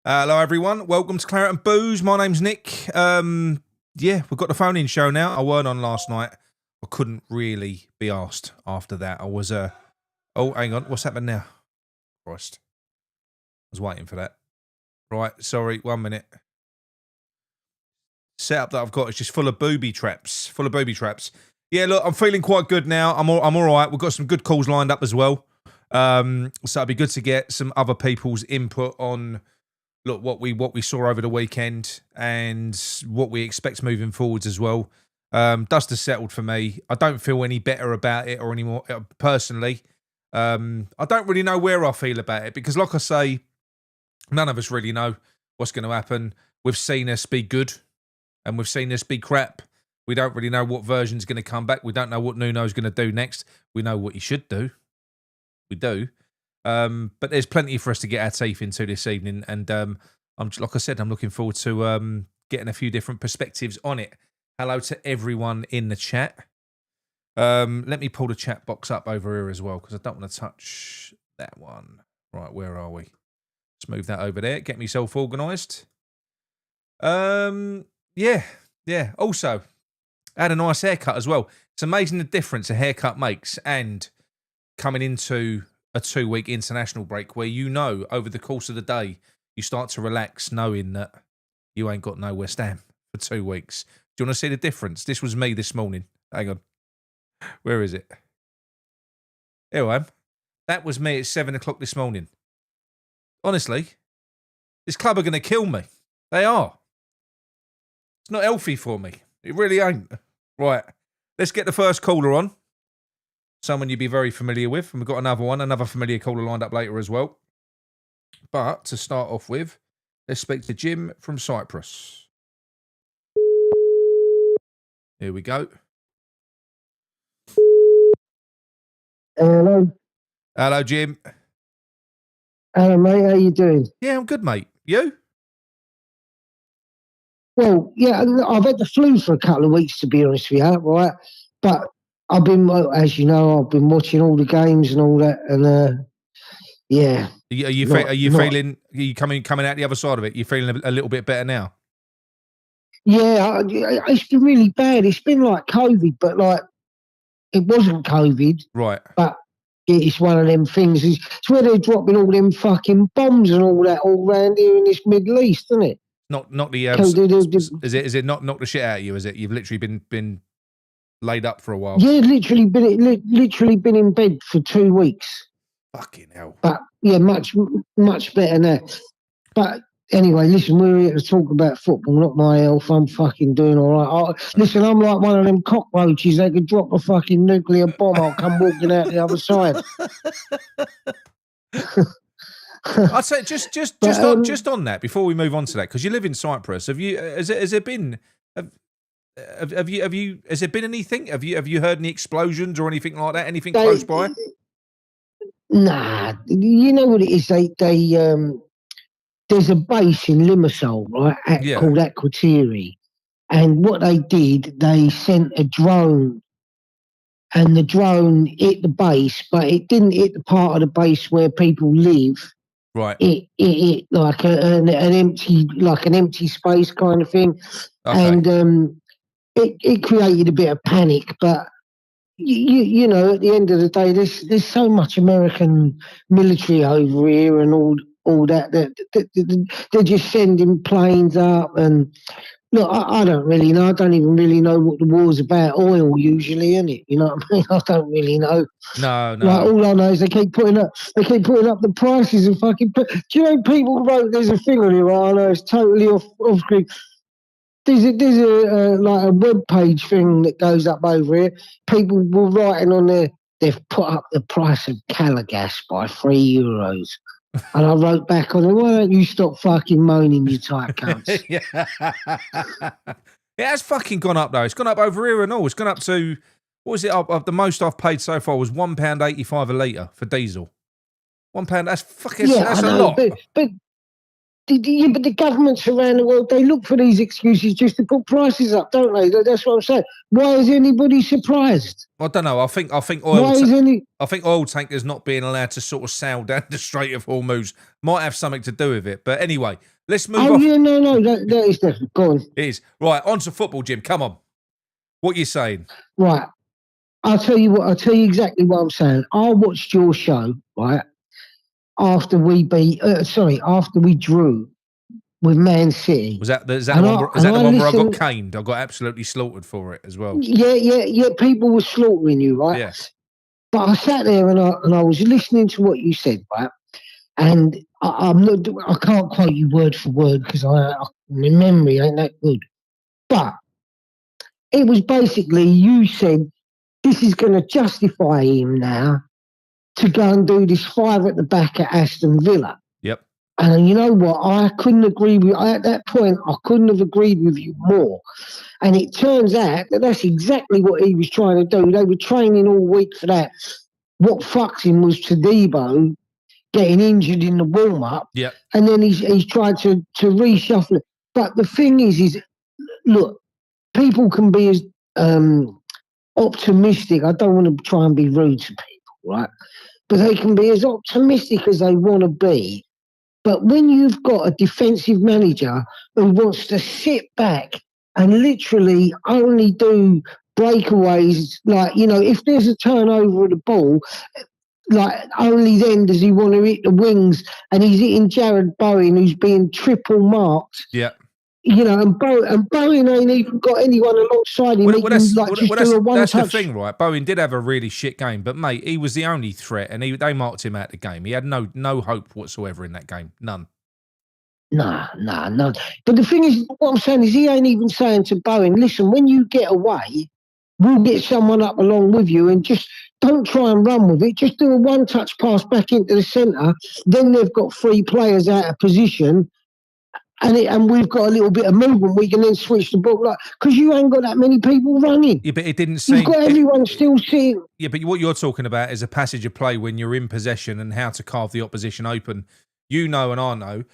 Hello, everyone. Welcome to Claret and Booze. My name's Nick. Yeah, we've got the phone-in show now. I weren't on last night. I couldn't really be asked after that. I was, Oh, hang on. What's happened now? Christ. I was waiting for that. Right, sorry. 1 minute. Setup that I've got is just full of booby traps. Yeah, look, I'm feeling quite good now. I'm all right. We've got some good calls lined up as well. So it'd be good to get some other people's input on... Look, what we saw over the weekend and what we expect moving forwards as well. Dust has settled for me. I don't feel any better about it or any more personally. I don't really know where I feel about it because, like I say, none of us really know what's going to happen. We've seen us be good and we've seen us be crap. We don't really know what version's going to come back. We don't know what Nuno's going to do next. We know what he should do. We do. But there's plenty for us to get our teeth into this evening, and like I said, I'm looking forward to getting a few different perspectives on it. Hello to everyone in the chat. Let me pull the chat box up over here as well because I don't want to touch that one. Right, where are we? Let's move that over there. Get myself organised. Yeah. Also, I had a nice haircut as well. It's amazing the difference a haircut makes, and coming into a 2-week international break where over the course of the day you start to relax knowing that you ain't got no West Ham for 2 weeks. Do you want to see the difference? This was me this morning. Hang on. Where is it? Here I am. That was me at 7 o'clock this morning. Honestly, this club are going to kill me. They are. It's not healthy for me. It really ain't. Right. Let's get the first caller on. Someone you'd be very familiar with. And we've got another familiar caller lined up later as well. But to start off with, let's speak to Jim from Cyprus. Here we go. Hello. Hello, Jim. Hello, mate. How you doing? Yeah, I'm good, mate. You? Well, yeah, I've had the flu for a couple of weeks, to be honest with you, right? But I've been, as you know, I've been watching all the games and all that, and yeah. Are you coming out the other side of it? You feeling a little bit better now? Yeah, it's been really bad. It's been like COVID, but like it wasn't COVID. Right. But it's one of them things. It's where they're dropping all them fucking bombs and all that all around here in this Middle East, isn't it? Not the is it not knock the shit out of you? Is it you've literally been laid up for a while? Yeah, literally been in bed for 2 weeks. Fucking hell. But yeah, much better now. But anyway, listen, we're here to talk about football, not my health. I'm fucking doing all right. Listen, I'm like one of them cockroaches. They could drop a fucking nuclear bomb. I'll come walking out the other side. I'd say just on that before we move on to that, because you live in Cyprus. Has there been anything? Have you heard any explosions or anything like that? Anything close by? Nah, you know what it is. They there's a base in Limassol, right, called Aquatiri, and what they did, they sent a drone, and the drone hit the base, but it didn't hit the part of the base where people live. Right. It hit like an empty space kind of thing, okay. And it created a bit of panic, but. You know, at the end of the day, there's so much American military over here and all that they're just sending planes up. And look, I don't really know. I don't even really know what the war's about. Oil usually, isn't it? You know what I mean? I don't really know. No. Like, all I know is they keep putting up the prices and fucking. Do you know people wrote? There's a thing on here. I know it's totally off screen. There's a like a web page thing that goes up over here. People were writing on there, they've put up the price of Calagas by €3. And I wrote back on it, why don't you stop fucking moaning, you tight cunts? It has fucking gone up, though. It's gone up over here and all. It's gone up to, what was it? The most I've paid so far was £1.85 a litre for diesel. £1, that's fucking, that's a lot. But Yeah, but the governments around the world, they look for these excuses just to put prices up, don't they? That's what I'm saying. Why is anybody surprised? I don't know. I think oil tankers not being allowed to sort of sail down the Strait of Hormuz might have something to do with it. But anyway, let's move on. Yeah, no, that is definitely. Go on. It is. Right, on to football, Jim. Come on. What are you saying? Right. I'll tell you exactly what I'm saying. I watched your show, right, after we drew with Man City. Was that the one where I got caned? I got absolutely slaughtered for it as well. Yeah. People were slaughtering you, right? Yes. But I sat there and I was listening to what you said, right? And I can't quote you word for word because my memory ain't that good. But it was basically, you said, this is going to justify him now to go and do this 5 at the back at Aston Villa. Yep. And you know what? I couldn't agree with at that point. I couldn't have agreed with you more. And it turns out that that's exactly what he was trying to do. They were training all week for that. What fucked him was Tadibo getting injured in the warm up. Yep. And then he's tried to reshuffle it. But the thing is look, people can be as optimistic. I don't want to try and be rude to people, right? But they can be as optimistic as they want to be. But when you've got a defensive manager who wants to sit back and literally only do breakaways, like, you know, if there's a turnover of the ball, like only then does he want to hit the wings, and he's hitting Jared Bowen, who's being triple marked. Yeah. You know, and Bowen ain't even got anyone alongside him. That's the thing, right? Bowen did have a really shit game, but mate, he was the only threat, and they marked him out the game. He had no hope whatsoever in that game, none. No. But the thing is, what I'm saying is, he ain't even saying to Bowen, listen, when you get away, we'll get someone up along with you, and just don't try and run with it. Just do a one-touch pass back into the centre. Then they've got 3 players out of position. And we've got a little bit of movement. We can then switch the ball, like, because you ain't got that many people running. Yeah, but it didn't seem. You've got everyone still sitting. Yeah, but what you're talking about is a passage of play when you're in possession and how to carve the opposition open. You know, and I know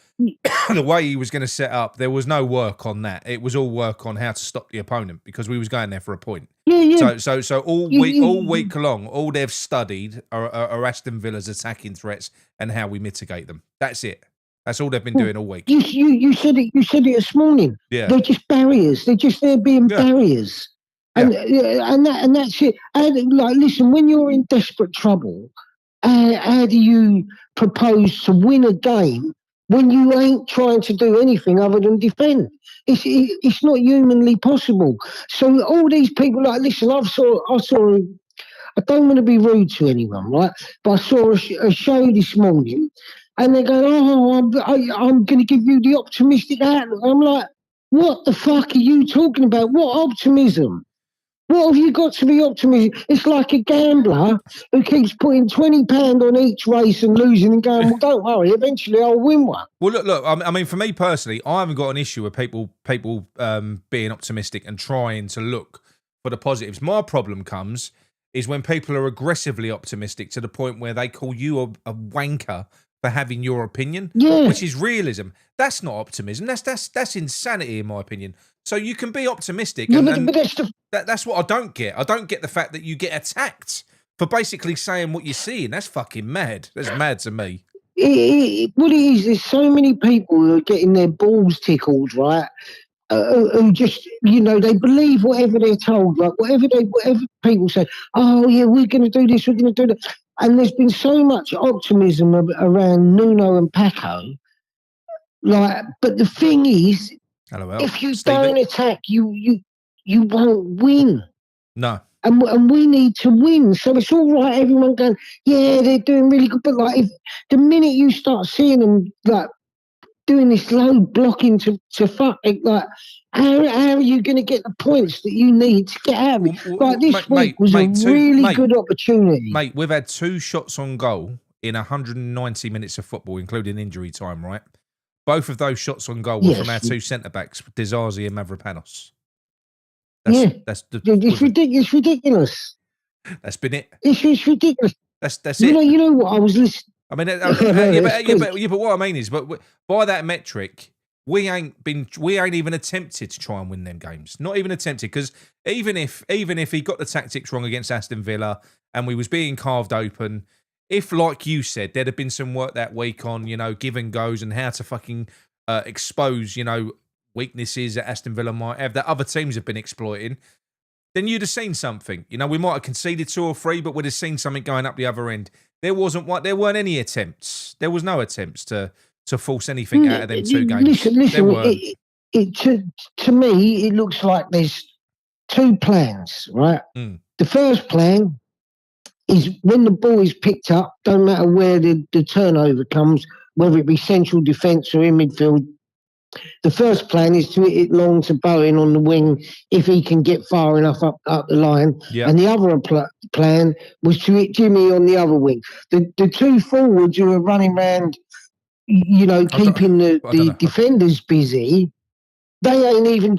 the way he was going to set up. There was no work on that. It was all work on how to stop the opponent because we was going there for a point. Yeah. So all week long, all they've studied are Aston Villa's attacking threats and how we mitigate them. That's it. That's all they've been doing all week. You said it. You said it this morning. Yeah, they're just barriers. They're just there being barriers, and that's it. And like, listen, when you're in desperate trouble, how do you propose to win a game when you ain't trying to do anything other than defend? It's not humanly possible. So all these people, like, listen, I saw. I don't want to be rude to anyone, right? But I saw a show this morning. And they go, I'm going to give you the optimistic outlook. I'm like, what the fuck are you talking about? What optimism? What have you got to be optimistic? It's like a gambler who keeps putting £20 on each race and losing and going, well, don't worry, eventually I'll win one. Well, look. I mean, for me personally, I haven't got an issue with people being optimistic and trying to look for the positives. My problem is when people are aggressively optimistic to the point where they call you a wanker for having your opinion, which is realism. That's not optimism. That's insanity, in my opinion. So you can be optimistic, but that's what I don't get. I don't get the fact that you get attacked for basically saying what you're seeing. That's fucking mad. That's mad to me. What it is, there's so many people who are getting their balls tickled, right? Who just, you know, they believe whatever they're told, like whatever people say. Oh yeah, we're going to do this, we're going to do that. And there's been so much optimism around Nuno and Paco. Like, but the thing is, if you don't attack, you won't win. No. And we need to win. So it's all right, everyone going, yeah, they're doing really good. But like, if the minute you start seeing them like doing this low blocking to fuck it, like, how are you going to get the points that you need to get out of it? Like, this week was a really good opportunity. Mate, we've had 2 shots on goal in 190 minutes of football, including injury time, right? Both of those shots on goal were from our 2 centre-backs, Dizazi and Mavropanos. It's ridiculous. That's been it. It's ridiculous. That's it. You know what I was listening. I mean, but what I mean is, but by that metric, we ain't even attempted to try and win them games. Not even attempted, because even if he got the tactics wrong against Aston Villa and we was being carved open, if, like you said, there'd have been some work that week on, give and goes and how to fucking expose, weaknesses that Aston Villa might have that other teams have been exploiting, then you'd have seen something. We might have conceded 2 or 3, but we'd have seen something going up the other end. There weren't any attempts. There was no attempts to force anything out of them 2 games. Listen, to me, it looks like there's 2 plans, right? The first plan is when the ball is picked up, don't matter where the turnover comes, whether it be central defence or in midfield, the first plan is to hit it long to Bowen on the wing if he can get far enough up the line. Yep. And the other plan was to hit Jimmy on the other wing. The 2 forwards who are running around, keeping the defenders busy, nothing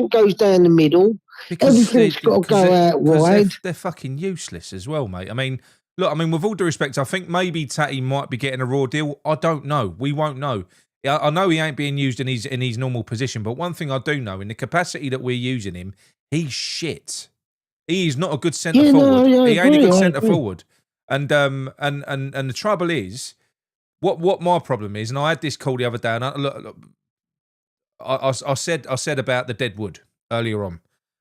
goes down the middle. Everything's got to go out wide. They're fucking useless as well, mate. I mean, look, with all due respect, I think maybe Tatty might be getting a raw deal. I don't know. We won't know. I know he ain't being used in his normal position, but one thing I do know, in the capacity that we're using him, he's shit. He's not a good centre forward. He ain't a good centre forward. And the trouble is, what my problem is, and I had this call the other day, and I said about the deadwood earlier on,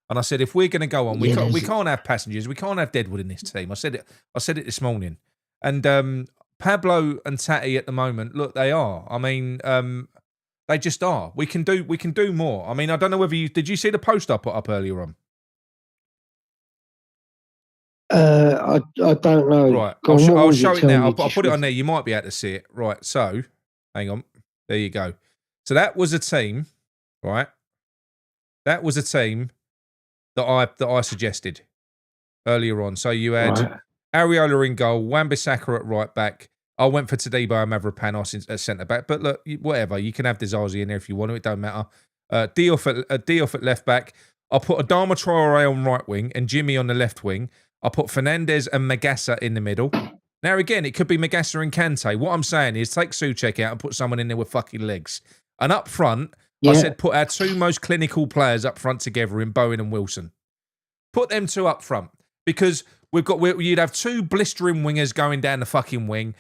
and I said if we're going to go on, we can't have passengers, we can't have deadwood in this team. I said it this morning, and Pablo and Tatty at the moment, look, they are. I mean, they just are. We can do more. I mean, I don't know whether did you see the post I put up earlier on? I don't know. Right, I'll show it now. I'll put it on there. You might be able to see it. Right, so hang on. There you go. So that was a team, right? That was a team that I suggested earlier on. So you had Areola in goal, Wan-Bissaka at right back. I went for Tadibo and Mavropanos at centre back. But look, whatever. You can have Dizazi in there if you want to. It don't matter. Diouf at left back. I'll put Adama Traore on right wing and Jimmy on the left wing. I'll put Fernandez and Magassa in the middle. Now, again, it could be Magassa and Kante. What I'm saying is take Souček out and put someone in there with fucking legs. And up front, I said put our 2 most clinical players up front together in Bowen and Wilson. Put them 2 up front. Because you'd have 2 blistering wingers going down the fucking wing.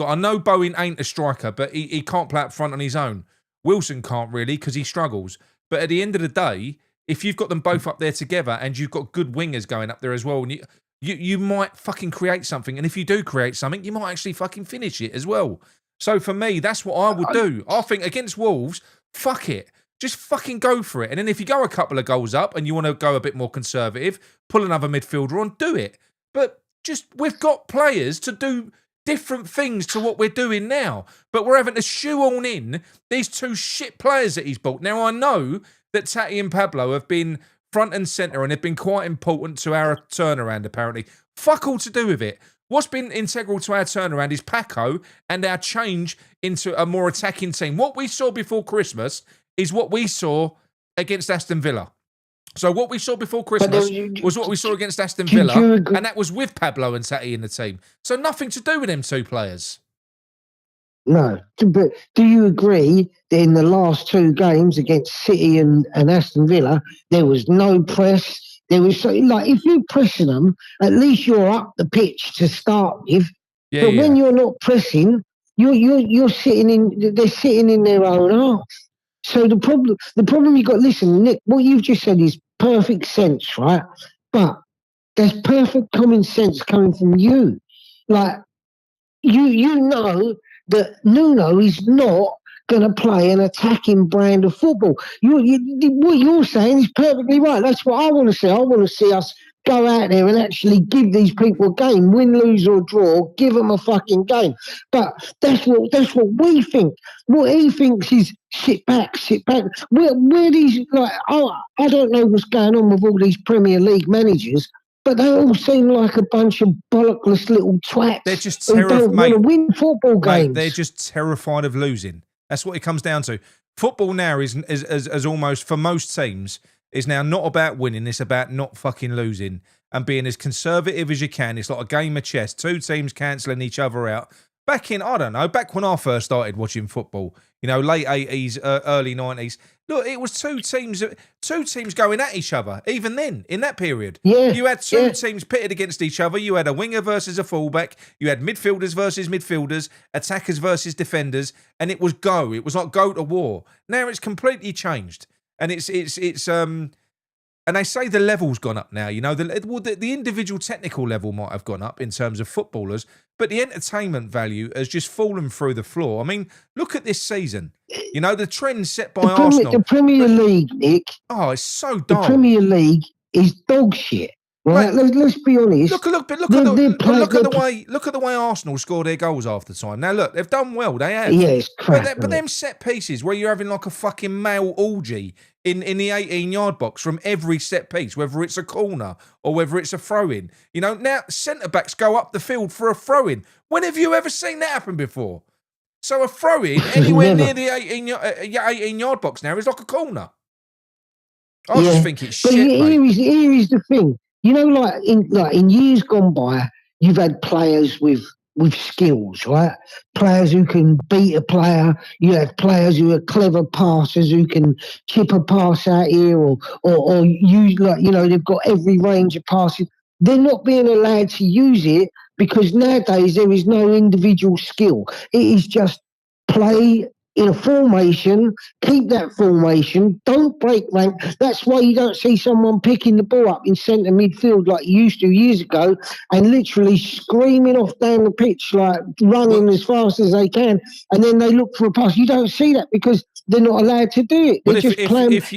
I know Bowen ain't a striker, but he can't play up front on his own. Wilson can't really because he struggles. But at the end of the day, if you've got them both up there together and you've got good wingers going up there as well, and you might fucking create something. And if you do create something, you might actually fucking finish it as well. So for me, that's what I would do. I think against Wolves, fuck it. Just fucking go for it. And then if you go a couple of goals up and you want to go a bit more conservative, pull another midfielder on, do it. But we've got players to do different things to what we're doing now. But we're having to shoehorn in these 2 shit players that he's bought. Now, I know that Tatty and Pablo have been front and centre and have been quite important to our turnaround, apparently. Fuck all to do with it. What's been integral to our turnaround is Paco and our change into a more attacking team. What we saw before Christmas is what we saw against Aston Villa. So what we saw before Christmas was what we saw against Aston Villa, and that was with Pablo and Tatty in the team. So nothing to do with them 2 players. No, but do you agree that in the last 2 games against City and Aston Villa, there was no press? There was if you're pressing them, at least you're up the pitch to start with. Yeah, but when you're not pressing, you're sitting in. They're sitting in their own half. So the problem you got. Listen, Nick, what you've just said is perfect sense, right? But there's perfect common sense coming from you. Like you know that Nuno is not going to play an attacking brand of football. What you're saying is perfectly right. That's what I want to see. I want to see us go out there and actually give these people a game, win, lose or draw, give them a fucking game. But that's what we think. What he thinks is sit back. Where these I don't know what's going on with all these Premier League managers. But they all seem like a bunch of bollockless little twats. They're just terrified, mate. Want to win football games. Mate, they're just terrified of losing. That's what it comes down to. Football now is almost, for most teams, is now not about winning. It's about not fucking losing and being as conservative as you can. It's like a game of chess. 2 teams cancelling each other out. back in, I don't know, back when I first started watching football, late 80s, early 90s, look, it was two teams going at each other, even then, in that period. Yeah, You had two teams pitted against each other. You had a winger versus a fullback. You had midfielders versus midfielders, attackers versus defenders, and it was go. It was like go to war. Now it's completely changed. And and they say the level's gone up now. The individual technical level might have gone up in terms of footballers, but the entertainment value has just fallen through the floor. I mean, look at this season. The trend set by Arsenal. The Premier League, Nick. Oh, it's so The dull. Premier League is dog shit. Right? Let's be honest. Look at the way Arsenal score their goals half the time. Now look, they've done well. They have. Yeah, it's crap. But them set pieces where you're having like a fucking male orgy in the 18-yard box from every set piece, whether it's a corner or whether it's a throw-in. Now centre backs go up the field for a throw-in. When have you ever seen that happen before? So a throw-in anywhere near the 18-yard box now is like a corner. I just think it's shit, mate. Here is the thing. Like in years gone by, you've had players with skills, right? Players who can beat a player. You have players who are clever passers who can chip a pass out here or use they've got every range of passes. They're not being allowed to use it because nowadays there is no individual skill. It is just play in a formation, keep that formation, don't break rank. That's why you don't see someone picking the ball up in centre midfield like you used to years ago and literally screaming off down the pitch, like running as fast as they can, and then they look for a pass. You don't see that because they're not allowed to do it. They're just playing. If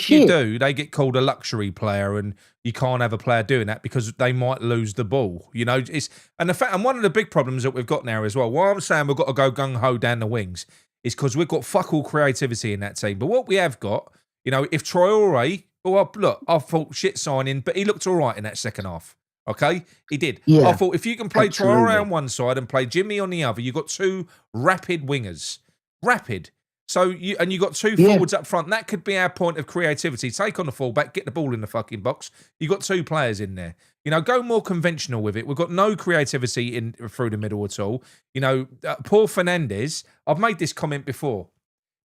you do, they get called a luxury player, and you can't have a player doing that because they might lose the ball. And one of the big problems that we've got now as well. Why I'm saying we've got to go gung ho down the wings is because we've got fuck all creativity in that team. But what we have got, if Traore, look, I thought shit signing, but he looked all right in that second half. Okay, he did. Yeah, I thought if you can play Traore on one side and play Jimmy on the other, you've got two rapid wingers. Rapid. So you got two forwards up front. That could be our point of creativity. Take on the fullback, get the ball in the fucking box. You got two players in there. Go more conventional with it. We've got no creativity in through the middle at all. Poor Fernandes. I've made this comment before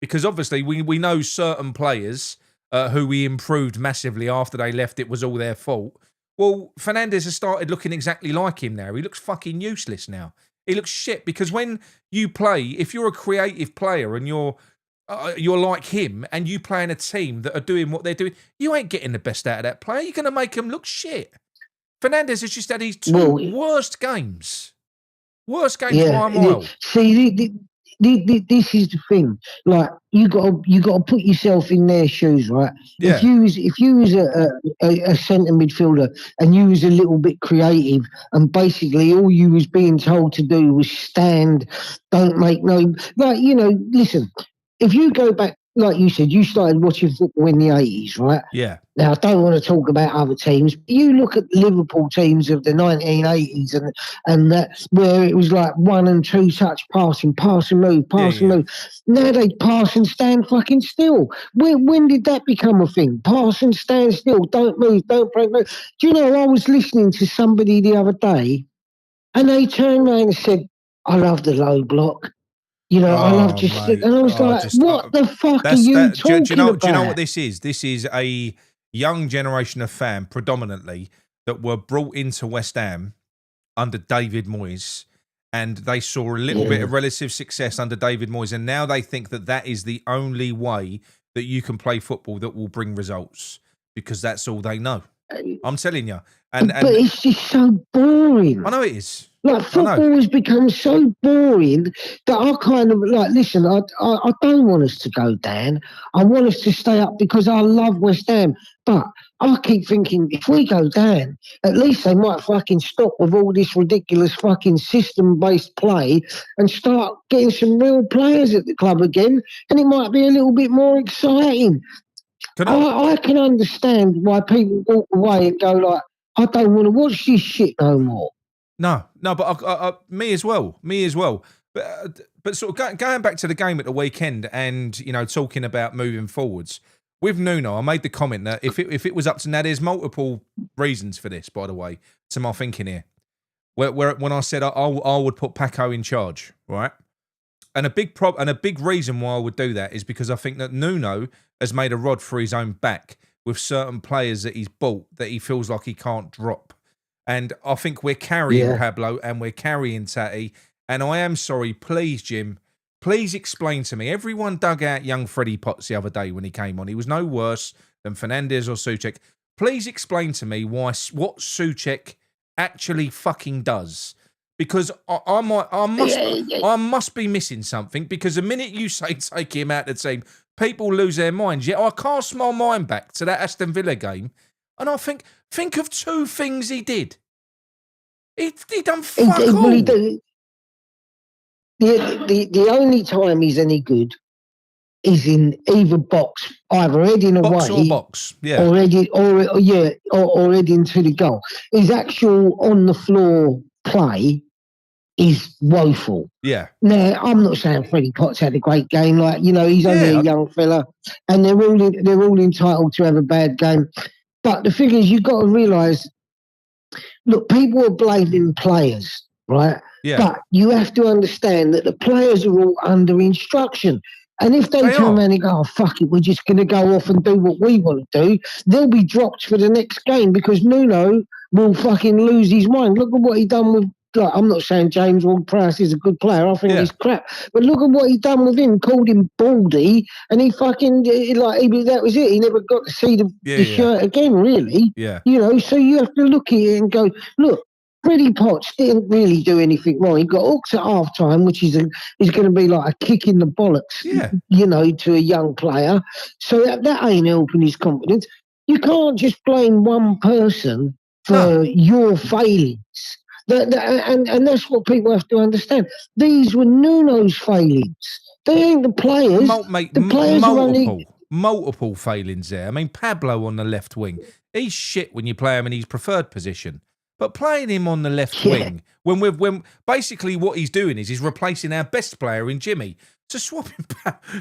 because obviously we know certain players who we improved massively after they left. It was all their fault. Well, Fernandes has started looking exactly like him now. He looks fucking useless now. He looks shit because when you play, if you're a creative player and you're like him and you play in a team that are doing what they're doing, you ain't getting the best out of that player. You're going to make them look shit. Fernandes has just had his worst games. Worst games by a mile. See, this is the thing. Like you got to put yourself in their shoes, right? Yeah. If you was a centre midfielder and you was a little bit creative, and basically all you was being told to do was stand, don't make no. Listen. If you go back, like you said, you started watching football in the 80s, right? Yeah. Now, I don't want to talk about other teams, but you look at Liverpool teams of the 1980s and that where it was like 1 and 2 touch passing, pass and move. Now they pass and stand fucking still. When did that become a thing? Pass and stand still, don't move, don't break. Do you know, I was listening to somebody the other day and they turned around and said, I love the low block. I love just and I was what the fuck are you talking about? Do you know what this is? This is a young generation of fan, predominantly, that were brought into West Ham under David Moyes, and they saw a little bit of relative success under David Moyes, and now they think that is the only way that you can play football that will bring results, because that's all they know. I'm telling you. But it's just so boring. I know it is. Like, football has become so boring that I kind of, listen, I don't want us to go down. I want us to stay up because I love West Ham. But I keep thinking, if we go down, at least they might fucking stop with all this ridiculous fucking system-based play and start getting some real players at the club again, and it might be a little bit more exciting. I can understand why people walk away and go like, I don't want to watch this shit no more. No, but me as well. But sort of going back to the game at the weekend and, talking about moving forwards. With Nuno, I made the comment that if it was up to now, there's multiple reasons for this, by the way, to my thinking here. where when I said I would put Paco in charge, right? And a big reason why I would do that is because I think that Nuno has made a rod for his own back with certain players that he's bought that he feels like he can't drop. And I think we're carrying Pablo and we're carrying Tati. And I am sorry, please, Jim, please explain to me. Everyone dug out young Freddie Potts the other day when he came on. He was no worse than Fernandez or Souček. Please explain to me what Souček actually fucking does. Because I must be missing something. Because the minute you say take him out of the team, people lose their minds. Yet I cast my mind back to that Aston Villa game, and I think of two things he did. He done fuck all. The only time he's any good is in either box, either heading away or box, yeah, or heading into the goal. His actual on the floor play is woeful. Yeah. Now, I'm not saying Freddie Potts had a great game. Like, you know, he's only a young fella, and they're all entitled to have a bad game. But the thing is, you've got to realise, look, people are blaming players, right? Yeah. But you have to understand that the players are all under instruction. And if they turn around and go, oh, fuck it, we're just going to go off and do what we want to do, they'll be dropped for the next game because Nuno will fucking lose his mind. Look at what he done with, like, I'm not saying James Ward-Prowse is a good player. I think he's crap. But look at what he done with him. Called him baldy, and he fucking, that was it. He never got to see the shirt again, really. Yeah. You know, so you have to look at it and go, look, Freddie Potts didn't really do anything wrong. He got hooked at half-time, which is going to be like a kick in the bollocks, you know, to a young player. So that ain't helping his confidence. You can't just blame one person for your failings. And that's what people have to understand. These were Nuno's failings. They ain't the players. The players are only... Multiple failings there. I mean, Pablo on the left wing, he's shit when you play him in his preferred position. But playing him on the left wing, when basically what he's doing is he's replacing our best player in Jimmy. So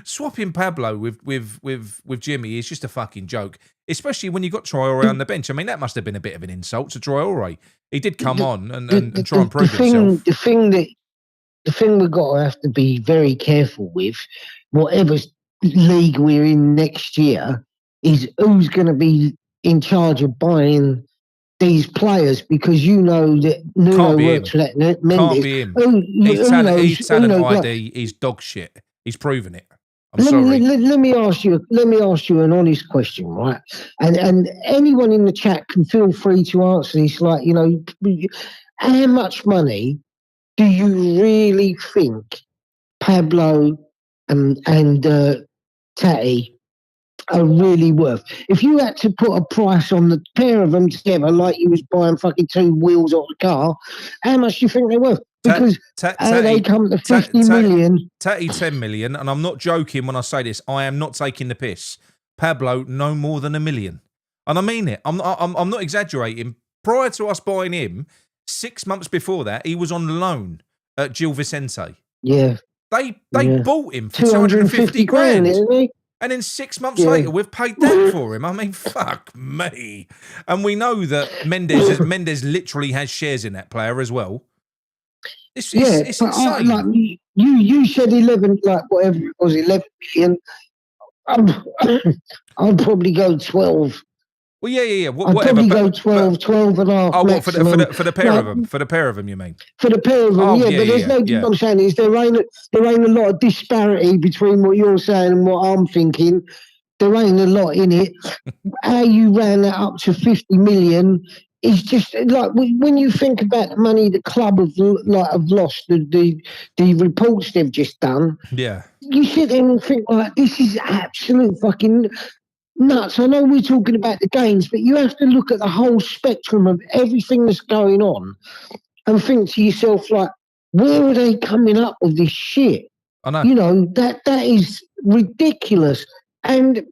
swapping Pablo with Jimmy is just a fucking joke. Especially when you got Traore on the bench. I mean, that must have been a bit of an insult to Traore. He did come on and try and prove himself. The thing we've got to have to be very careful with, whatever league we're in next year, is who's going to be in charge of buying these players, because you know that Nuno works for that Mendes. Can't be him. His talent ID is dog shit. He's proven it. I'm sorry. Let me ask you an honest question, right? And anyone in the chat can feel free to answer this. Like, you know, how much money do you really think Pablo and Tati are really worth? If you had to put a price on the pair of them together, like you was buying fucking two wheels off the car, how much do you think they're worth? Because they come to 50 million. Tati 10 million, and I'm not joking when I say this. I am not taking the piss. Pablo, no more than $1 million. And I mean it. I'm not exaggerating. Prior to us buying him, 6 months before that, he was on loan at Gil Vicente. Yeah. They bought him for 250 grand. And then 6 months later, we've paid that for him. I mean, fuck me. And we know that Mendes literally has shares in that player as well. It's insane. Like you said 11, like whatever it was, 11 million. I'd probably go 12. Well, yeah. I'd probably go 12 and a half. Oh, what, for the pair of them? For the pair of them, you mean? For the pair of them, but there's what I'm saying is there ain't a lot of disparity between what you're saying and what I'm thinking. There ain't a lot in it. How you ran that up to 50 million is just like when you think about the money the club have lost, the reports they've just done. Yeah, you sit there and think like this is absolute fucking nuts. I know we're talking about the games, but you have to look at the whole spectrum of everything that's going on and think to yourself like, where are they coming up with this shit? I know. You know, that is ridiculous. And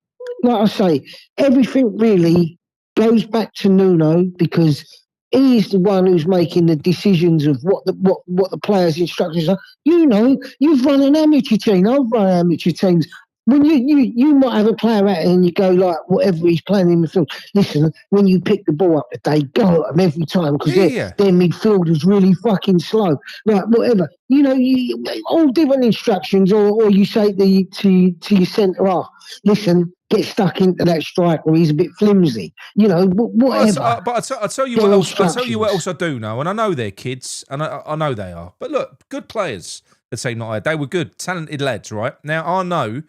like I say, everything really goes back to Nuno because he's the one who's making the decisions of what the players' instructions are. You know, you've run an amateur team. I've run amateur teams. when you might have a player out and you go like whatever he's playing in the field. Listen, when you pick the ball up today, go at them every time because their midfielder's really fucking slow. Like whatever, you all different instructions, or you say to your centre half, listen, get stuck into that striker. He's a bit flimsy. Whatever. But I tell you what else. I tell you what else I do know, and I know they're kids, and I know they are. But look, good players. The team that I had, they were good, talented lads, right? Now, I know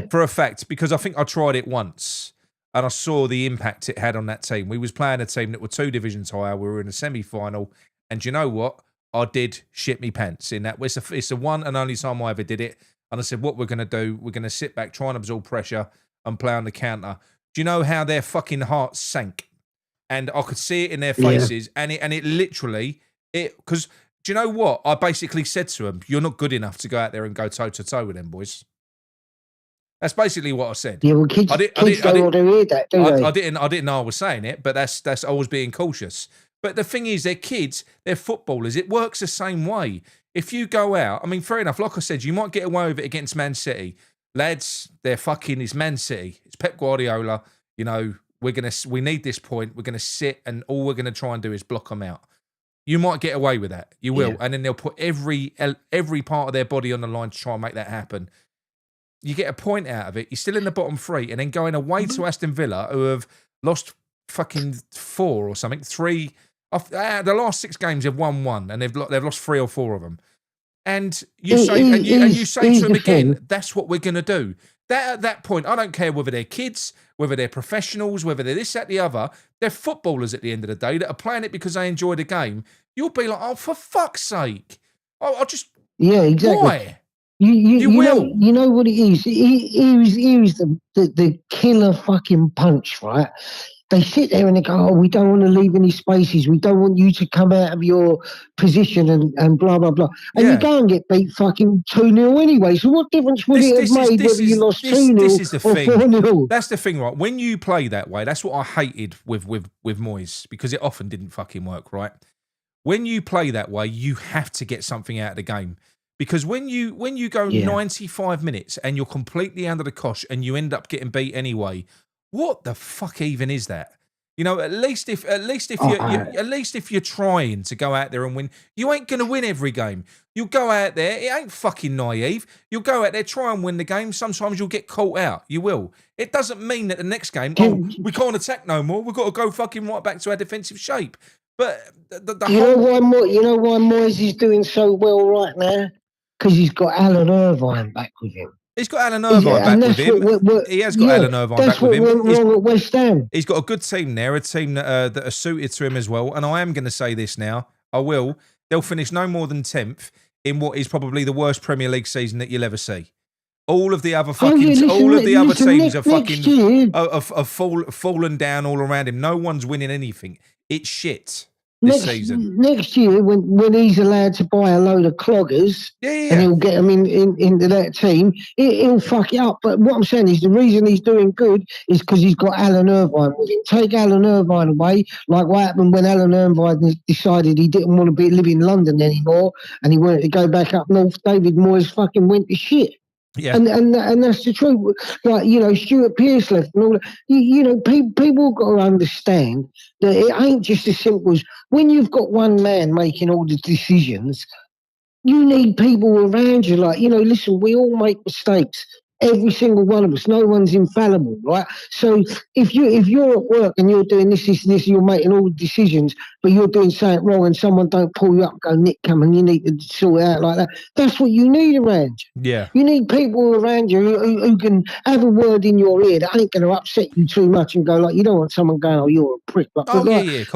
for a fact, because I think I tried it once, and I saw the impact it had on that team. We was playing a team that were 2 divisions higher. We were in a semi-final, and you know what? I did shit me pants in that. It's the one and only time I ever did it. And I said, what we're going to do, we're going to sit back, try and absorb pressure, and play on the counter. Do you know how their fucking hearts sank? And I could see it in their faces, and it literally, because... Do you know what? I basically said to him, you're not good enough to go out there and go toe-to-toe with them, boys. That's basically what I said. Yeah, well, kids don't want to hear that, do they? I didn't know I was saying it, but that's I was being cautious. But the thing is, they're kids, they're footballers. It works the same way. If you go out, I mean, fair enough, like I said, you might get away with it against Man City. Lads, it's Man City. It's Pep Guardiola. We need this point. We're going to sit, and all we're going to try and do is block them out. You might get away with that. You will. Yeah. And then they'll put every part of their body on the line to try and make that happen. You get a point out of it. You're still in the bottom 3. And then going away to Aston Villa, who have lost fucking 4 or something. 3. The last 6 games have won 1. And they've lost 3 or 4 of them. And you say to them again, that's what we're going to do. At that point, I don't care whether they're kids, whether they're professionals, whether they're this, that, the other. They're footballers at the end of the day that are playing it because they enjoy the game. You'll be like, oh, for fuck's sake. I just... Yeah, exactly. Why? You will. You know what it is? He was the killer fucking punch, right? They sit there and they go, oh, we don't want to leave any spaces. We don't want you to come out of your position and blah, blah, blah. And you go and get beat fucking 2-0 anyway. So what difference would it have made whether you lost 2-0 or 4-0? That's the thing, right? When you play that way, that's what I hated with Moyes, because it often didn't fucking work, right? When you play that way, you have to get something out of the game. Because when you go 95 minutes and you're completely under the cosh and you end up getting beat anyway, what the fuck even is that? At least if you're trying to go out there and win, you ain't gonna win every game. You'll go out there, it ain't fucking naive. You'll go out there, try and win the game. Sometimes you'll get caught out. You will. It doesn't mean that the next game, we can't attack no more. We've got to go fucking right back to our defensive shape. But you know why Moyes is doing so well right now? Because he's got Alan Irvine back with him. He's got Alan Irvine back with him. He has got Alan Irvine back with him. That's what went wrong at West Ham. He's got a good team there, a team that are suited to him as well. And I am going to say this now. I will. They'll finish no more than 10th in what is probably the worst Premier League season that you'll ever see. All of the other teams are fucking have fallen down all around him. No one's winning anything. It's shit. This season. Next year, when he's allowed to buy a load of cloggers, and he'll get them into that team, he'll fuck it up. But what I'm saying is the reason he's doing good is because he's got Alan Irvine with him. Take Alan Irvine away, like what happened when Alan Irvine decided he didn't want to live in London anymore, and he wanted to go back up north. David Moyes fucking went to shit. Yeah, and that's the truth. Like, Stuart Pearce left and all that. People got to understand that it ain't just as simple as when you've got one man making all the decisions. You need people around you. Like, listen, we all make mistakes. Every single one of us. No one's infallible, right? So if you're at work and you're doing this, you're making all the decisions, but you're doing something wrong and someone don't pull you up and go, Nick, come and you need to sort it out like that. That's what you need around you. Yeah. You need people around you who can have a word in your ear that ain't going to upset you too much and go like, you don't want someone going, oh, you're a prick. Like, cool.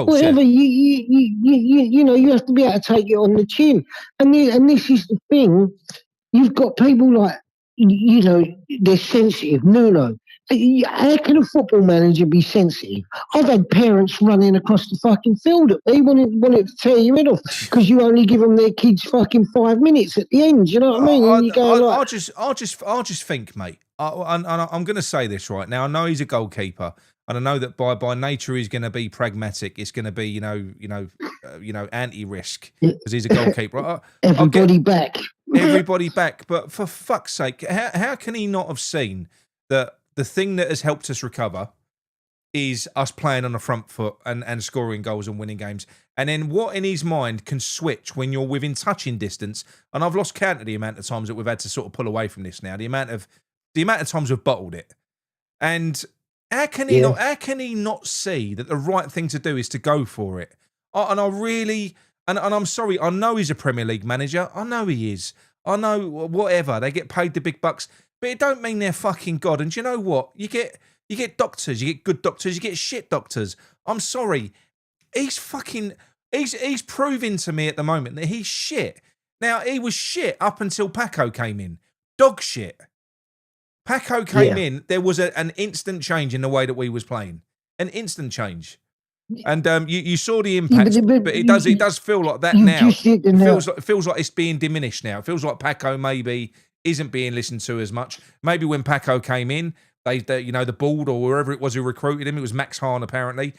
Whatever, you have to be able to take it on the chin. And this is the thing. You've got people like, they're sensitive. No. How can a football manager be sensitive? I've had parents running across the fucking field at me wanted to tear your head off because you only give them their kids fucking 5 minutes at the end. You know what I mean? I just think, mate. I'm going to say this right now. I know he's a goalkeeper, and I know that by nature he's going to be pragmatic. It's going to be anti-risk because he's a goalkeeper. Everybody back. Everybody back. But for fuck's sake, how can he not have seen that the thing that has helped us recover is us playing on the front foot and scoring goals and winning games? And then what in his mind can switch when you're within touching distance? And I've lost count of the amount of times that we've had to sort of pull away from this now. The amount of times we've bottled it. And how can he not see that the right thing to do is to go for it? And I really, and I'm sorry, I know he's a Premier League manager. I know he is. I know whatever. They get paid the big bucks, but it don't mean they're fucking God. And do you know what? You get doctors, you get good doctors, you get shit doctors. I'm sorry. He's proving to me at the moment that he's shit. Now, he was shit up until Paco came in. Dog shit. Paco came in, there was an instant change in the way that we was playing. An instant change. And you saw the impact, but it does feel like that now. It feels like it's being diminished now. It feels like Paco maybe isn't being listened to as much. Maybe when Paco came in, they the board or wherever it was who recruited him, it was Max Hahn apparently,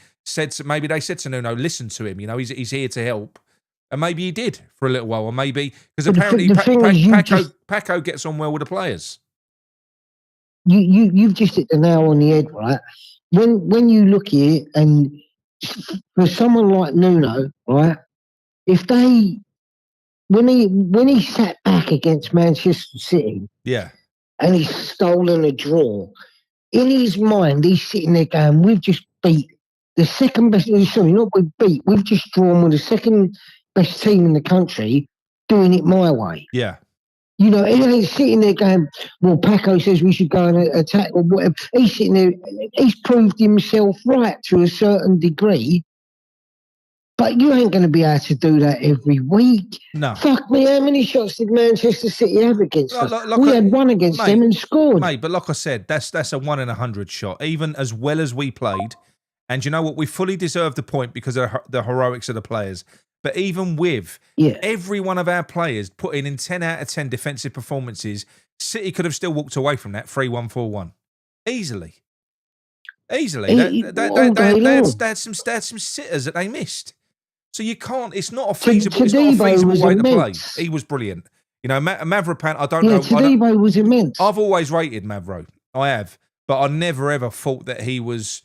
maybe they said to Nuno, listen to him, he's here to help. And maybe he did for a little while, or maybe, because apparently Paco gets on well with the players. You've just hit the nail on the head, right? When you look at it, and for someone like Nuno, right, when he sat back against Manchester City, and he's stolen a draw, in his mind he's sitting there going, "We've just beat the second best." Sorry, not we've just drawn with the second best team in the country, doing it my way. Yeah. He ain't sitting there going, well, Paco says we should go and attack or whatever. He's sitting there, he's proved himself right to a certain degree, but you ain't going to be able to do that every week. No. Fuck me, how many shots did Manchester City have against us? We had one against them and scored. Mate, but like I said, that's a 1 in 100 shot, even as well as we played. And you know what? We fully deserved the point because of the heroics of the players. But even with every one of our players putting in 10 out of 10 defensive performances, City could have still walked away from that 3-1, 4-1. Easily. They had some sitters that they missed. So you can't, it's not a feasible way to play. He was brilliant. Mavropan, I don't know. Todibo was immense. I've always rated Mavro. I have. But I never ever thought that he was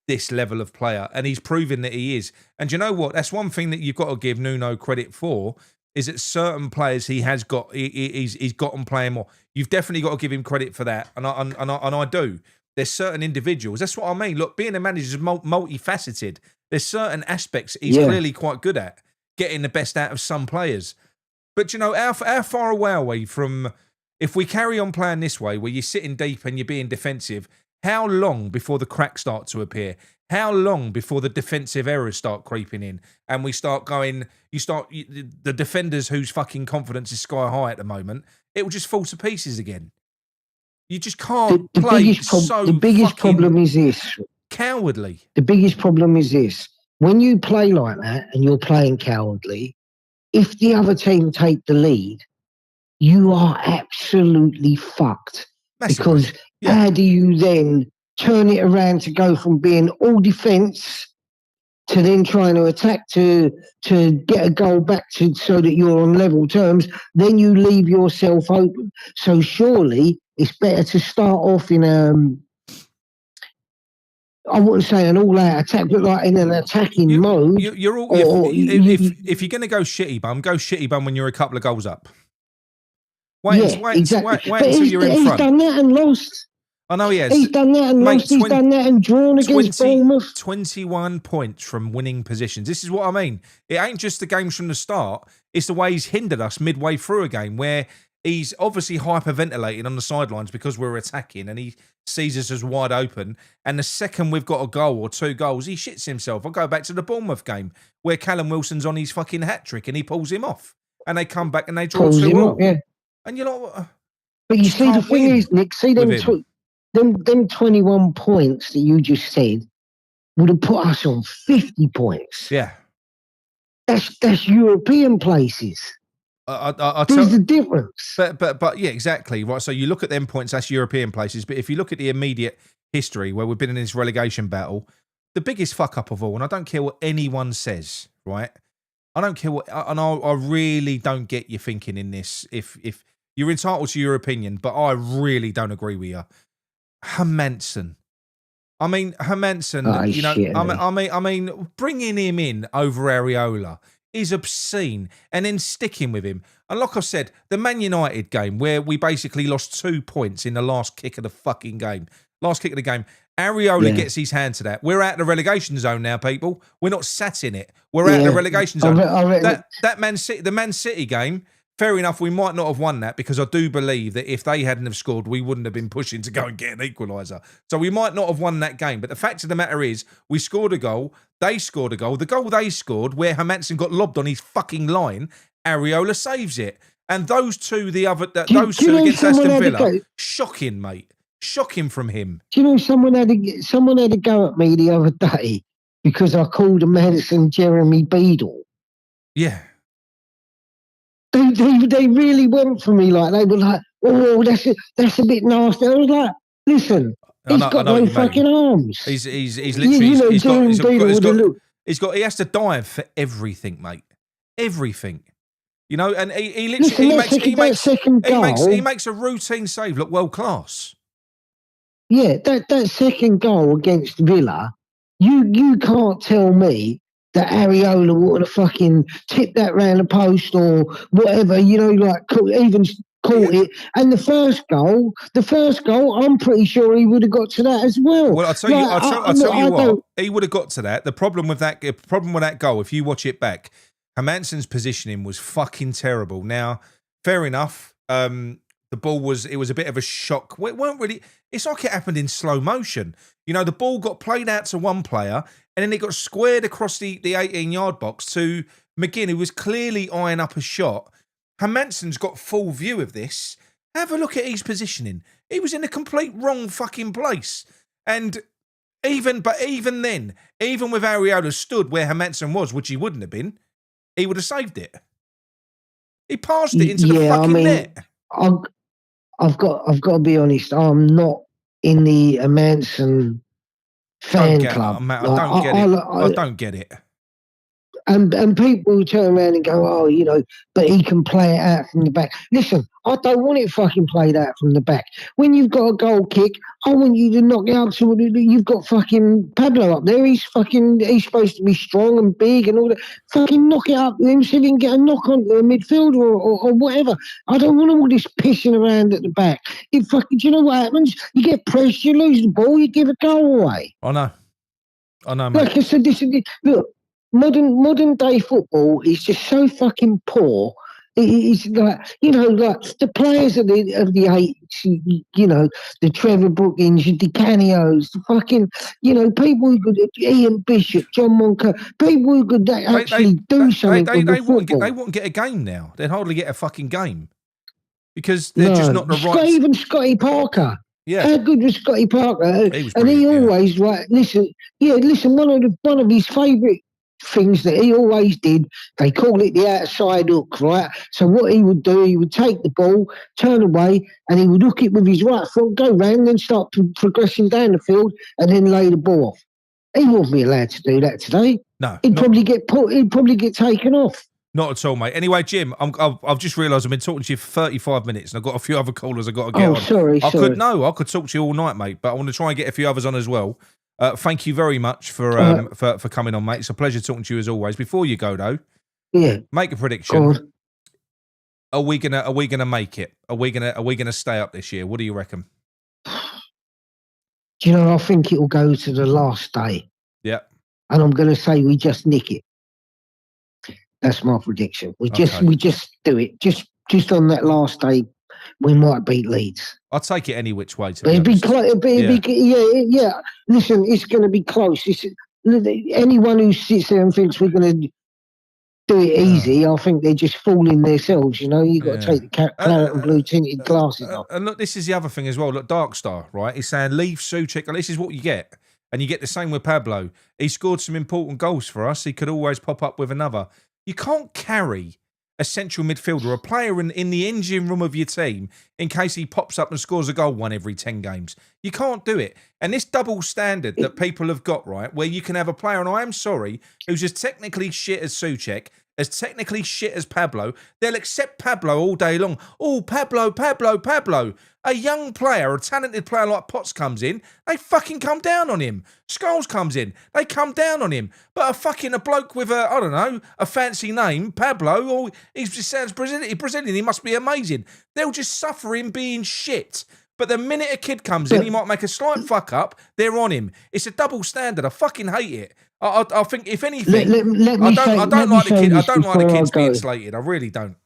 this level of player, and he's proven that he is. And you know what? That's one thing that you've got to give Nuno credit for, is that certain players he's got them playing more. You've definitely got to give him credit for that, and I do. There's certain individuals. That's what I mean. Look, being a manager is multifaceted. There's certain aspects he's clearly quite good at, getting the best out of some players. But how far away are we from, if we carry on playing this way, where you're sitting deep and you're being defensive? How long before the cracks start to appear? How long before the defensive errors start creeping in and we start going, the defenders whose fucking confidence is sky high at the moment, it will just fall to pieces again. You just can't play The biggest problem is this. Cowardly. The biggest problem is this. When you play like that and you're playing cowardly, if the other team take the lead, you are absolutely fucked. Massively. Because how do you then turn it around to go from being all defence to then trying to attack to get a goal back to so that you're on level terms? Then you leave yourself open. So surely it's better to start off in I wouldn't say an all-out attack, but like in an attacking mode. If you're going to go shitty bum when you're a couple of goals up. Wait until you're in front. He's done that and lost. I know he has. He's done that and lost. He's done that and drawn against Bournemouth. 21 points from winning positions. This is what I mean. It ain't just the games from the start. It's the way he's hindered us midway through a game where he's obviously hyperventilating on the sidelines because we're attacking and he sees us as wide open. And the second we've got a goal or two goals, he shits himself. I'll go back to the Bournemouth game where Callum Wilson's on his fucking hat-trick and he pulls him off. And they come back and they draw 2-2. And you're like, but you see, the thing is, Nick, see them 21 points that you just said would have put us on 50 points. Yeah. That's European places. There's the difference. But yeah, exactly. Right. So you look at them points, that's European places. But if you look at the immediate history where we've been in this relegation battle, the biggest fuck up of all, and I don't care what anyone says, right? I don't care what, and I really don't get your thinking in this. If you're entitled to your opinion, but I really don't agree with you. Hermansen. I mean, Hermansen, you know, Shit, I mean, bringing him in over Areola is obscene, and then sticking with him. And like I said, the Man United game where we basically lost 2 points in the last kick of the fucking game, last kick of the game. Areola gets his hand to that. We're out of the relegation zone now, people. We're not sat in it. We're out of the relegation zone. That Man City, the Man City game. Fair enough, we might not have won that because I do believe that if they hadn't have scored, we wouldn't have been pushing to go and get an equaliser. So we might not have won that game. But the fact of the matter is, we scored a goal, they scored a goal. The goal they scored, where Hermansen got lobbed on his fucking line, Areola saves it. And those two, those two against Aston Villa, shocking, mate. Shocking from him. Do you know someone had a go at me the other day because I called Madison Jeremy Beadle? Yeah. They really went for me, like they were like, oh, that's a bit nasty. I was like, listen, he's got no fucking arms. He's literally he has to dive for everything, mate. Everything. You know, and he literally he makes a routine save look world class. Yeah, that second goal against Villa, you can't tell me that Areola would have fucking tipped that round the post or whatever, you know, like even caught it. And the first goal, I'm pretty sure he would have got to that as well. Well, I'll tell you what, he would have got to that. The problem with that goal, if you watch it back, Hermansen's positioning was fucking terrible. Now, fair enough. The ball was a bit of a shock. It weren't really. It's like it happened in slow motion. You know, the ball got played out to one player, and then it got squared across the 18-yard box to McGinn, who was clearly eyeing up a shot. Hermansen's got full view of this. Have a look at his positioning. He was in the complete wrong fucking place. And even then, even with Areola stood where Hermansen was, which he wouldn't have been, he would have saved it. He passed it into the fucking net. I've got to be honest. I'm not in the Hermansen fan club. I don't get it. And people turn around and go, oh, you know, but he can play it out from the back. Listen, I don't want it fucking played out from the back. When you've got a goal kick, I want you to knock it out. So you've got fucking Pablo up there. He's supposed to be strong and big and all that. Fucking knock it up to him so he can get a knock onto a midfielder or whatever. I don't want all this pissing around at the back. Do you know what happens? You get pressed, you lose the ball, you give a goal away. I know, mate. Like I said, look. Modern day football is just so fucking poor. It's like, you know, like the players of the 80s, you know, the Trevor Brookings, the Canios, the fucking, you know, people who could, Ian Bishop, John Monker, people who could actually do something with the football. They wouldn't get a game now. They'd hardly get a fucking game because they're just not the right. Even Scotty Parker. Yeah. How good was Scotty Parker? He always, right, listen, one of his favourite things that he always did, they call it the outside hook, right? So what he would do, he would take the ball, turn away, and he would hook it with his right foot, go round, then start progressing down the field, and then lay the ball off. He wouldn't be allowed to do that today. No, he'd probably get taken off. Not at all, mate. Anyway, Jim, I've just realised I've been talking to you for 35 minutes, and I've got a few other callers I've got to get on. Sorry. I could talk to you all night, mate, but I want to try and get a few others on as well. Thank you very much for coming on, mate. It's a pleasure talking to you as always. Before you go though, make a prediction. Are we gonna make it? Are we gonna stay up this year? What do you reckon? Do you know? I think it will go to the last day. Yeah. And I'm gonna say we just nick it. That's my prediction. We just do it. Just on that last day, we might beat Leeds. I'll take it any which way. It'd be close. Yeah. Listen, it's going to be close. Anyone who sits there and thinks we're going to do it easy, I think they're just fooling themselves. You know, you've got to take the claret and blue tinted glasses off. And look, this is the other thing as well. Look, Darkstar, right? He's saying leave Souček. This is what you get. And you get the same with Pablo. He scored some important goals for us. He could always pop up with another. You can't carry a central midfielder, a player in the engine room of your team, in case he pops up and scores a goal one every 10 games. You can't do it. And this double standard that people have got, right, where you can have a player, and I am sorry, who's as technically shit as Souček, as technically shit as Pablo, they'll accept Pablo all day long. Oh, Pablo. A young player, a talented player like Potts comes in, they fucking come down on him. Scholes comes in, they come down on him. But a bloke with a fancy name, Pablo, or he just sounds Brazilian, he must be amazing. They'll just suffer him being shit. But the minute a kid comes in, he might make a slight fuck up, they're on him. It's a double standard. I fucking hate it. I think, if anything, I don't like the kids being slated. I really don't.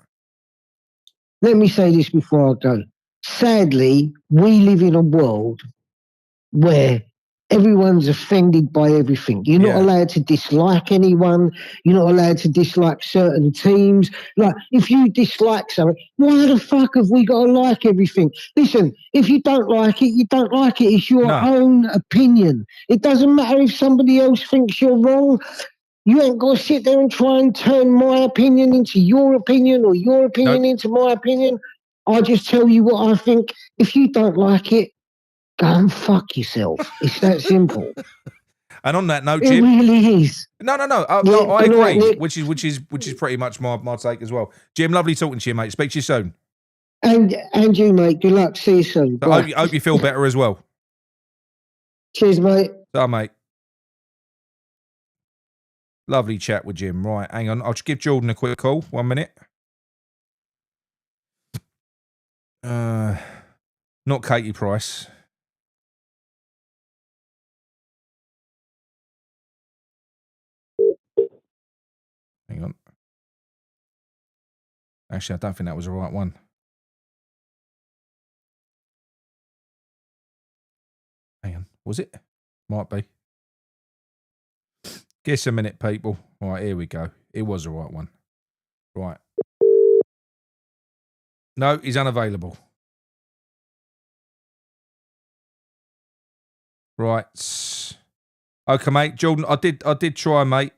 Let me say this before I go. Sadly, we live in a world where everyone's offended by everything. You're not allowed to dislike anyone. You're not allowed to dislike certain teams. Like, if you dislike something, why the fuck have we got to like everything? Listen, if you don't like it, you don't like it. It's your own opinion. It doesn't matter if somebody else thinks you're wrong. You ain't got to sit there and try and turn my opinion into your opinion or your opinion into my opinion. I just tell you what I think. If you don't like it, go and fuck yourself. It's that simple. And on that note, Jim, it really is. No. I agree. Which is pretty much my take as well. Jim, lovely talking to you, mate. Speak to you soon. And you, mate. Good luck. See you soon. I hope you feel better as well. Cheers, mate. Bye, mate. Lovely chat with Jim. Right, hang on. I'll just give Jordan a quick call. 1 minute. Not Katie Price. Hang on. Actually, I don't think that was the right one. Hang on. Was it? Might be. Give us a minute, people. All right, here we go. It was the right one. Right. No, he's unavailable. Right. Okay, mate. Jordan, I did try, mate.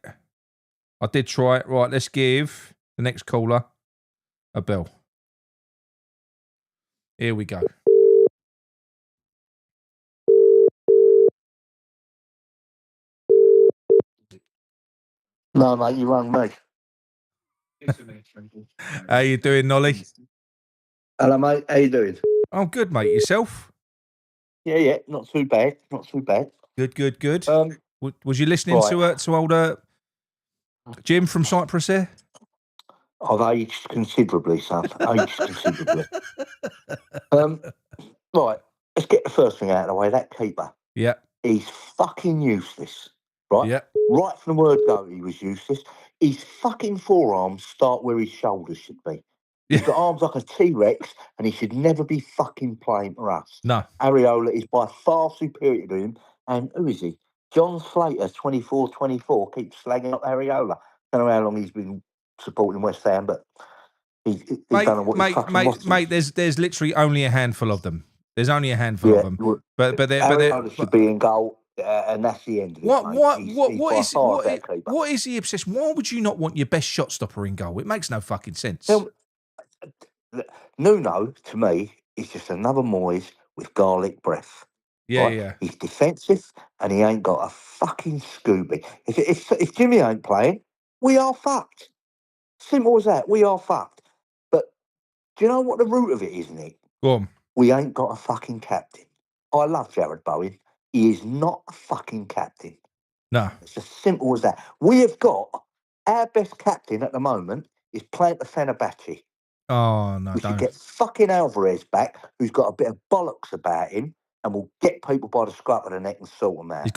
I did try it. Right, let's give the next caller a bell. Here we go. No, mate, you rang me. How you doing, Nolly? Hello, mate. How you doing? I'm good, mate. Yourself? Yeah. Not too bad. Good. Was you listening to old Jim from Cyprus there? I've aged considerably, son. Right, let's get the first thing out of the way. That keeper. Yeah. He's fucking useless. Right? Yeah. Right from the word go, he was useless. His fucking forearms start where his shoulders should be. He's got arms like a T-Rex, and he should never be fucking playing for us. No. Areola is by far superior to him. And who is he? John Slater, 24-24, keeps slagging up Areola. I don't know how long he's been supporting West Ham, but he's done what he fucking wants. Mate, there's literally only a handful of them. There's only a handful of them. But Areola should be in goal, and that's the end of it. What is the obsession? Why would you not want your best shot stopper in goal? It makes no fucking sense. Nuno, to me, is just another Moyes with garlic breath. Yeah, right? yeah. He's defensive, and he ain't got a fucking Scooby. If Jimmy ain't playing, we are fucked. Simple as that. We are fucked. But do you know what the root of it is, Nick? Go on. We ain't got a fucking captain. I love Jared Bowen. He is not a fucking captain. No. It's as simple as that. We have got our best captain at the moment is playing for Fenerbahce. Oh, no, we should get fucking Alvarez back, who's got a bit of bollocks about him, and we'll get people by the scruff of the neck and sort them out. He's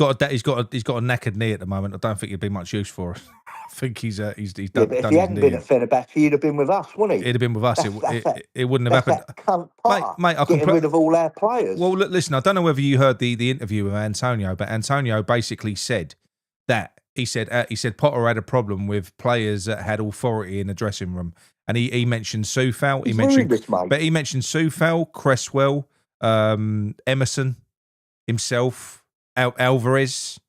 got a knackered knee at the moment. I don't think he'd be much use for us. I think he's done. Yeah, but if he hadn't been at Fenerbahce, he'd have been with us, wouldn't he? He'd have been with us. It wouldn't have happened. Mate, I getting rid of all our players. Well, look, listen, I don't know whether you heard the interview with Antonio, but Antonio basically said that he said Potter had a problem with players that had authority in the dressing room, and he mentioned Soufal. He mentioned Soufal, Cresswell, Emerson, himself, Alvarez.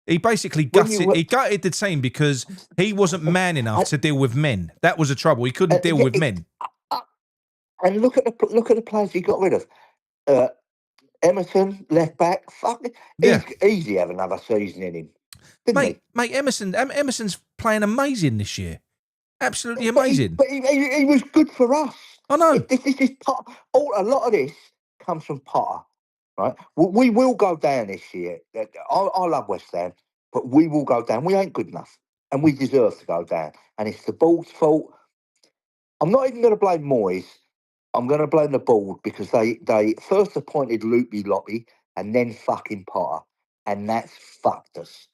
He basically gutted the team because he wasn't man enough to deal with men. That was the trouble. He couldn't deal with men. And look at the players he got rid of. Emerson, left back. Fuck it. He's easy have another season in him. Mate, Emerson's playing amazing this year. Absolutely amazing. But he was good for us. I know. This is part. A lot of this comes from Potter, right? We will go down this year. I love West Ham, but we will go down. We ain't good enough, and we deserve to go down. And it's the board's fault. I'm not even going to blame Moyes. I'm going to blame the board because they first appointed Loopy Loppy and then fucking Potter, and that's fucked us.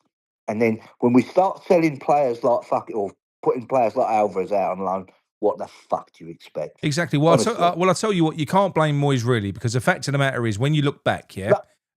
And then when we start selling players like or putting players like Alvarez out on loan, what the fuck do you expect? Exactly. Well, I'll tell you what, you can't blame Moyes really, because the fact of the matter is, when you look back,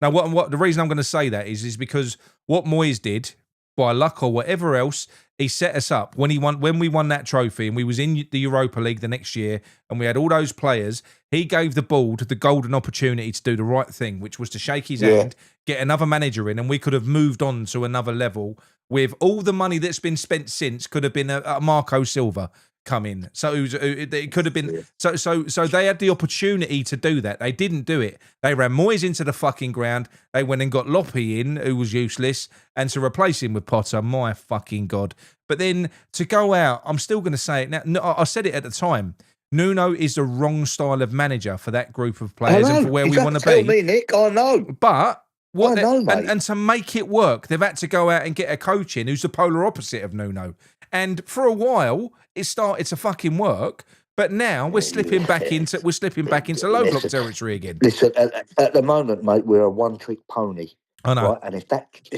now what the reason I'm going to say that is because what Moyes did, by luck or whatever else, he set us up when we won that trophy and we was in the Europa League the next year and we had all those players. He gave the board the golden opportunity to do the right thing, which was to shake his hand, get another manager in, and we could have moved on to another level with all the money that's been spent since. Could have been a Marco Silva come in. So it could have been so they had the opportunity to do that. They didn't do it. They ran Moyes into the fucking ground. They went and got Loppy in, who was useless, and to replace him with Potter, my fucking God. But then to go out, I'm still going to say it now. No, I said it at the time. Nuno is the wrong style of manager for that group of players and for where we want to be. Tell me, Nick, I know. But I know, mate. And to make it work, they've had to go out and get a coach in who's the polar opposite of Nuno. And for a while, it started to fucking work. But now we're slipping back into low block territory again. Listen, at the moment, mate, we're a one-trick pony. I know. Right? And if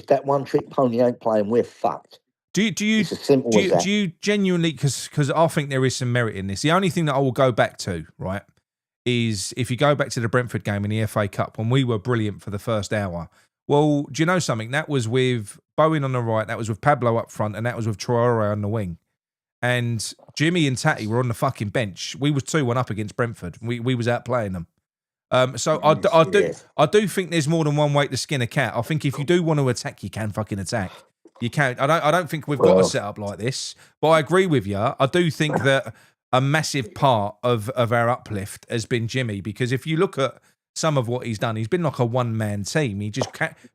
that one-trick pony ain't playing, we're fucked. Do you genuinely, because I think there is some merit in this. The only thing that I will go back to, right, is if you go back to the Brentford game in the FA Cup when we were brilliant for the first hour. Well, do you know something? That was with Bowen on the right, that was with Pablo up front, and that was with Traore on the wing. And Jimmy and Tatty were on the fucking bench. We was 2-1 up against Brentford. We was out playing them. So I do think there's more than one way to skin a cat. I think if you do want to attack, you can fucking attack. You can. I don't think we've got a setup like this. But I agree with you. I do think that a massive part of our uplift has been Jimmy, because if you look at some of what he's done, he's been like a one-man team. He just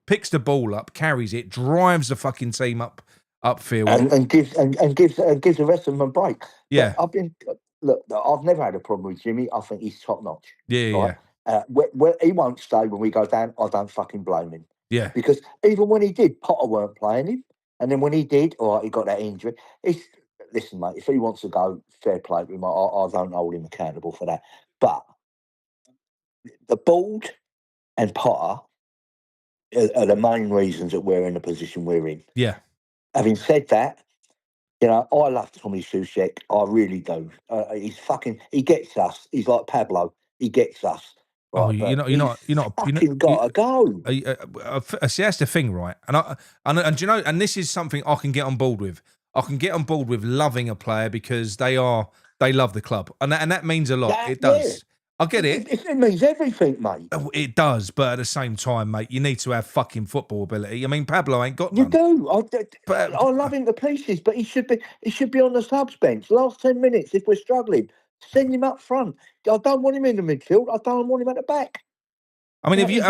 picks the ball up, carries it, drives the fucking team upfield, and gives the rest of them a break. Yeah, but I've never had a problem with Jimmy. I think he's top notch. Yeah, right? Where he won't stay when we go down, I don't fucking blame him. Yeah, because even when he did, Potter weren't playing him, and then when he did, he got that injury. Listen, mate, if he wants to go, fair play to him. I don't hold him accountable for that. But the board and Potter are the main reasons that we're in the position we're in. Yeah. Having said that, I love Tommy Susek. I really do. He gets us. He's like Pablo. He gets us. Right, you're not gotta go. See, that's the thing, right? And you know, and this is something I can get on board with. I can get on board with loving a player because they love the club, and that means a lot. It does. Yeah. I get it. It means everything, mate. It does, but at the same time, mate, you need to have fucking football ability. I mean, Pablo ain't got none. You do. I love him to pieces, but he should be on the subs bench. Last 10 minutes, if we're struggling, send him up front. I don't want him in the midfield. I don't want him at the back. I mean, he's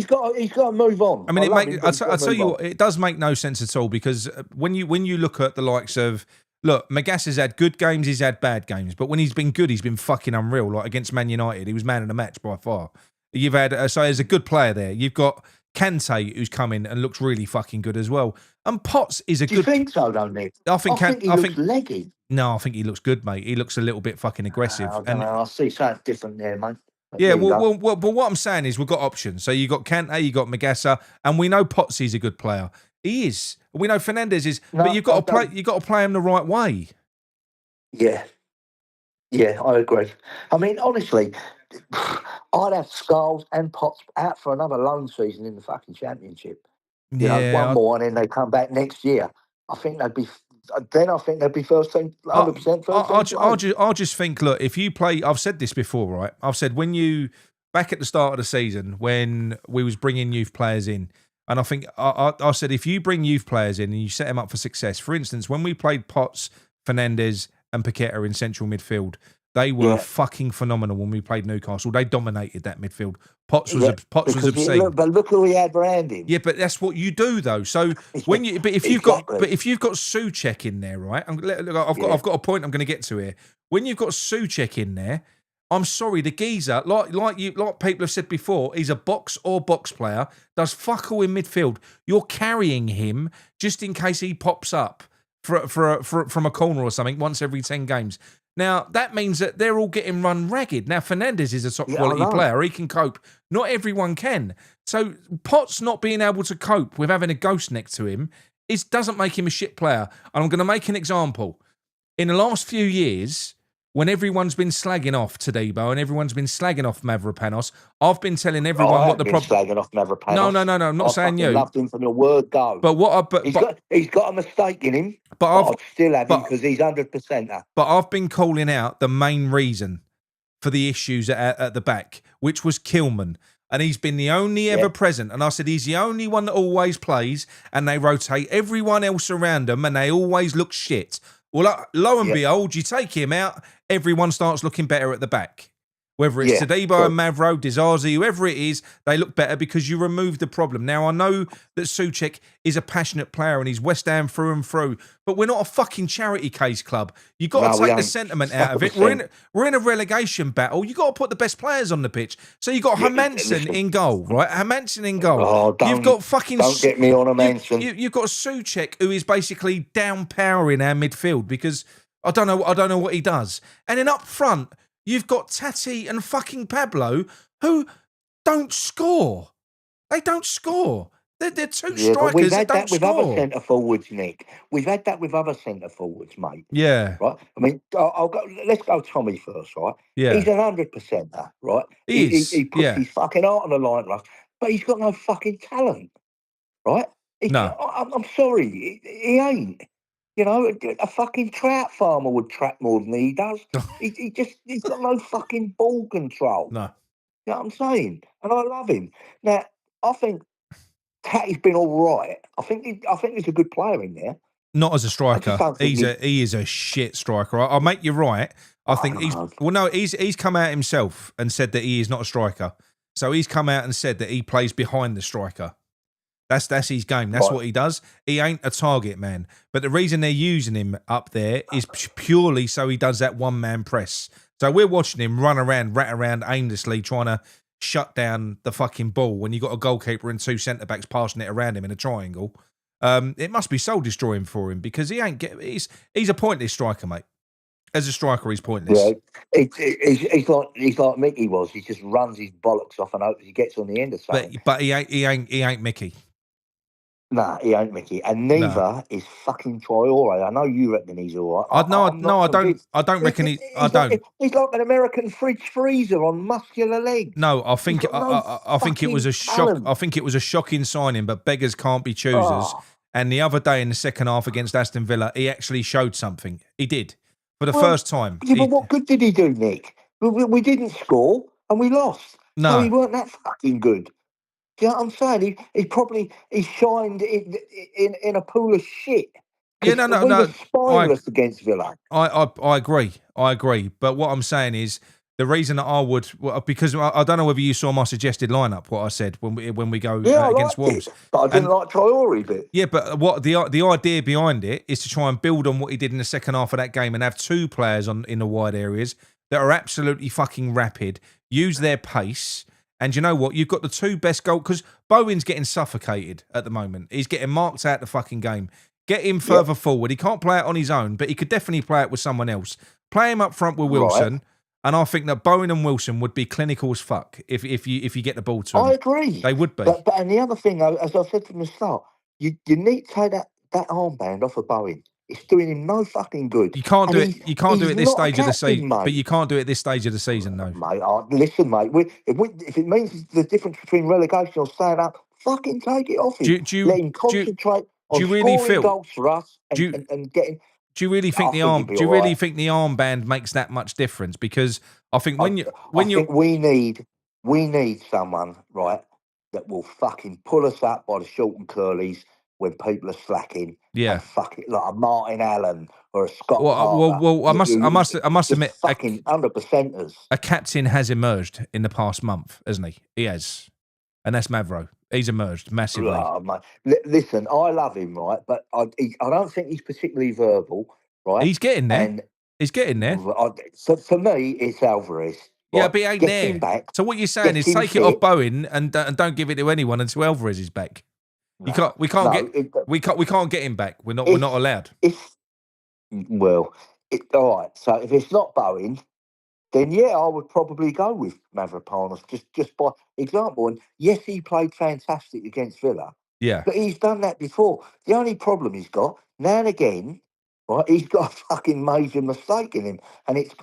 got to move on. I mean, I'll tell you what, it does make no sense at all, because when you look at the likes of, look, Magas has had good games, he's had bad games, but when he's been good, he's been fucking unreal. Like against Man United, he was man of the match by far. You've had so there's a good player there. You've got Kante, who's come in and looks really fucking good as well. And Potts is Do you think so, don't you? I think he looks leggy. No, I think he looks good, mate. He looks a little bit fucking aggressive. I don't know. I see something different there, mate. Yeah, well, but what I'm saying is we've got options. So you got Kante, you got Magassa, and we know Potsy's a good player. He is. We know Fernandez is, but you've got to play him the right way. Yeah, I agree. I mean, honestly, I'd have Skulls and Potts out for another loan season in the fucking Championship. One more, and then they come back next year. I think they'd be. Then I think they'd be first team, 100% first team. I just think, look, if you play, I've said this before, right? I've said back at the start of the season when we was bringing youth players in, and I think I said if you bring youth players in and you set them up for success, for instance, when we played Potts, Fernandez and Paqueta in central midfield, They were fucking phenomenal when we played Newcastle. They dominated that midfield. Potts was obscene. But look who he had around him. Yeah, but that's what you do though. So when you, but if you've got Souček in there, right? I've got a point I'm going to get to here. When you've got Souček in there, I'm sorry, the geezer, like people have said before, he's a box player, does fuck all in midfield. You're carrying him just in case he pops up from a corner or something once every 10 games. Now, that means that they're all getting run ragged. Now, Fernandes is a top-quality player. He can cope. Not everyone can. So, Potts not being able to cope with having a ghost next to him doesn't make him a shit player. And I'm going to make an example. In the last few years, when everyone's been slagging off Todibo and everyone's been slagging off Mavropanos, I've been telling everyone what the problem. Slagging off Mavropanos. No. I'm not saying you. I loved him from the word go. But he's got a mistake in him. But I'd still have him because he's 100%. But I've been calling out the main reason for the issues at the back, which was Kilman. And he's been the only ever present. And I said he's the only one that always plays, and they rotate everyone else around them, and they always look shit. Well, lo and behold, you take him out, everyone starts looking better at the back. Whether it's Todibo and Mavro, Dizazi, whoever it is, they look better because you remove the problem. Now, I know that Souček is a passionate player and he's West Ham through and through, but we're not a fucking charity case club. You've got to take the sentiment out of it. We're in a relegation battle. You've got to put the best players on the pitch. So you've got Hermansen in goal, right? Hermansen in goal. Oh, you've got fucking... Don't get me on Hermansen. You've got Souček, who is basically downpowering our midfield because I don't know what he does. And then up front... You've got Tati and fucking Pablo who don't score. They don't score. They're two strikers that don't score. We've had that with other centre forwards, Nick. We've had that with other centre forwards, mate. Yeah. Right. I mean, let's go Tommy first, right? Yeah. He's 100%, right? He puts his fucking heart on the line, right? But he's got no fucking talent, right? I'm sorry, he ain't. You know, a fucking trout farmer would trap more than he does. He's got no fucking ball control. No. You know what I'm saying? And I love him. Now, I think Tatty's been all right. I think he's a good player in there. Not as a striker. He is a shit striker. I'll make you right. I think he's come out himself and said that he is not a striker. So he's come out and said that he plays behind the striker. That's his game. That's what he does. He ain't a target man. But the reason they're using him up there is purely so he does that one-man press. So we're watching him rat around aimlessly trying to shut down the fucking ball when you got a goalkeeper and two centre-backs passing it around him in a triangle. It must be soul-destroying for him because he's a pointless striker, mate. As a striker, he's pointless. Yeah, he's like Mickey was. He just runs his bollocks off and hopes he gets on the end of something. But he ain't Mickey. Nah, he ain't Mickey, and neither is fucking Traore. I know you reckon he's all right. I don't reckon he. I don't. He's like an American fridge freezer on muscular legs. No, I think it was a shock. I think it was a shocking signing, but beggars can't be choosers. And the other day in the second half against Aston Villa, he actually showed something. He did for the first time. Yeah, but what good did he do, Nick? We didn't score and we lost. No, so he weren't that fucking good. Do you know what I'm saying? He shined in a pool of shit. Yeah, no. We were spineless against Villa. I agree. But what I'm saying is the reason that I would, because I don't know whether you saw my suggested lineup. What I said when we go against Wolves, but I didn't like Traore bit. Yeah, but what the idea behind it is to try and build on what he did in the second half of that game and have two players in the wide areas that are absolutely fucking rapid, use their pace. And you know what? You've got the two best goals because Bowen's getting suffocated at the moment. He's getting marked out the fucking game. Get him further forward. He can't play it on his own, but he could definitely play it with someone else. Play him up front with Wilson, and I think that Bowen and Wilson would be clinical as fuck if you get the ball to them. I agree. They would be. But and the other thing, as I said from the start, you need to take that armband off of Bowen. It's doing him no fucking good. You can't do it. You can't do it this stage of the season. But you can't do it this stage of the season, though. Mate, listen, mate. If it means the difference between relegation or staying up, fucking take it off him. Let him concentrate on scoring goals for us and getting. Do you really think Do you really think the armband makes that much difference? Because I think I think we need someone, right, that will fucking pull us up by the short and curlies. when people are slacking Yeah. and fuck it, like a Martin Allen or a Scott Well, Parker. I must just admit, fucking 100%ers. a captain has emerged in the past month, hasn't he? He has, and that's Mavro. He's emerged massively. Oh, mate. Listen, I love him, right? But I don't think he's particularly verbal, right? He's getting there. And He's getting there. so for me, it's Alvarez. Yeah, right? but he ain't Get there. him back. So what you're saying is take it off Bowen and don't give it to anyone until Alvarez is back. We can't get him back. We're not allowed. All right. So if it's not Bowen, then yeah, I would probably go with Mavropanos just by example. And yes, he played fantastic against Villa. Yeah. But he's done that before. The only problem he's got, now and again, right, he's got a fucking major mistake in him. And it's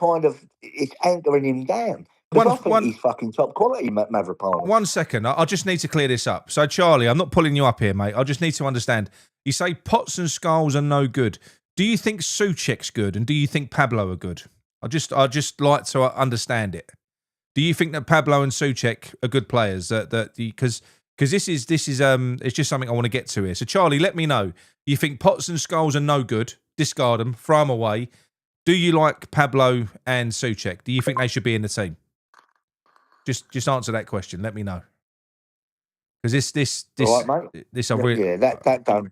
anchoring him down. Because I think he's fucking top quality, Mavropanos. 1 second. I just need to clear this up. So, Charlie, I'm not pulling you up here, mate. I just need to understand. You say Potts and Scholes are no good. Do you think Souček's good? And do you think Pablo are good? I just like to understand it. Do you think that Pablo and Souček are good players? Because this is it's just something I want to get to here. So Charlie, let me know. You think Potts and Scholes are no good? Discard them, throw them away. Do you like Pablo and Souček? Do you think they should be in the team? Just answer that question. Let me know. Because this all right, mate. This I really that don't.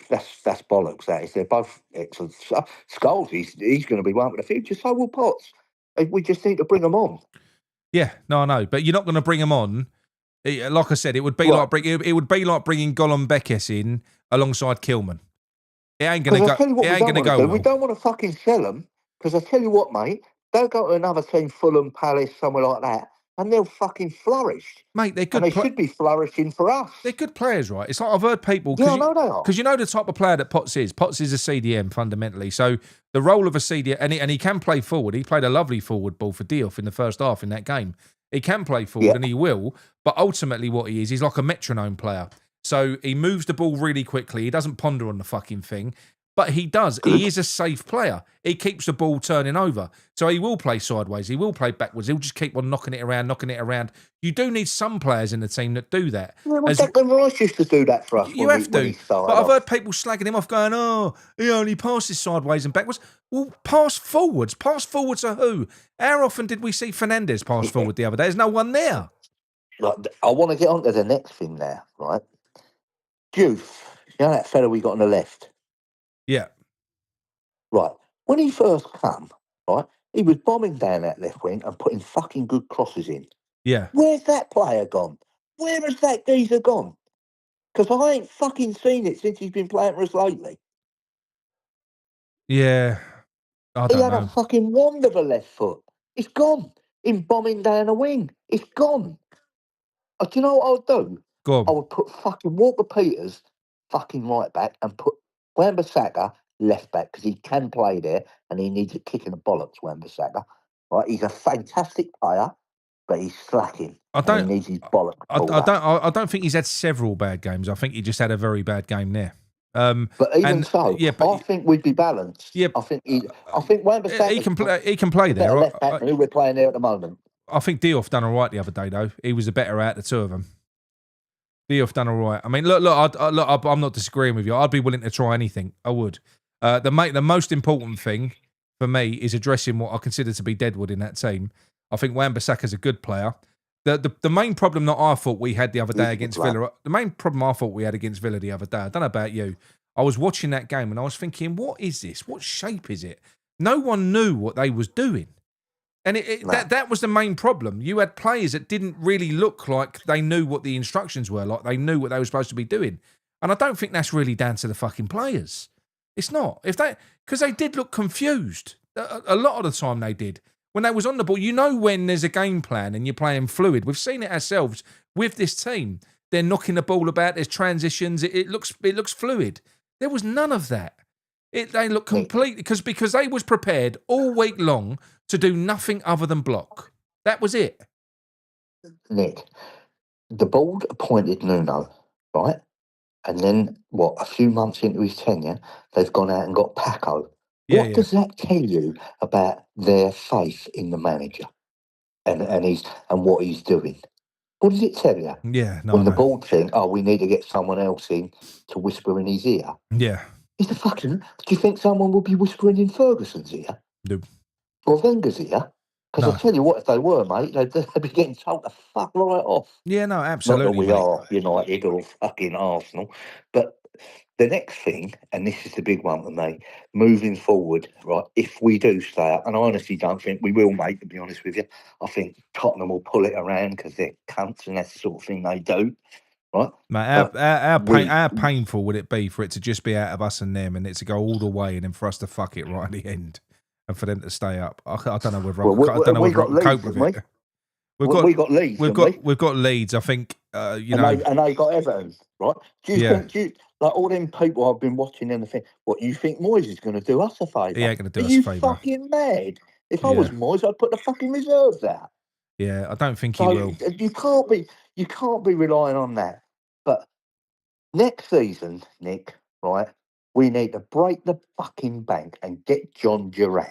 That's bollocks. That is. They're both excellent. Scholes, he's going to be one for the future. So will Potts. We just need to bring them on. Yeah, no, I know, but you're not going to bring them on. Like I said, it would be like bringing Gollum Beckes in alongside Kilman. It ain't going to go. It ain't going to go. We don't want to fucking sell them because I tell you what, mate. They'll go to another team, Fulham, Palace, somewhere like that, and they'll fucking flourish. Mate, they're good. And they should be flourishing for us. They're good players, right? It's like I've heard people. Yeah, I know they are. Because you know the type of player that Potts is. Potts is a CDM fundamentally. So the role of a CDM, and he can play forward. He played a lovely forward ball for Diouf in the first half in that game. He can play forward and he will. But ultimately what he is, he's like a metronome player. So he moves the ball really quickly. He doesn't ponder on the fucking thing. But he does. He is a safe player. He keeps the ball turning over. So he will play sideways. He will play backwards. He'll just keep on knocking it around. You do need some players in the team that do that. Yeah, well, Declan Rice used to do that for us. You have to. But I've heard people slagging him off going, oh, he only passes sideways and backwards. Well, pass forwards. Pass forwards to who? How often did we see Fernandes pass forward the other day? There's no one there. Like, I want to get on to the next thing now, right? Diouf, you know that fella we got on the left? Yeah. Right. When he first come, right, he was bombing down that left wing and putting fucking good crosses in. Yeah. Where's that player gone? Where has that geezer gone? Because I ain't fucking seen it since he's been playing for us lately. Yeah. I don't know. He had a fucking wand of a left foot. It's gone. In bombing down a wing. It's gone. Do you know what I would do? Go on. I would put fucking Walker Peters fucking right back and put Wan-Bissaka left back because he can play there and he needs a kick in the bollocks, Wan-Bissaka. Right? He's a fantastic player, but he's slacking. He needs his bollocks. I don't think he's had several bad games. I think he just had a very bad game there. But even so, I think we'd be balanced. Yeah, I think Wan-Bissaka he can play there. Left back who we're playing there at the moment. I think Diouf done all right the other day, though. He was the better out of the two of them. Diouf done all right. I mean, look, I'm not disagreeing with you. I'd be willing to try anything. I would. The most important thing for me is addressing what I consider to be deadwood in that team. I think Wan-Bissaka's a good player. The main problem that I thought we had the other day against Villa, the main problem I thought we had against Villa the other day, I don't know about you, I was watching that game and I was thinking, what is this? What shape is it? No one knew what they was doing. And that was the main problem. You had players that didn't really look like they knew what the instructions were, like they knew what they were supposed to be doing. And I don't think that's really down to the fucking players. It's not. Because they did look confused. A lot of the time they did. When they was on the ball, you know when there's a game plan and you're playing fluid. We've seen it ourselves with this team. They're knocking the ball about. There's transitions. It looks fluid. There was none of that. They look completely because they was prepared all week long to do nothing other than block. That was it. Nick, the board appointed Nuno, right? And then, a few months into his tenure, they've gone out and got Paco. What does that tell you about their faith in the manager and what he's doing? What does it tell you? Yeah, no, When the no. board think, oh, we need to get someone else in to whisper in his ear. Yeah. Is the fucking... Do you think someone would be whispering in Ferguson's ear? No. Or Wenger's ear? Because No. I tell you what, if they were, mate, they'd be getting told to fuck right off. Yeah, no, Not that absolutely, we mate. are United or fucking Arsenal. But the next thing, and this is the big one for me, moving forward, right, if we do stay up, and I honestly don't think we will, mate, to be honest with you, I think Tottenham will pull it around because they're cunts and that's the sort of thing they do, right? Mate, But how painful would it be for it to just be out of us and them, and it to go all the way, and then for us to fuck it right at the end, and for them to stay up? I don't know whether I don't know whether I can cope with it. we got Leeds, we've got Leeds. I think and they got Everton, right? Do you think like all them people I've been watching and the thing? What you think Moyes is going to do us a favour? He ain't going to do Are us a you favour. fucking mad? If I was Moyes, I'd put the fucking reserves out. Yeah, I don't think he will. You can't be relying on that. But next season, Nick, right? We need to break the fucking bank and get John Duran,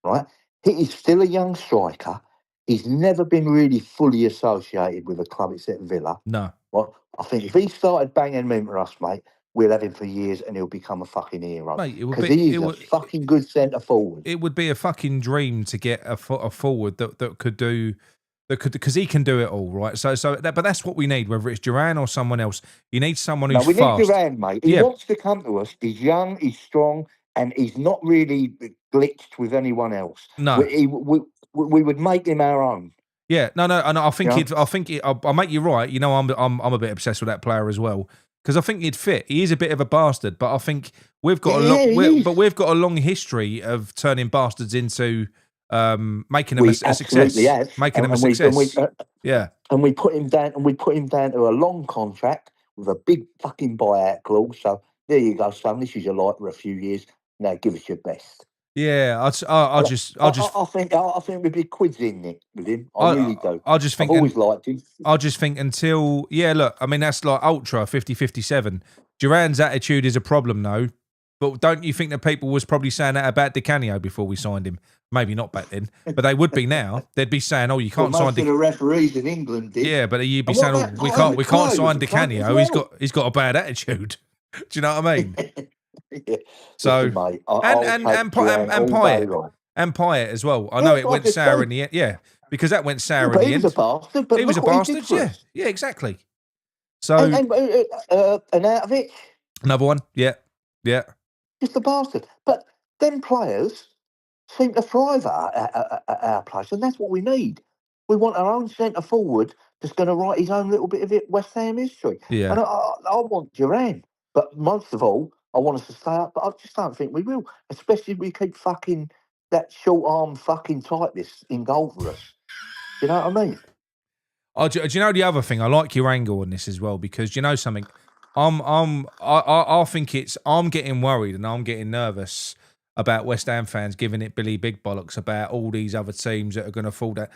right? He is still a young striker. He's never been really fully associated with a club except Villa. No. Well, I think if he started banging them into us, mate, we'll have him for years and he'll become a fucking hero. Because he is a fucking good centre forward. It would be a fucking dream to get a forward that could do... because he can do it all, right? But that's what we need, whether it's Duran or someone else. You need someone who's fast. No, we need Duran, mate. He wants to come to us. He's young, he's strong, and he's not really glitched with anyone else. No, we would make him our own. Yeah, no, and I think I'll make you right. You know, I'm a bit obsessed with that player as well because I think he'd fit. He is a bit of a bastard, but I think we've got we've got a long history of turning bastards into making them a success, making them a success. And we put him down, to a long contract with a big fucking buyout clause. So there you go, son. This is your life for a few years. Now give us your best. Yeah, I think we'd be quids in it with him. I really do. I've always liked him. I just think until look, I mean that's like ultra 50-57. Duran's attitude is a problem though. But don't you think that people was probably saying that about Di Canio before we signed him? Maybe not back then, but they would be now. They'd be saying, "Oh, you can't sign." Most of the referees in England did. Yeah, but you'd be saying, "Oh, we can't sign Di Canio. He's got a bad attitude." Do you know what I mean? Yeah. So listen, mate, and Pyatt as well. I know it went sour in the end. Yeah, because that went sour in the end. He was a bastard. But he was a bastard. Yeah, exactly. So and out of it, another one. Yeah. Just a bastard. But them players seem to thrive at our place, and that's what we need. We want our own centre forward that's going to write his own little bit of West Ham history. Yeah. And I want Duran, but most of all, I want us to stay up. But I just don't think we will, especially if we keep fucking that short arm fucking typist in goal for us. You know what I mean? Do you know the other thing? I like your angle on this as well because you know something. I think I'm getting worried and I'm getting nervous about West Ham fans giving it Billy Big Bollocks about all these other teams that are going to fall down.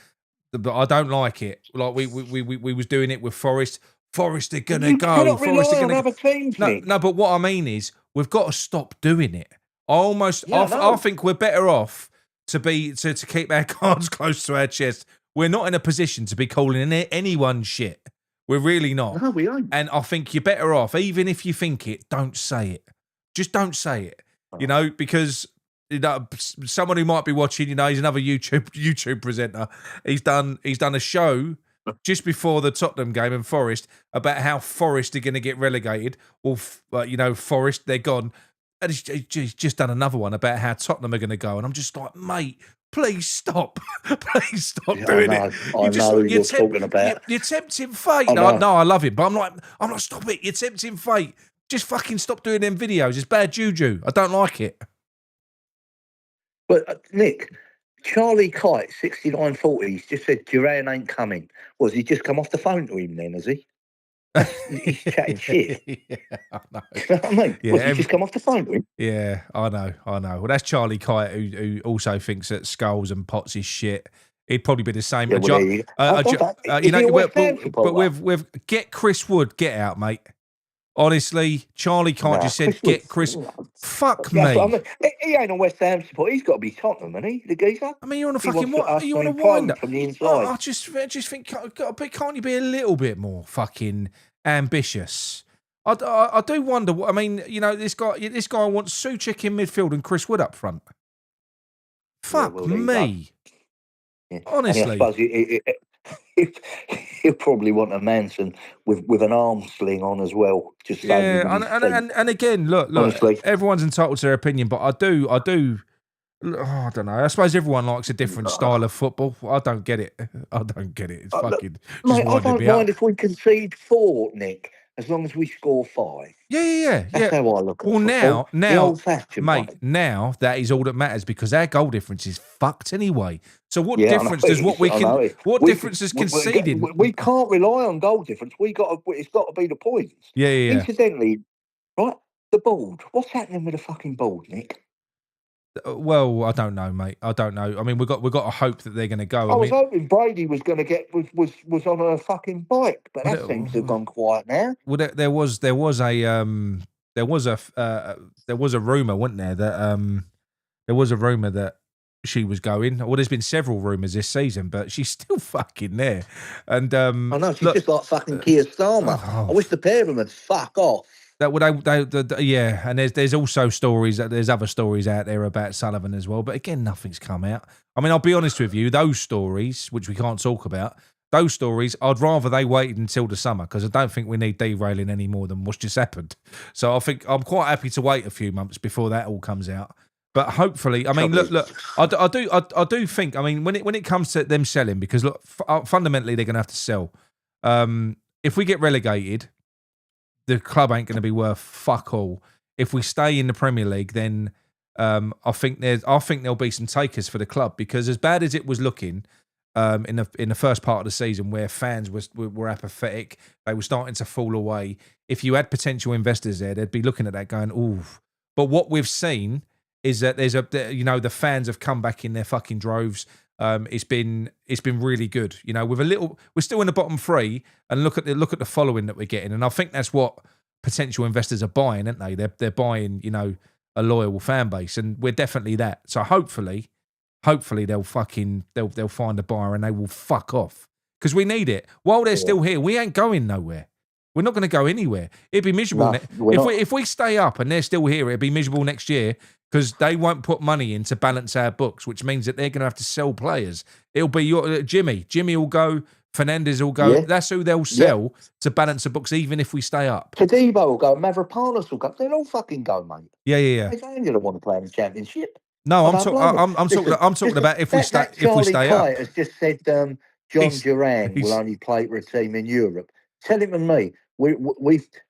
But I don't like it. Like we was doing it with Forest. Forest are going to go. Forest are going to go. No, but what I mean is we've got to stop doing it. I think we're better off to keep our cards close to our chest. We're not in a position to be calling anyone shit. We're really not. No, we aren't. And I think you're better off, even if you think it, don't say it. Just don't say it. You know, because someone who might be watching, he's another YouTube presenter. He's done a show just before the Tottenham game and Forest about how Forest are going to get relegated. Well, Forest, they're gone. And he's just done another one about how Tottenham are going to go. And I'm just like, mate, please stop. Please stop doing it. I know you're talking about. You're tempting fate. No, I love it. But I'm like, stop it. You're tempting fate. Just fucking stop doing them videos. It's bad juju. I don't like it. But, Nick, Charlie Kite, 6940, just said Duran ain't coming. Was he just come off the phone to him then, has he? He's chatting shit. Yeah, I know. You know what I mean? Yeah, he just come off the phone to him? Yeah, I know. Well, that's Charlie Kite who also thinks that Skulls and Potts is shit. He'd probably be the same. Yeah, with get Chris Wood, get out, mate. Honestly, Charlie can't just say, get Chris. Fuck me. I mean. He ain't a West Ham supporter. He's got to be Tottenham, isn't he? The geezer. I mean, you're on a He fucking wants what? us You on to a wind implode up from the inside. I just think, can't you be a little bit more fucking ambitious? I do wonder. I mean, you know, this guy wants Suchek in midfield and Chris Wood up front. Fuck me. Yeah. Honestly, and I suppose he'll probably want a Manson with an arm sling on as well. Just and again, look, honestly, everyone's entitled to their opinion, but I don't know. I suppose everyone likes a different style of football. I don't get it. It's fucking. Mate, I don't mind if we concede 4, Nick, as long as we score 5. Yeah. That's how I look at it. Well, now, the old-fashioned mate, now that is all that matters because our goal difference is fucked anyway. So what difference does what we can? What difference is conceding? We can't rely on goal difference. It's got to be the points. Yeah. Incidentally, right, the board. What's happening with the fucking board, Nick? Well, I don't know, mate. I don't know. I mean, we've got to hope that they're going to go. I was hoping Brady was going to was on a fucking bike, but that seems to have gone quiet now. Well, there was a rumor, wasn't there? That there was a rumor that she was going. Well, there's been several rumors this season, but she's still fucking there. And I know she's just like fucking Keir Starmer. I wish the pair of them would fuck off. Yeah, and there's also stories that there's other stories out there about Sullivan as well, but again, nothing's come out. I mean, I'll be honest with you, those stories, which we can't talk about, those stories, I'd rather they waited until the summer because I don't think we need derailing any more than what's just happened. So I think I'm quite happy to wait a few months before that all comes out. But hopefully, I mean, look, I do think, I mean, when it comes to them selling, because look, fundamentally they're going to have to sell. If we get relegated, the club ain't going to be worth fuck all. If we stay in the Premier League, then I think there'll be some takers for the club because as bad as it was looking in the first part of the season, where fans were apathetic, they were starting to fall away. If you had potential investors there, they'd be looking at that going, "Ooh." But what we've seen is that the fans have come back in their fucking droves. It's been really good. You know, we're still in the bottom 3, and look at the following that we're getting, and I think that's what potential investors are buying, aren't they? They're buying, you know, a loyal fan base, and we're definitely that. So hopefully they'll find a buyer and they will fuck off because we need it. While they're still here, we ain't going nowhere. We're not going to go anywhere. It'd be miserable if we stay up and they're still here. It'd be miserable next year. Because they won't put money in to balance our books, which means that they're going to have to sell players. It'll be Jimmy. Jimmy will go. Fernandez will go. Yeah. That's who they'll sell to balance the books, even if we stay up. Tadibo will go. Mavropanos will go. They'll all fucking go, mate. Yeah. They ain't going to want to play in the Championship. No, I'm talking about if we stay up. Charlie Kite has just said John Duran will only play for a team in Europe. Tell him and me.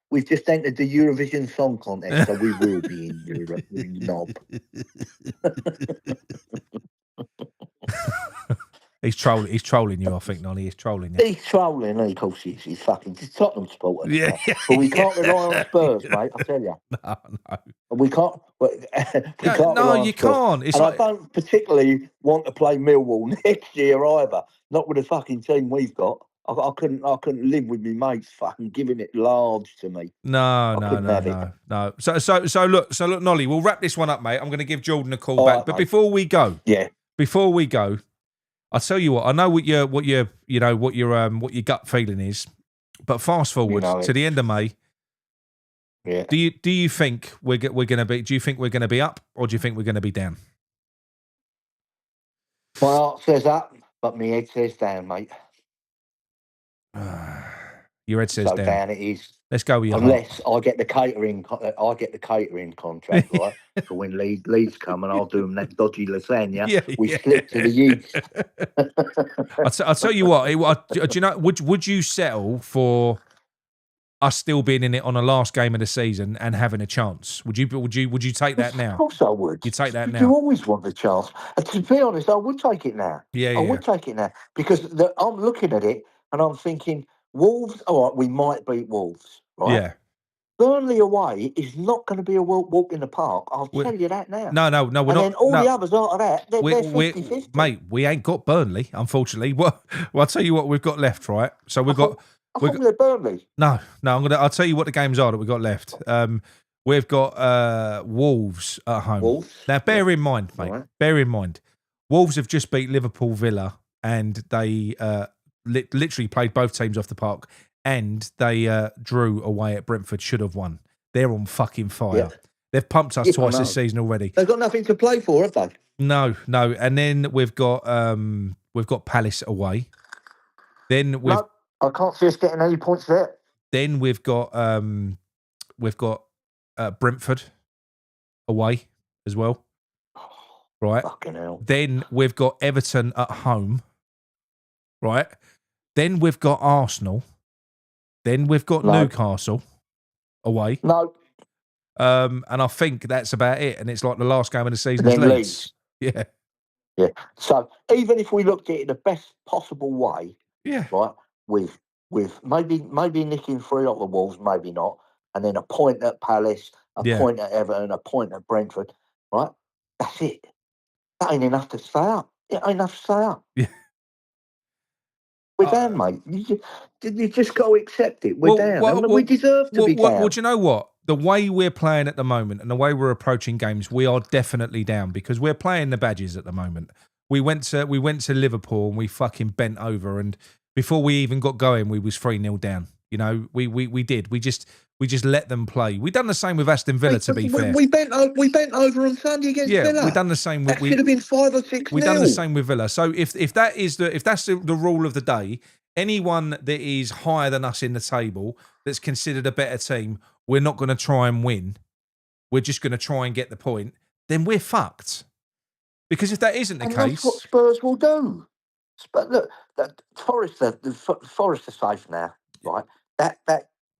We've just entered the Eurovision Song Contest, so we will be in Europe, you knob. He's trolling you, I think, Nolly. He's trolling you. He's trolling, of course he is. He's fucking Tottenham supporter. Yeah. But we can't rely on Spurs, mate, I tell you. No. We can't. You can't. It's I don't particularly want to play Millwall next year either. Not with the fucking team we've got. I couldn't live with me mates fucking giving it large to me. No. So look, Nolly, we'll wrap this one up, mate. I'm going to give Jordan a call back, right, but mate. Before we go, I'll tell you what. I know what your gut feeling is, but fast forward to the end of May. Yeah. Do you think we're going to be? Do you think we're going to be up, or do you think we're going to be down? My heart says up, but my head says down, mate. Your head says so down it is. Let's go with your unless heart. I get the catering contract, right? For when Leeds come and I'll do them that dodgy lasagna. We slip to the youth. I'll tell you what. Do you know? Would you settle for us still being in it on the last game of the season and having a chance? Would you take that now? Of course I would. You take that now. You always want the chance. And to be honest, I would take it now. I would take it now because I'm looking at it and I'm thinking. Wolves, all right, we might beat Wolves, right? Yeah. Burnley away is not going to be a walk in the park. I'll tell you that now. No, we're not. And then all the others after that, they're 50-50. Mate, we ain't got Burnley, unfortunately. Well, I'll tell you what we've got left, right? So we've got... I thought we had Burnley. No. I'll tell you what the games are that we've got left. We've got Wolves at home. Wolves. Now, bear in mind, mate. Right. Bear in mind, Wolves have just beat Liverpool Villa, and they literally played both teams off the park, and they drew away at Brentford. Should have won. They're on fucking fire. Yeah. They've pumped us twice this season already. They've got nothing to play for, have they? No. And then we've got Palace away. Then No, I can't see us getting any points there. Then we've got Brentford away as well. Right. Fucking hell. Then we've got Everton at home. Right. Then we've got Arsenal. Then we've got Newcastle away. No. And I think that's about it. And it's like the last game of the season is Leeds. Yeah. Yeah. So even if we looked at it the best possible way, right, with maybe nicking 3 off the Wolves, maybe not, and then a point at Palace, a point at Everton, a point at Brentford, right? That's it. That ain't enough to stay up. It ain't enough to stay up. Yeah. We're down, mate. You just got to accept it. We're down. And we deserve to be down. Well, do you know what? The way we're playing at the moment and the way we're approaching games, we are definitely down because we're playing the badges at the moment. We went to Liverpool and we fucking bent over, and before we even got going, we was 3-0 down. You know, we did. We just let them play. We done the same with Aston Villa, to be fair. We bent over on Sunday against Villa. Yeah, we done the same. That should have been 5 or 6. We done the same with Villa. So if that's the rule of the day, anyone that is higher than us in the table that's considered a better team, we're not going to try and win. We're just going to try and get the point. Then we're fucked. Because if that isn't the case, that's what Spurs will do. But look, Forest are safe now, right? That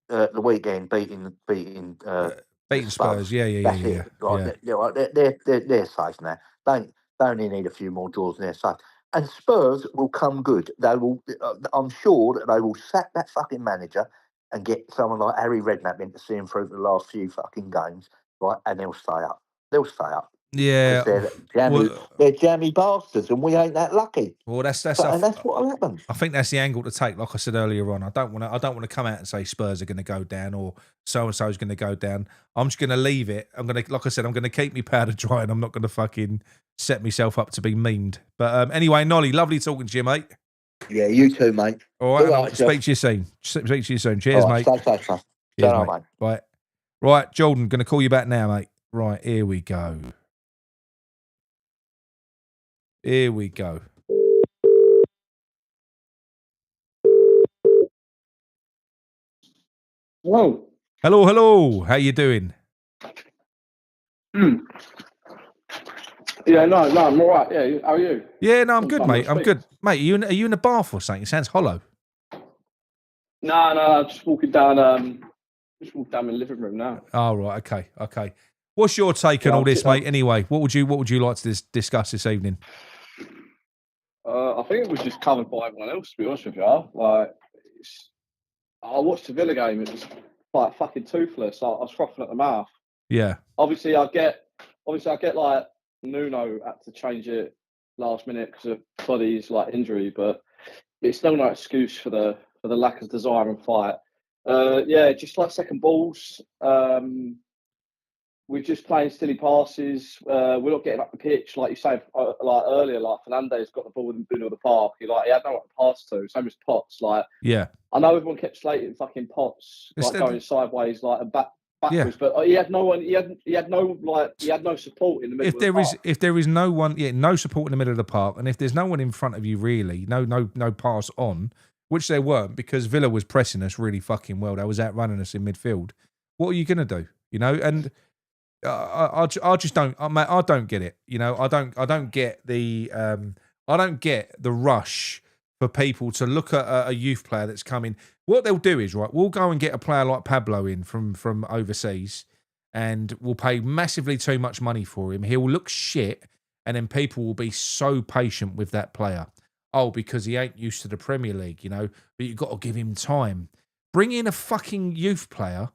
the weekend beating Spurs, yeah. Right, they're safe now. They only need a few more draws and they're safe. And Spurs will come good. They will. I'm sure that they will sack that fucking manager and get someone like Harry Redknapp in to see him through the last few fucking games, right? And they'll stay up. They'll stay up. Yeah, they're jammy bastards, and we ain't that lucky. Well, that's what will happen. I think that's the angle to take. Like I said earlier on, I don't want to come out and say Spurs are going to go down or so and so is going to go down. I'm just going to leave it. I'm going to keep me powder dry, and I'm not going to fucking set myself up to be memed. But anyway, Nolly, lovely talking to you, mate. Yeah, you too, mate. All right, speak to you soon. Speak to you soon. Cheers, mate. Stay safe, mate. Cheers, mate. Right, Jordan, going to call you back now, mate. Right, here we go. Here we go. Hello. Hello. How you doing? Yeah, no, I'm all right. Yeah, how are you? Yeah, no, I'm good, mate. I'm good. Mate, are you in a bath or something? It sounds hollow. No, just walking down my living room now. Oh, right, okay. What's your take on all this, mate? Anyway, what would you like to discuss this evening? I think it was just covered by everyone else, to be honest with you. Like, I watched the Villa game. It was like fucking toothless. I was frothing at the mouth. Yeah. Obviously, I get like Nuno had to change it last minute because of body's like injury, but it's still no excuse for the lack of desire and fight. Just like second balls. We're just playing silly passes. We're not getting up the pitch, like you said, like earlier. Like Fernandes got the ball in the middle of the park. He had no one to pass to. Same as Potts. Like, yeah, I know everyone kept slating fucking Potts, like going sideways, like and backwards. But he had no one. He had no support in the middle. If there is no one, no support in the middle of the park, and if there's no one in front of you, really, no pass on, which there weren't because Villa was pressing us really fucking well. They was outrunning us in midfield. What are you gonna do? You know, and. I just don't. I don't get it. You know, I don't get the. I don't get the rush for people to look at a youth player that's coming. What they'll do is we'll go and get a player like Pablo in from overseas, and we'll pay massively too much money for him. He'll look shit, and then people will be so patient with that player. Oh, because he ain't used to the Premier League, you know. But you've got to give him time. Bring in a fucking youth player.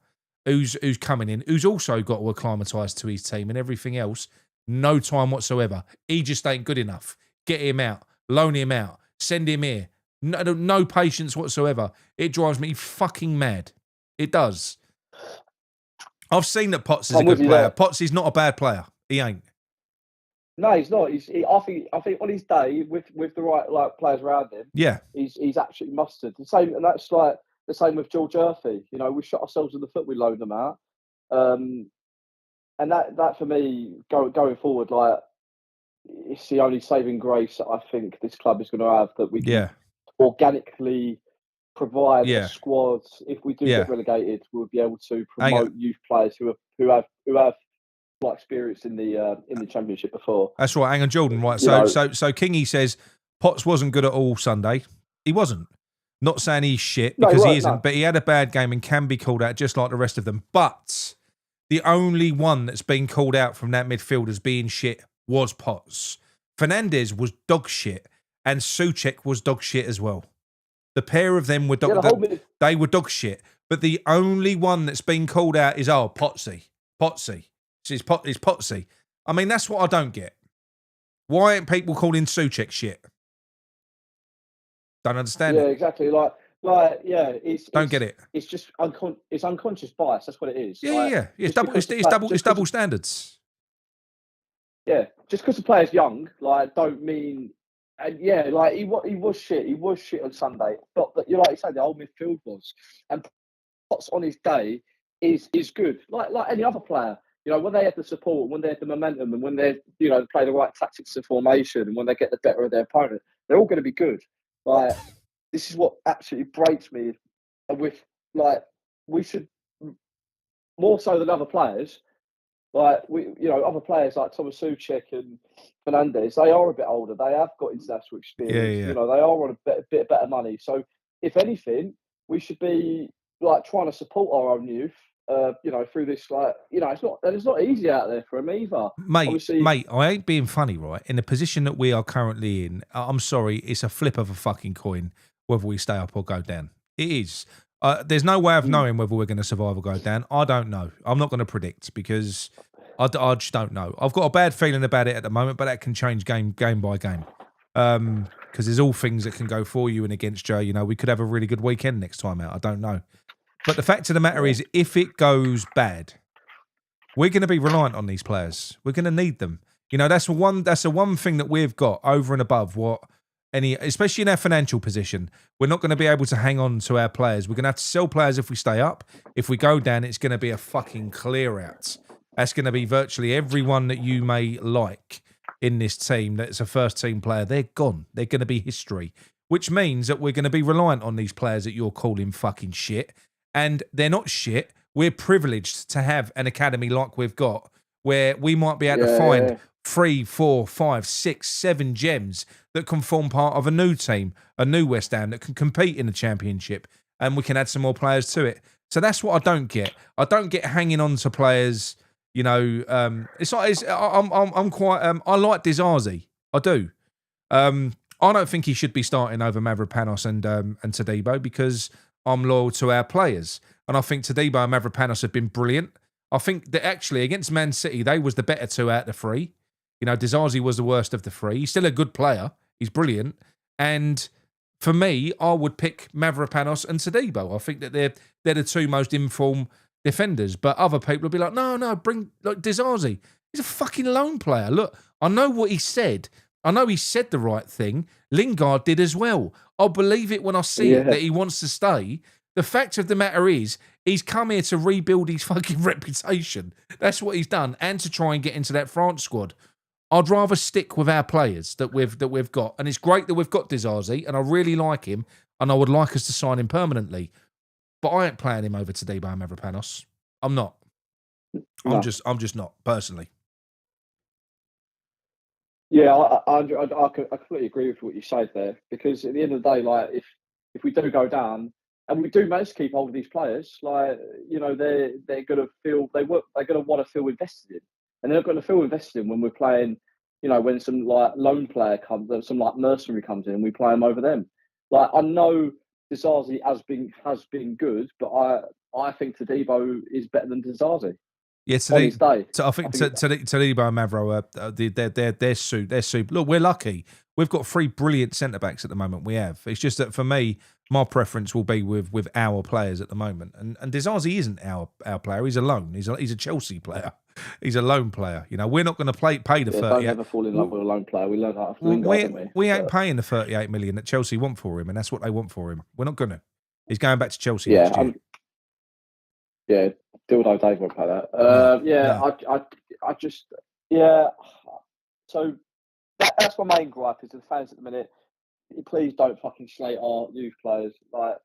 Who's coming in, who's also got to acclimatise to his team and everything else, no time whatsoever. He just ain't good enough. Get him out, loan him out, send him here, No patience whatsoever. It drives me fucking mad. It does. I've seen that Potts is a good player. Potts is not a bad player. He ain't. No, he's not. I think on his day with the right players around him, yeah, he's actually mustard. The same, and that's like the same with George Urphy. You know, we shot ourselves in the foot. We loaned them out, and that for me going forward, like it's the only saving grace that I think this club is going to have, that we can organically provide a squad. If we do get relegated, we'll be able to promote youth players who have like experience in the Championship before. That's right. Hang on, Jordan. Right. So Kingy says Potts wasn't good at all Sunday. He wasn't. Not saying he's shit, because he isn't, but he had a bad game and can be called out just like the rest of them. But the only one that's been called out from that midfield as being shit was Potts. Fernandez was dog shit, and Souček was dog shit as well. The pair of them were they were dog shit. But the only one that's been called out is Potsy. It's Potsy. I mean, that's what I don't get. Why aren't people calling Souček shit? Don't understand it. Yeah, exactly. Don't get it. It's just it's unconscious bias. That's what it is. Yeah. It's double standards. Yeah, just because the player's young, don't mean. And he was shit. He was shit on Sunday. But you like you say, the whole midfield was, and Potts on his day is good. Like any other player. You know, when they have the support, when they have the momentum, and when they play the right tactics of formation, and when they get the better of their opponent, they're all going to be good. Like, this is what absolutely breaks me. We should, more so than other players, other players like Thomas Souček and Fernandez, they are a bit older. They have got international experience. Yeah. You know, they are on a bit better money. So, if anything, we should be trying to support our own youth. Through this, it's not easy out there for them either. Mate, I ain't being funny, right? In the position that we are currently in, I'm sorry, it's a flip of a fucking coin whether we stay up or go down. It is. There's no way of knowing whether we're going to survive or go down. I don't know. I'm not going to predict, because I just don't know. I've got a bad feeling about it at the moment, but that can change game by game. Because there's all things that can go for you and against you. You know, we could have a really good weekend next time out. I don't know. But the fact of the matter is, if it goes bad, we're going to be reliant on these players. We're going to need them. You know, that's the one thing that we've got over and above what especially in our financial position. We're not going to be able to hang on to our players. We're going to have to sell players if we stay up. If we go down, it's going to be a fucking clear out. That's going to be virtually everyone that you may like in this team that's a first team player. They're gone. They're going to be history, which means that we're going to be reliant on these players that you're calling fucking shit. And they're not shit. We're privileged to have an academy like we've got, where we might be able to find 3, 4, 5, 6, 7 gems that can form part of a new team, a new West Ham that can compete in the Championship, and we can add some more players to it. So that's what I don't get. I don't get hanging on to players. You know, I'm quite. I like Disasi. I do. I don't think he should be starting over Mavropanos and Todibo, because I'm loyal to our players. And I think Todibo and Mavropanos have been brilliant. I think that actually against Man City, they was the better two out of the three. You know, Disasi was the worst of the three. He's still a good player. He's brilliant. And for me, I would pick Mavropanos and Todibo. I think that they're the two most informed defenders. But other people will be like, no, bring Disasi. He's a fucking lone player. Look, I know what he said. I know he said the right thing. Lingard did as well. I'll believe it when I see it that he wants to stay. The fact of the matter is, he's come here to rebuild his fucking reputation. That's what he's done, and to try and get into that France squad. I'd rather stick with our players that we've got, and it's great that we've got Disasi, and I really like him, and I would like us to sign him permanently. But I ain't playing him over to Debo and Mavropanos. I'm not. No. I'm just not personally. Yeah, I completely agree with what you said there, because at the end of the day, if we do go down and we do manage to keep hold of these players, they're going to feel they're going to want to feel invested in, and they're going to feel invested in when we're playing. When some lone player comes, some mercenary comes in, and we play them over them. I know Disasi has been good, but I think Todibo is better than Disasi. Yeah, on his day. I think Talibo and Mavro, they're super. Look, we're lucky. We've got 3 brilliant centre backs at the moment. We have. It's just that for me, my preference will be with our players at the moment. And Disasi isn't our player. He's a loan. He's a Chelsea player. He's a loan player. You know, we're not going to pay the 38. Don't ever fall in love with a loan player. We learned that from Lingard, we ain't paying the 38 million that Chelsea want for him, and that's what they want for him. We're not going to. He's going back to Chelsea next year. Yeah, Dildo Dave won't pay that. I just So that's my main gripe is the fans at the minute. Please don't fucking slate our youth players. Like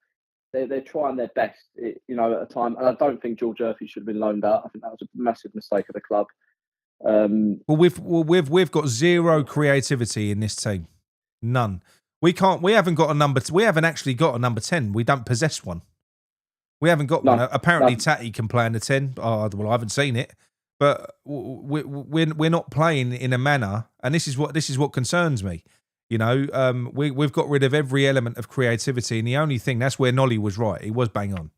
they're trying their best, at a time. And I don't think George Murphy should have been loaned out. I think that was a massive mistake of the club. We've got zero creativity in this team. None. We haven't got a number. We haven't actually got a number 10. We don't possess one. We haven't got one. Apparently, Tatty can play in the 10. Well, I haven't seen it, but we're not playing in a manner, and this is what concerns me. We've got rid of every element of creativity, and the only thing that's where Nolly was right. He was bang on.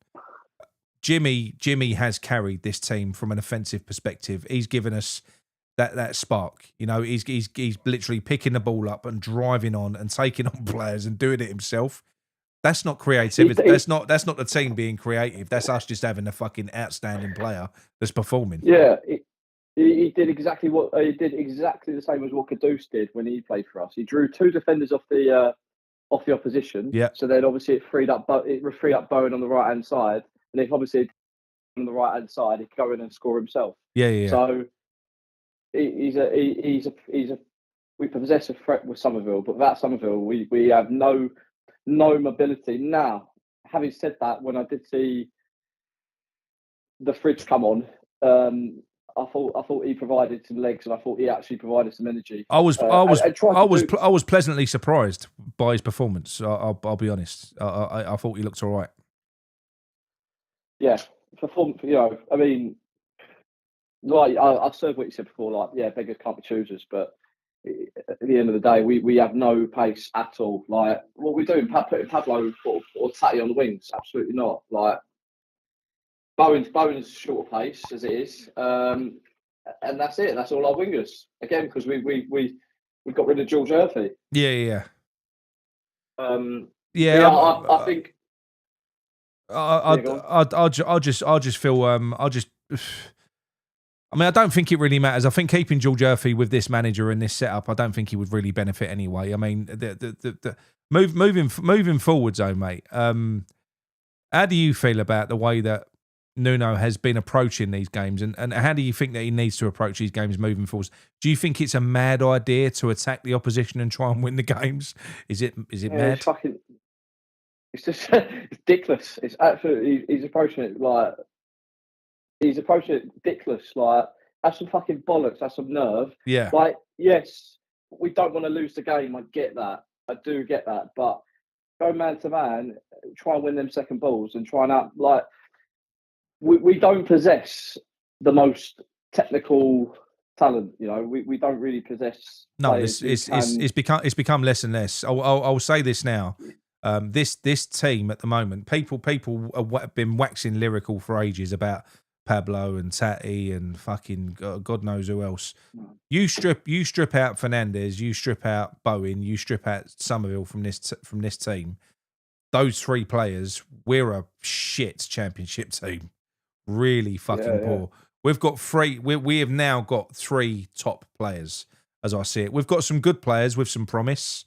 Jimmy has carried this team from an offensive perspective. He's given us that spark. He's literally picking the ball up and driving on and taking on players and doing it himself. That's not creativity. That's not the team being creative. That's us just having a fucking outstanding player that's performing. Yeah, he did exactly the same as what Kudus did when he played for us. He drew 2 defenders off the opposition. Yeah. So then obviously it freed up Bowen on the right hand side, and if obviously on the right hand side, he could go in and score himself. Yeah. So we possess a threat with Somerville, but without Somerville, we have no mobility. Now, having said that, when I did see the fridge come on, I thought he provided some legs, and I thought he actually provided some energy. I was pleasantly surprised by his performance. I'll be honest. I thought he looked all right. Yeah, performance. I mean, like I've said what you said before. Like, yeah, beggars can't be choosers, but at the end of the day, we have no pace at all. Like, what we're doing, putting Pablo or Tatty on the wings? Absolutely not. Like, Bowen's short pace as it is, and that's it. That's all our wingers again because we got rid of George Murphy. Yeah. I think. I just feel I mean, I don't think it really matters. I think keeping George Murphy with this manager and this setup, I don't think he would really benefit anyway. I mean, the moving forwards, though, mate. How do you feel about the way that Nuno has been approaching these games, and how do you think that he needs to approach these games moving forwards? Do you think it's a mad idea to attack the opposition and try and win the games? Is it mad? It's just it's ridiculous. It's absolutely he's approaching it ridiculous. Like, have some fucking bollocks, have some nerve. Yeah. Like, yes, we don't want to lose the game. I get that. I do get that. But go man to man, try and win them second balls and try and out. Like, we don't possess the most technical talent. We don't really possess. No, it's become less and less. I'll say this now. This team at the moment, people have been waxing lyrical for ages about Pablo and Tatty and fucking God knows who else. You strip out Fernandez, you strip out Bowen, you strip out Somerville from this team. Those 3 players, we're a shit championship team. Really fucking poor. We've got 3. We have now got 3 top players, as I see it. We've got some good players with some promise,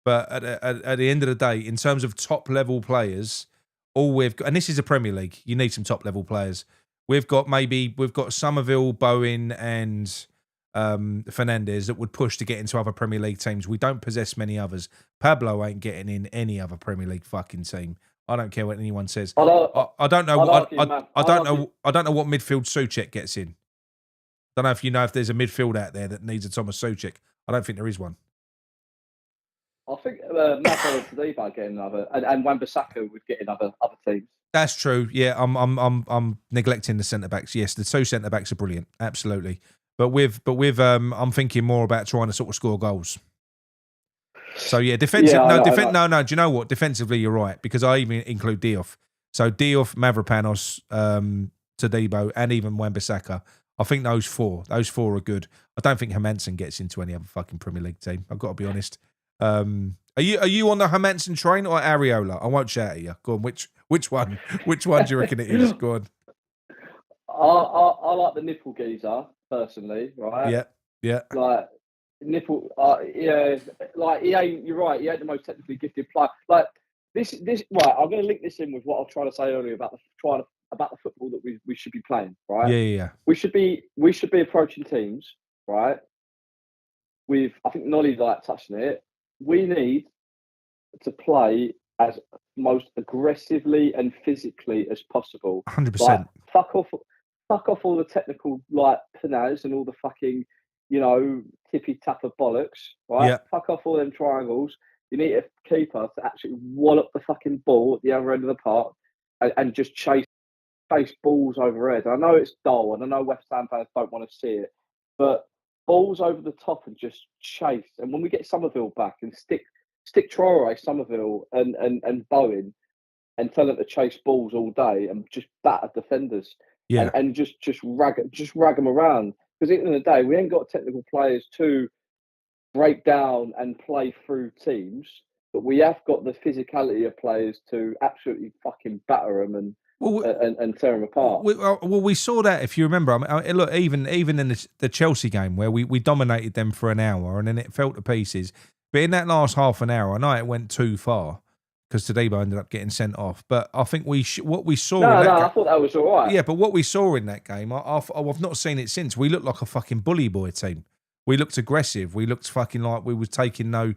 but at the end of the day, in terms of top level players, all we've got, and this is a Premier League, you need some top level players. We've got Somerville, Bowen, and Fernandez that would push to get into other Premier League teams. We don't possess many others. Pablo ain't getting in any other Premier League fucking team. I don't care what anyone says. I don't know. I don't know what midfield Souček gets in. I don't know if you know if there's a midfield out there that needs a Thomas Souček. I don't think there is one. I think Mavro and Tadibo getting another, and Wan-Bissaka would get in other teams. That's true. Yeah, I'm neglecting the centre backs. Yes, the 2 centre backs are brilliant, absolutely. But I'm thinking more about trying to sort of score goals. So yeah, defensive. No. Do you know what? Defensively, you're right because I even include Diouf. So Diouf, Mavropanos, Todibo, and even Wan-Bissaka. I think those four are good. I don't think Hermansen gets into any other fucking Premier League team. I've got to be honest. Are you on the Hermansen train or Areola? I won't shout at you. Go on, which one? Which one do you reckon it is? Go on. I like the nipple geezer personally, right? Yeah. Like nipple, yeah. Like he ain't. You're right. He ain't the most technically gifted player. Like this. Right. I'm going to link this in with what I was trying to say earlier about the football that we should be playing. Right. Yeah. We should be approaching teams. Right. I think Nolly touching it. We need to play as most aggressively and physically as possible. 100%. Fuck off all the technical finesse and all the fucking, tippy tapper bollocks, right? Yeah. Fuck off all them triangles. You need a keeper to actually wallop the fucking ball at the other end of the park and just chase balls overhead. I know it's dull and I know West Ham fans don't want to see it, but balls over the top and just chase. And when we get Somerville back and stick Traore, Somerville and Bowen and tell them to chase balls all day and just batter defenders. Yeah. And just rag them around. Because at the end of the day, we ain't got technical players to break down and play through teams, but we have got the physicality of players to absolutely fucking batter them and tear them apart. We saw that, if you remember. Look, even in the Chelsea game where we dominated them for an hour and then it fell to pieces. But in that last half an hour, I know it went too far because Todibo ended up getting sent off. But I think what we saw. I thought that was all right. Yeah, but what we saw in that game, I've not seen it since. We looked like a fucking bully boy team. We looked aggressive. We looked fucking like we was taking no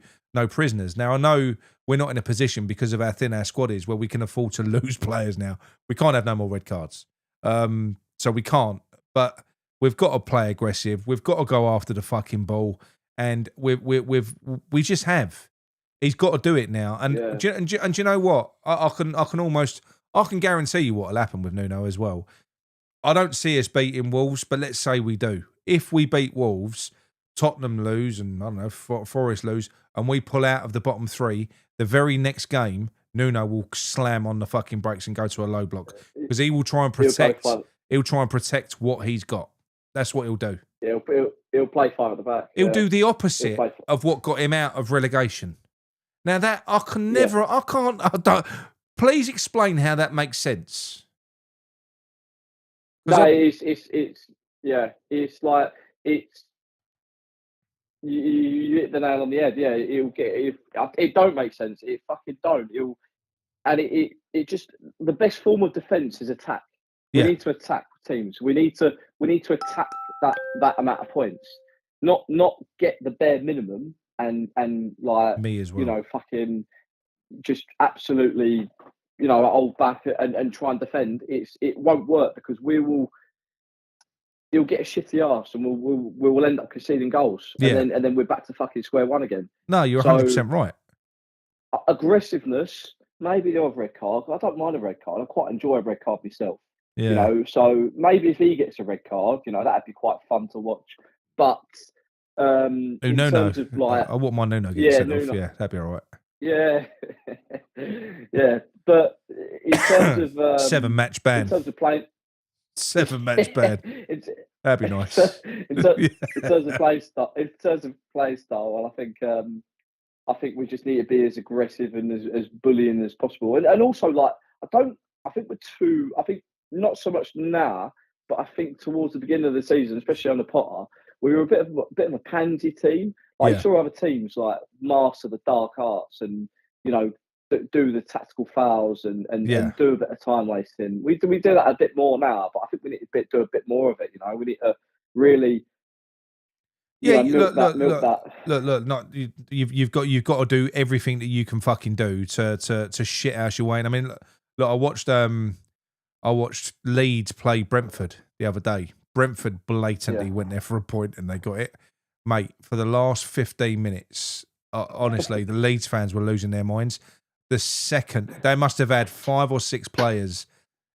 prisoners. Now I know we're not in a position because of how thin our squad is where we can afford to lose players now. We can't have no more red cards. So we can't. But we've got to play aggressive. We've got to go after the fucking ball. And we just have. He's got to do it now. And do you know what? I can guarantee you what will happen with Nuno as well. I don't see us beating Wolves, but let's say we do. If we beat Wolves, Tottenham lose, and I don't know, Forest lose, and we pull out of the bottom three, the very next game, Nuno will slam on the fucking brakes and go to a low block because he will try and protect. He'll try and protect what he's got. That's what he'll do. He'll play five at the back. He'll do the opposite of what got him out of relegation. Now that I don't. Please explain how that makes sense. No, it's you hit the nail on the head. Yeah, it don't make sense. It fucking don't. It just the best form of defense is attack. We need to attack teams. We need to attack that amount of points. Not get the bare minimum and like me as well. Fucking just absolutely hold back and try and defend. It won't work because he'll get a shitty arse and we'll end up conceding goals. And then we're back to fucking square one again. No, you're 100% right. Aggressiveness, maybe the odd red card. I don't mind a red card. I quite enjoy a red card myself. Yeah. So maybe if he gets a red card, that'd be quite fun to watch. But in terms of I wouldn't mind Nuno getting sent off. Yeah, that'd be all right. Yeah. Yeah. But in terms of 7-match ban. In terms of playing 7-match ban. That'd be nice. In terms of play style, I think we just need to be as aggressive and as bullying as possible. And also I think not so much now, but I think towards the beginning of the season, especially under Potter, we were a bit of a pansy team. You saw other teams like master the dark arts and do the tactical fouls and do a bit of time wasting. We do that a bit more now, but I think we need to do a bit more of it. We need to really. Look. You've got to do everything that you can fucking do to shit house your way. And I mean, look, I watched Leeds play Brentford the other day. Brentford blatantly went there for a point and they got it. Mate, for the last 15 minutes, honestly, the Leeds fans were losing their minds. The second, they must have had 5 or 6 players.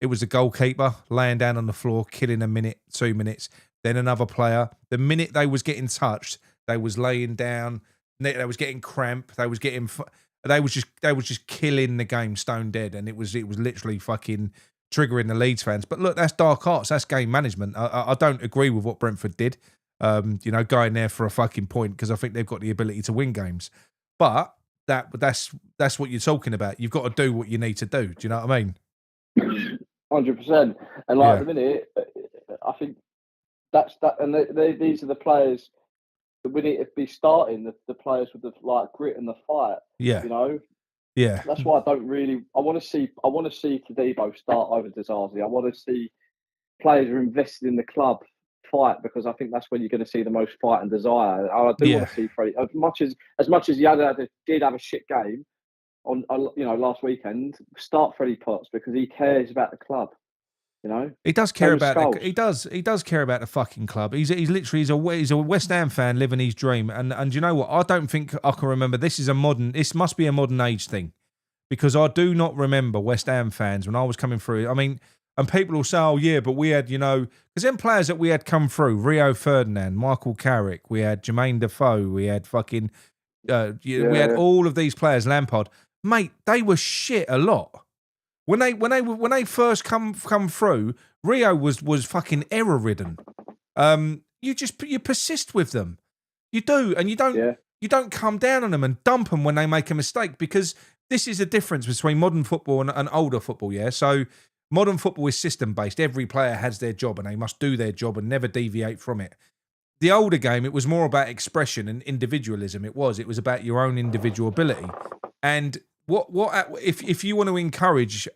It was a goalkeeper laying down on the floor, killing a minute, 2 minutes. Then another player. The minute they was getting touched, they was laying down. They was getting cramp. They was just killing the game stone dead. And it was literally fucking triggering the Leeds fans. But look, that's dark arts. That's game management. I don't agree with what Brentford did. Going there for a fucking point because I think they've got the ability to win games. But that's what you're talking about. You've got to do what you need to do. Do you know what I mean? 100%. And at the minute, I think that's that. And these are the players that we need to be starting. The players with the grit and the fight. Yeah. Yeah. That's why I want to see Tadebo start over Dizazi. I want to see players who are invested in the club fight, because I think that's when you're going to see the most fight and desire. I do want to see Freddie, as much as he did have a shit game on last weekend. Start Freddie Potts because he cares about the club. He does care about he does care about the fucking club. He's a West Ham fan living his dream. And you know what? I don't think I can remember. This must be a modern age thing, because I do not remember West Ham fans when I was coming through. I mean, and people will say, "Oh yeah, but we had because them players that we had come through: Rio Ferdinand, Michael Carrick, we had Jermaine Defoe, we had fucking we had all of these players. Lampard, mate, they were shit a lot." When they first come through, Rio was fucking error ridden. You persist with them, you do, and you don't come down on them and dump them when they make a mistake, because this is the difference between modern football and older football. Yeah, so modern football is system based. Every player has their job and they must do their job and never deviate from it. The older game, it was more about expression and individualism. It was about your own individual ability. And if you want to encourage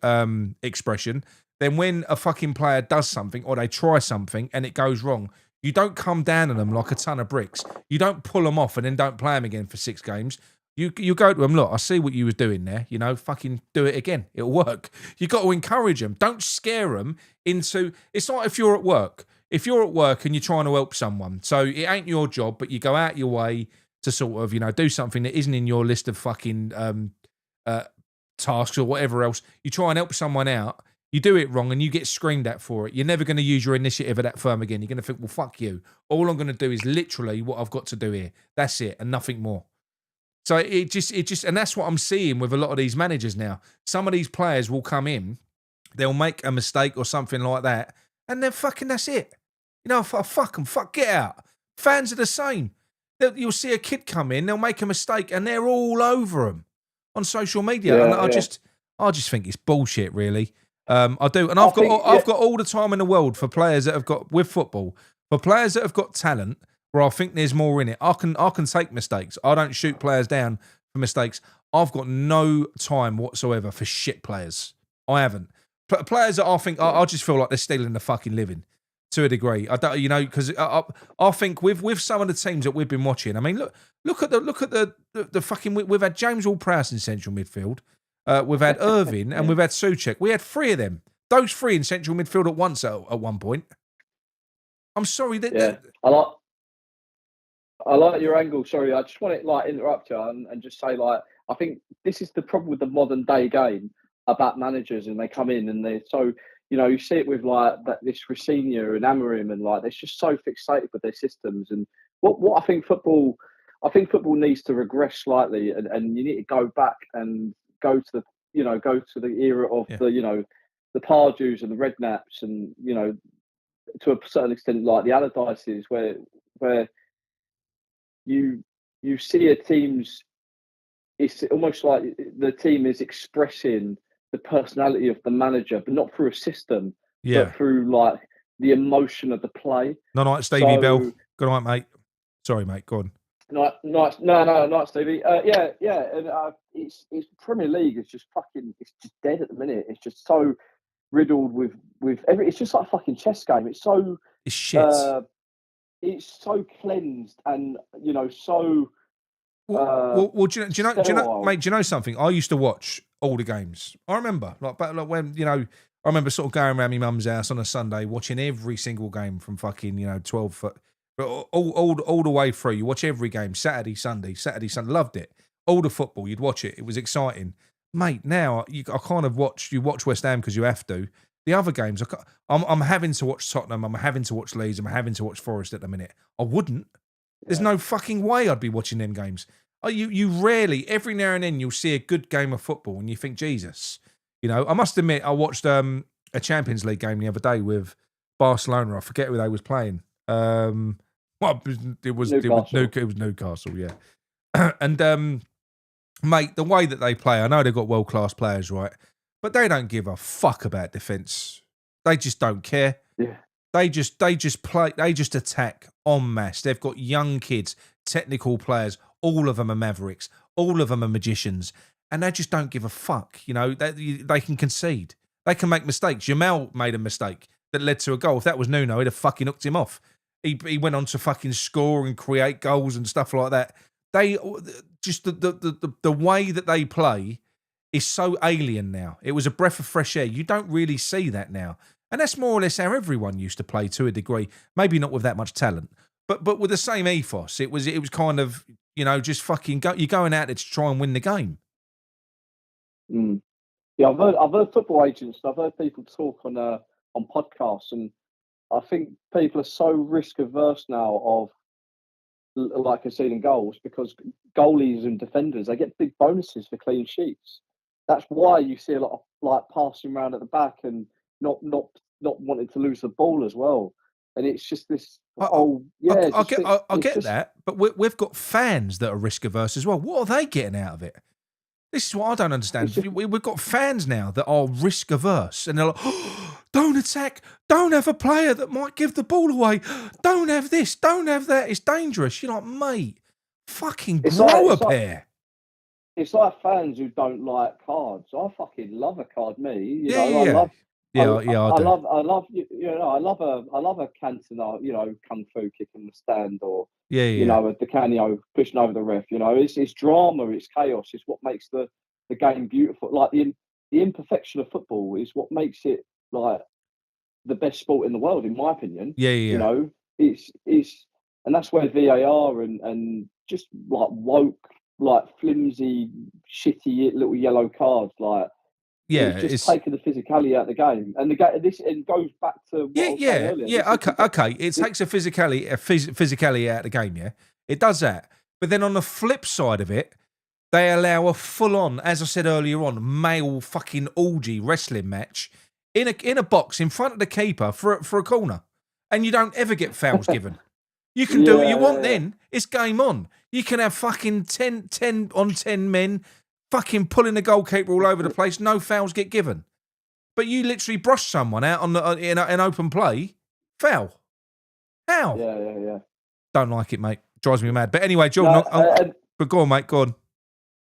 expression, then when a fucking player does something or they try something and it goes wrong, you don't come down on them like a ton of bricks. You don't pull them off and then don't play them again for 6 games. You go to them, look, I see what you was doing there. Fucking do it again. It'll work. You got to encourage them. Don't scare them into. It's like if you're at work. If you're at work and you're trying to help someone, so it ain't your job, but you go out your way to sort of do something that isn't in your list of fucking tasks or whatever else. You try and help someone out, you do it wrong and you get screamed at for it. You're never going to use your initiative at that firm again. You're going to think, well, fuck you. All I'm going to do is literally what I've got to do here. That's it, and nothing more. So it just, and that's what I'm seeing with a lot of these managers now. Some of these players will come in, they'll make a mistake or something like that, and then fucking that's it. Fuck them, get out. Fans are the same. You'll see a kid come in, they'll make a mistake, and they're all over them on social media, and I just think it's bullshit, really. I do, and I've got all the time in the world for players that have got with football, for players that have got talent, where I think there's more in it. I can take mistakes. I don't shoot players down for mistakes. I've got no time whatsoever for shit players. I haven't. Players that I think I just feel like they're stealing the fucking living to a degree. I don't, because I think with some of the teams that we've been watching. I mean, look at the fucking. We've had James Ward-Prowse in central midfield. We've had Irving and we've had Souček. We had 3 of them. Those 3 in central midfield at once at one point. I'm sorry that. I like your angle. Sorry, I just want to interrupt you and just say I think this is the problem with the modern day game about managers, and they come in and they're so. You see it with this Rossini and Amorim, and they're just so fixated with their systems. And what I think football needs to regress slightly, and you need to go back and go to the era of the Pardew's and the Redknaps, and to a certain extent the Allardyces, where you see a team's. It's almost like the team is expressing the personality of the manager, but not through a system, but through the emotion of the play. No, Stevie Bell. Good night, mate. Sorry, mate. Go on. No, Stevie. And it's Premier League is just it's just dead at the minute. It's just so riddled with it's just like a fucking chess game. It's shit. It's so cleansed and so. Well, do you know, mate? Do you know something? I used to watch all the games. I remember, when I remember sort of going around my mum's house on a Sunday, watching every single game from fucking 12 foot, all the way through. You watch every game, Saturday, Sunday. Loved it. All the football, you'd watch it. It was exciting, mate. Now I kind of watch West Ham because you have to. The other games, I'm having to watch Tottenham. I'm having to watch Leeds. I'm having to watch Forest at the minute. I wouldn't. There's no fucking way I'd be watching them games. You rarely, every now and then, you'll see a good game of football and you think, Jesus. I must admit, I watched a Champions League game the other day with Barcelona. I forget who they was playing. It was Newcastle, yeah. And mate, the way that they play, I know they've got world class players, right? But they don't give a fuck about defence. They just don't care. Yeah. They just play. They just attack en masse. They've got young kids, technical players. All of them are mavericks. All of them are magicians, and they just don't give a fuck. You know, they can concede. They can make mistakes. Jamal made a mistake that led to a goal. If that was Nuno, he'd have fucking hooked him off. He went on to fucking score and create goals and stuff like that. They just the way that they play is so alien now. It was a breath of fresh air. You don't really see that now. And that's more or less how everyone used to play to a degree. Maybe not with that much talent, but with the same ethos. It was kind of, you know, just fucking go. You're going out there to try and win the game. Mm. Yeah, I've heard football agents. I've heard people talk on podcasts, and I think people are so risk averse now of like conceding goals, because goalies and defenders, they get big bonuses for clean sheets. That's why you see a lot of like passing around at the back and not wanting to lose the ball as well. And it's just this I get that, but we've got fans that are risk averse as well. What are they getting out of it? This is what I don't understand. We've got fans now that are risk averse, and they're like, oh, don't attack, don't have a player that might give the ball away, don't have this, don't have that, it's dangerous. You're like, mate, fucking grow a pair. It's like fans who don't like cards. I fucking love a card, me. I love a Cantona, kung fu kick in the stand, or a Di Canio pushing over the ref. It's drama, it's chaos, it's what makes the game beautiful. Like the imperfection of football is what makes it like the best sport in the world, in my opinion. It's and that's where VAR and just like woke, like flimsy, shitty little yellow cards, like it's taking the physicality out of the game, and it goes back to what I was saying earlier. Okay. It takes a physicality out of the game. Yeah, it does that. But then on the flip side of it, they allow a full-on, as I said earlier on, male fucking orgy wrestling match in a box in front of the keeper for a corner, and you don't ever get fouls given. You can do what you want. Then it's game on. You can have fucking 10 on 10 men fucking pulling the goalkeeper all over the place. No fouls get given. But you literally brush someone out in open play. Foul. How? Yeah. Don't like it, mate. Drives me mad. But anyway, Jordan, but go on, mate. Go on.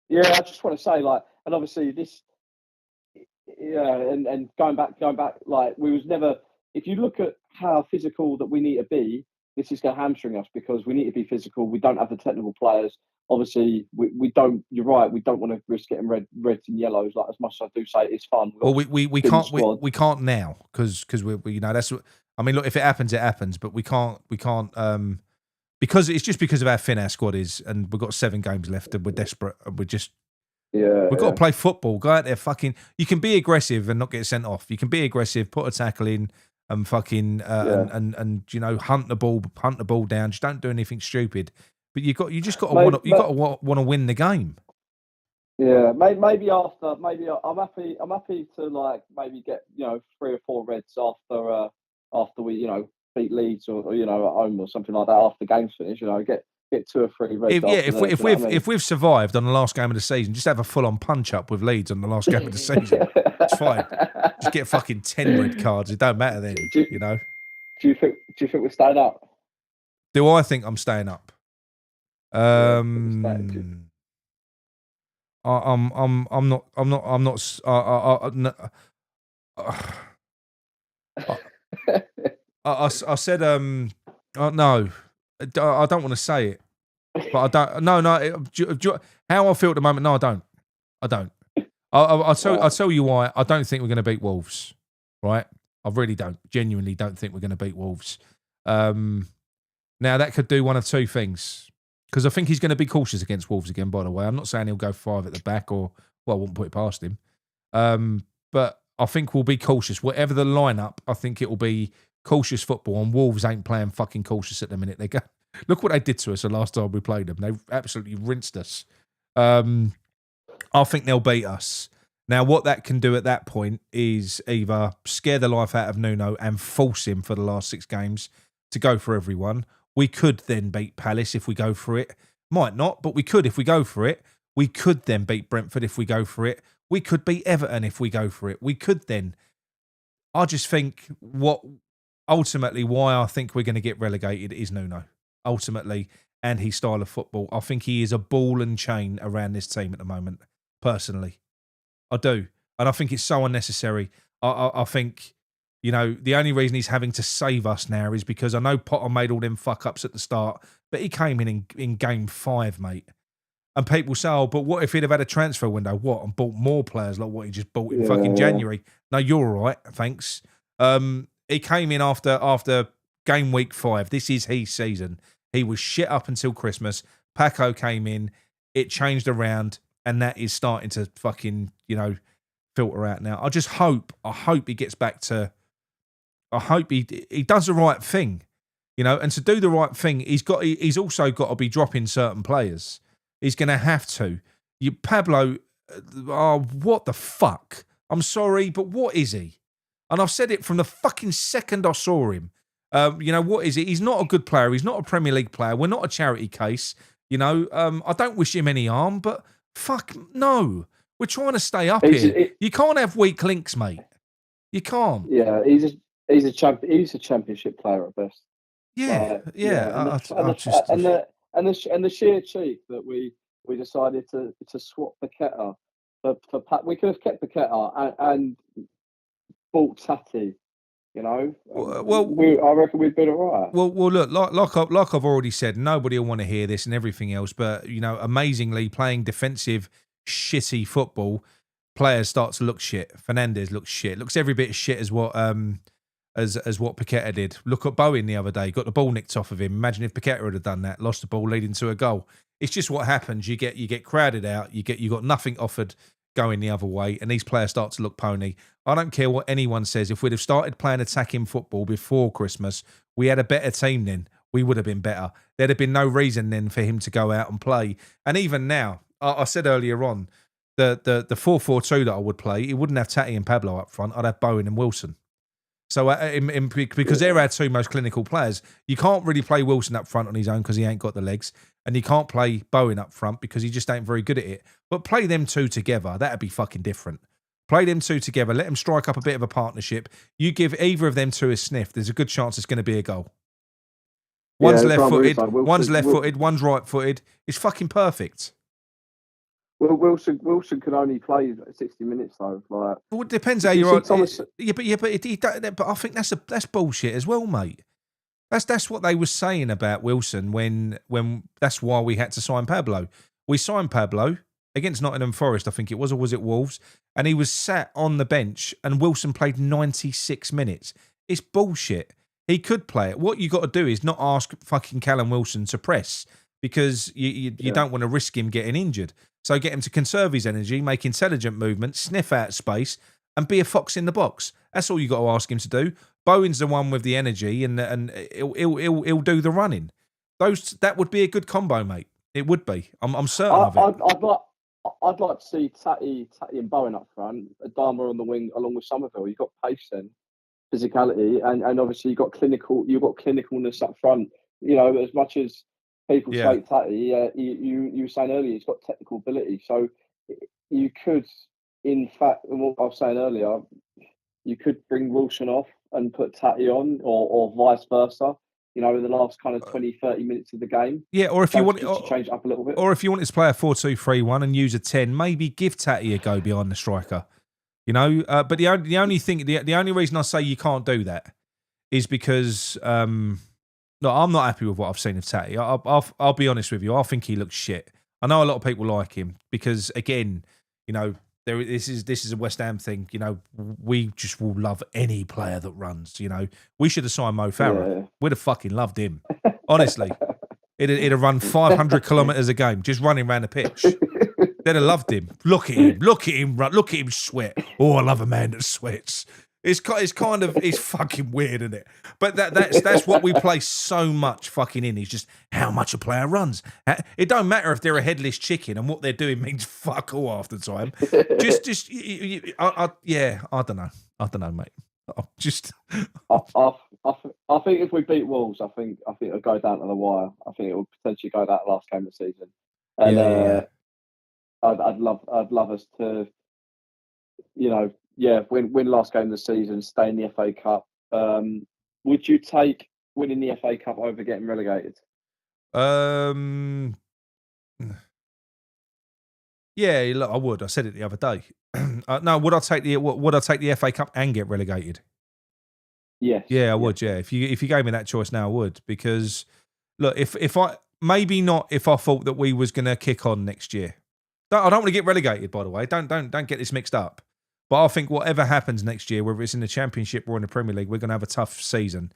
Yeah, I just want to say, like, and obviously this, and going back, like, we was never. If you look at how physical that we need to be, this is going to hamstring us, because we need to be physical. We don't have the technical players. Obviously, we don't. You're right. We don't want to risk getting reds and yellows. Like, as much as I do say it's fun. Well, we can't now because we that's what I mean. Look, if it happens, it happens. But we can't because it's just because of how thin our squad is, and we've got 7 games left, and we're desperate, and we've got to play football. Go out there, fucking. You can be aggressive and not get sent off. You can be aggressive, put a tackle in, and fucking and hunt the ball down. Just don't do anything stupid. But you just got to want to win the game. Yeah, maybe after. Maybe I'm happy to like maybe get 3 or 4 reds after we beat Leeds or at home or something like that after the game's finished. Get 2 or 3 reds. If we've survived on the last game of the season, just have a full on punch up with Leeds on the last game of the season. It's fine. Just get fucking 10 red cards. It don't matter then. Do you think we're staying up? Do I think I'm staying up? I'm not. I said no. I don't want to say it, but I don't. No. How I feel at the moment? No, I don't. I'll tell you why. I don't think we're going to beat Wolves. Right? I really don't. Genuinely don't think we're going to beat Wolves. Now that could do one of 2 things. Because I think he's going to be cautious against Wolves again, by the way. I'm not saying he'll go 5 at the back I wouldn't put it past him. But I think we'll be cautious. Whatever the lineup, I think it will be cautious football. And Wolves ain't playing fucking cautious at the minute. Look what they did to us the last time we played them. They absolutely rinsed us. I think they'll beat us. Now, what that can do at that point is either scare the life out of Nuno and force him for the last 6 games to go for everyone. We could then beat Palace if we go for it. Might not, but we could if we go for it. We could then beat Brentford if we go for it. We could beat Everton if we go for it. We could then. I just think ultimately why I think we're going to get relegated is Nuno. Ultimately, and his style of football. I think he is a ball and chain around this team at the moment, personally. I do. And I think it's so unnecessary. I think, the only reason he's having to save us now is because I know Potter made all them fuck-ups at the start, but he came in game 5, mate. And people say, oh, but what if he'd have had a transfer window? What? And bought more players like what he just bought in fucking January? No, you're all right. Thanks. He came in after game week 5. This is his season. He was shit up until Christmas. Paco came in. It changed around. And that is starting to fucking, filter out now. I hope he gets back to, I hope he does the right thing, and to do the right thing, he's also got to be dropping certain players. He's going to have to. Pablo, what the fuck? I'm sorry, but what is he? And I've said it from the fucking second I saw him. What is he? He's not a good player. He's not a Premier League player. We're not a charity case. I don't wish him any harm, but fuck no. We're trying to stay up here. You can't have weak links, mate. You can't. Yeah, he's a championship player at best. Yeah. And the sheer cheek that we decided to swap Paqueta for Pat. We could have kept Paqueta and bought Tati. I reckon we'd been all right. Well, look, like I've already said, nobody will want to hear this and everything else. But amazingly, playing defensive, shitty football, players start to look shit. Fernandes looks shit. Looks every bit shit as what as what Paqueta did. Look at Bowen the other day, got the ball nicked off of him. Imagine if Paqueta had done that, lost the ball, leading to a goal. It's just what happens. You get crowded out. You got nothing offered going the other way, and these players start to look pony. I don't care what anyone says. If we'd have started playing attacking football before Christmas, we had a better team then. We would have been better. There'd have been no reason then for him to go out and play. And even now, I said earlier on, the 4-4-2 that I would play, it wouldn't have Tati and Pablo up front. I'd have Bowen and Wilson. So because they're our 2 most clinical players, you can't really play Wilson up front on his own because he ain't got the legs, and you can't play Bowen up front because he just ain't very good at it. But play them 2 together, that'd be fucking different. Play them 2 together, let them strike up a bit of a partnership. You give either of them 2 a sniff, there's a good chance it's going to be a goal. One's left-footed, one's right-footed. It's fucking perfect. Well, Wilson can only play 60 minutes though. Well, it depends how you're on. But I think that's bullshit as well, mate. That's what they were saying about Wilson when that's why we had to sign Pablo. We signed Pablo against Nottingham Forest, I think it was, or was it Wolves? And he was sat on the bench, and Wilson played 96 minutes. It's bullshit. He could play it. What you got to do is not ask fucking Callum Wilson to press because you don't want to risk him getting injured. So get him to conserve his energy, make intelligent movements, sniff out space, and be a fox in the box. That's all you got to ask him to do. Bowen's the one with the energy, and he'll do the running. That would be a good combo, mate. It would be. I'm certain of it. I'd like to see Tati and Bowen up front, Adama on the wing along with Somerville. You've got pace then, physicality, and obviously you've got clinicalness up front. As much as people say Tati, you were saying earlier, he's got technical ability. So you could, in fact, what I was saying earlier, you could bring Wilson off and put Tati on, or vice versa. In the last kind of 20, 30 minutes of the game. Yeah, or if you want to change it up a little bit. Or if you wanted to play a 4-2-3-1 and use a 10, maybe give Tati a go behind the striker. But the only reason I say you can't do that is because I'm not happy with what I've seen of Tati. I'll be honest with you. I think he looks shit. I know a lot of people like him because, again, this is a West Ham thing. We just will love any player that runs. We should have signed Mo Farah. Yeah. We'd have fucking loved him. Honestly, it'd have run 500 kilometres a game just running around the pitch. They'd have loved him. Look at him run. Look at him sweat. Oh, I love a man that sweats. It's fucking weird, isn't it? But that's what we place so much fucking in. Is just how much a player runs. It don't matter if they're a headless chicken and what they're doing means fuck all half the time. I don't know. I don't know, mate. I think if we beat Wolves, I think it'll go down to the wire. I think it will potentially go down to the last game of the season. And I'd love us to, win last game of the season, stay in the FA Cup. Would you take winning the FA Cup over getting relegated? Yeah, look, I would. I said it the other day. No, would I take the FA Cup and get relegated? Yes. Yeah, I would. Yeah, if you gave me that choice now, I would, because look, if I maybe not if I thought that we was going to kick on next year. I don't want to get relegated, by the way. Don't get this mixed up. But I think whatever happens next year, whether it's in the Championship or in the Premier League, we're going to have a tough season.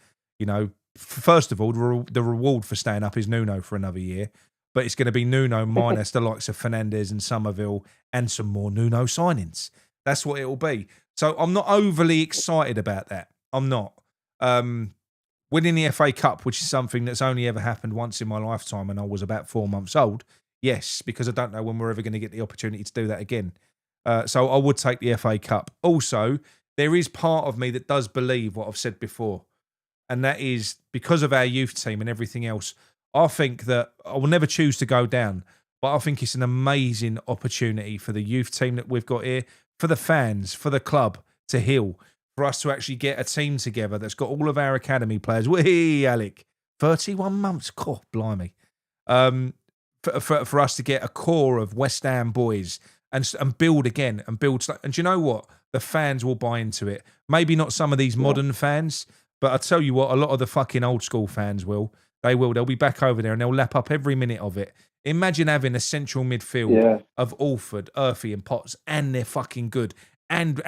First of all, the reward for staying up is Nuno for another year. But it's going to be Nuno minus the likes of Fernandes and Somerville and some more Nuno signings. That's what it will be. So I'm not overly excited about that. I'm not. Winning the FA Cup, which is something that's only ever happened once in my lifetime and I was about 4 months old, yes, because I don't know when we're ever going to get the opportunity to do that again. So I would take the FA Cup. Also, there is part of me that does believe what I've said before, and that is because of our youth team and everything else, I think that I will never choose to go down, but I think it's an amazing opportunity for the youth team that we've got here, for the fans, for the club to heal, for us to actually get a team together that's got all of our academy players. Whee, Alec, 31 months, God, blimey. For us to get a core of West Ham boys and build again and build. And do you know what? The fans will buy into it. Maybe not some of these modern fans, but I tell you what, a lot of the fucking old school fans will. They will. They'll be back over there and they'll lap up every minute of it. Imagine having a central midfield of Womford, Urfi, and Potts, and they're fucking good. And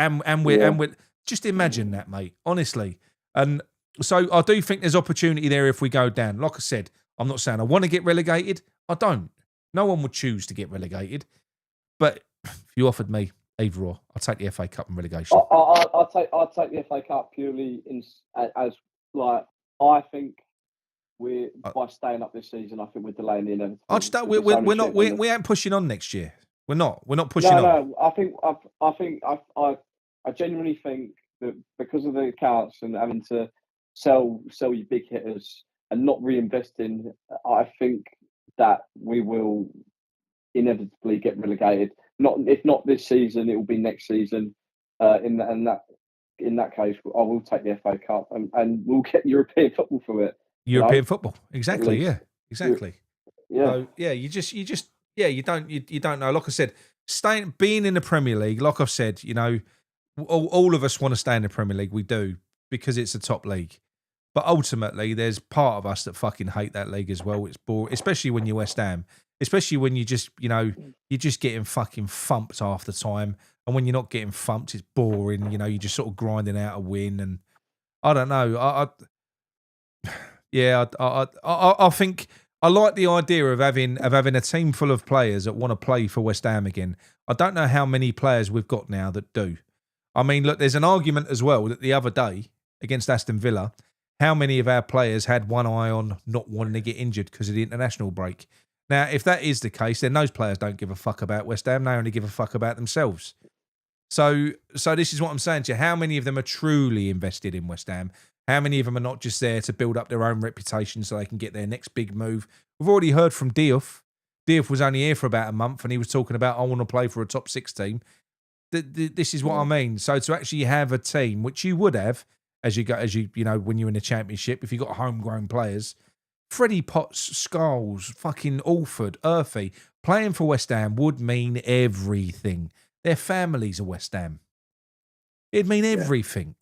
we're just imagine that, mate. Honestly. And so I do think there's opportunity there if we go down. Like I said, I'm not saying I want to get relegated. I don't. No one would choose to get relegated. But if you offered me either or, I'll take the FA Cup and relegation. I'll take the FA Cup purely as I think. By staying up this season, I think we're delaying the inevitable. We ain't pushing on next year. We're not pushing on. No. I genuinely think that because of the accounts and having to sell your big hitters and not reinvesting, I think that we will inevitably get relegated. If not this season, it will be next season. In that case, I will take the FA Cup and we'll get European football for it. European football, exactly. Yeah, exactly. Yeah, so, you don't know. Like I said, being in the Premier League, like I've said, all of us want to stay in the Premier League. We do because it's a top league. But ultimately, there's part of us that fucking hate that league as well. It's boring, especially when you're West Ham. Especially when you just, you're just getting fucking thumped half the time. And when you're not getting thumped, it's boring. You're just sort of grinding out a win. And I don't know. I think I like the idea of having a team full of players that want to play for West Ham again. I don't know how many players we've got now that do. I mean, look, there's an argument as well that the other day against Aston Villa, how many of our players had one eye on not wanting to get injured because of the international break. Now, if that is the case, then those players don't give a fuck about West Ham. They only give a fuck about themselves. So this is what I'm saying to you. How many of them are truly invested in West Ham? How many of them are not just there to build up their own reputation so they can get their next big move? We've already heard from Diouf. Diouf was only here for about a month and he was talking about, I want to play for a top 6 team. This is what I mean. So to actually have a team, which you would have when you're in the Championship, if you've got homegrown players, Freddie Potts, Scholes, fucking Alford, Urfi, playing for West Ham would mean everything. Their families are West Ham. It'd mean everything.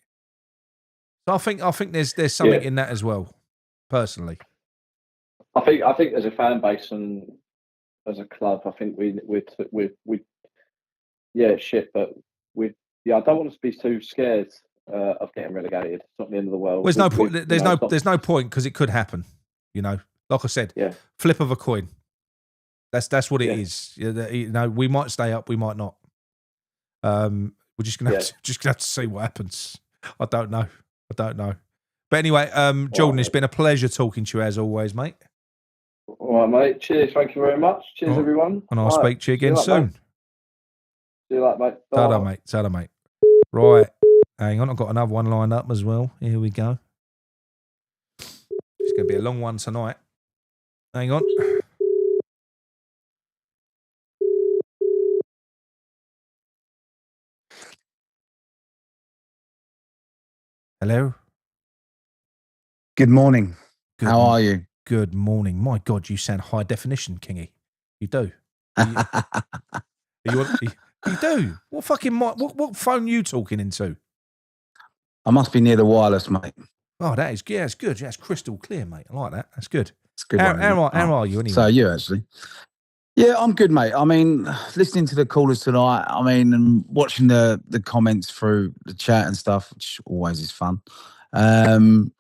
So I think there's something in that as well, personally. I think as a fan base and as a club, I think we shit, but I don't want us to be too scared of getting relegated. It's not the end of the world. Well, there's no point because it could happen. Like I said, flip of a coin. That's what it is. We might stay up, we might not. We're just gonna have to see what happens. I don't know. But anyway, Jordan, it's been a pleasure talking to you as always, mate. All right, mate. Cheers. Thank you very much. Cheers, everyone. And I'll speak to you again soon. Mate. See you later, mate. Ta-da, mate. Right. Hang on, I've got another one lined up as well. Here we go. It's going to be a long one tonight. Hang on. Hello? Good morning. How are you? Good morning. My God, you sound high definition, Kingy. You do. You do. What fucking what phone you talking into? I must be near the wireless, mate. Oh, it's good. Yeah, it's crystal clear, mate. I like that. That's good. It's good. How are you anyway? So you actually? Yeah, I'm good, mate. I memean, listening to the callers tonight, and watching the comments through the chat and stuff, which always is fun. I'm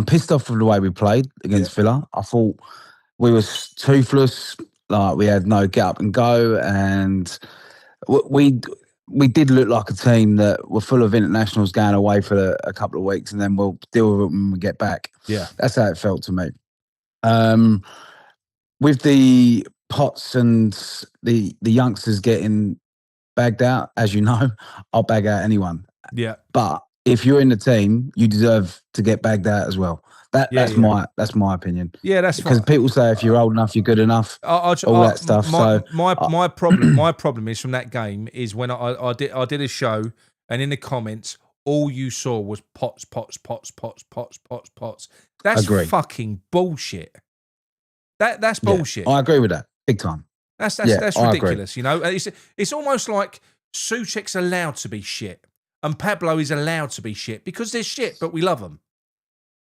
pissed off with the way we played against Villa. I thought we were toothless. Like, we had no get up and go, and we did look like a team that were full of internationals going away for a couple of weeks, and then we'll deal with it when we get back. Yeah, that's how it felt to me. With the Potts and the youngsters getting bagged out, as you know, I'll bag out anyone. Yeah, but if you're in the team, you deserve to get bagged out as well. That's my opinion. Yeah, that's because people say if you're old enough, you're good enough. All that stuff. My problem is from that game is when I did a show, and in the comments, all you saw was Potts. That's fucking bullshit. That's bullshit. I agree with that big time. That's ridiculous. You know, it's almost like Sussex allowed to be shit, and Pablo is allowed to be shit because they're shit, but we love them.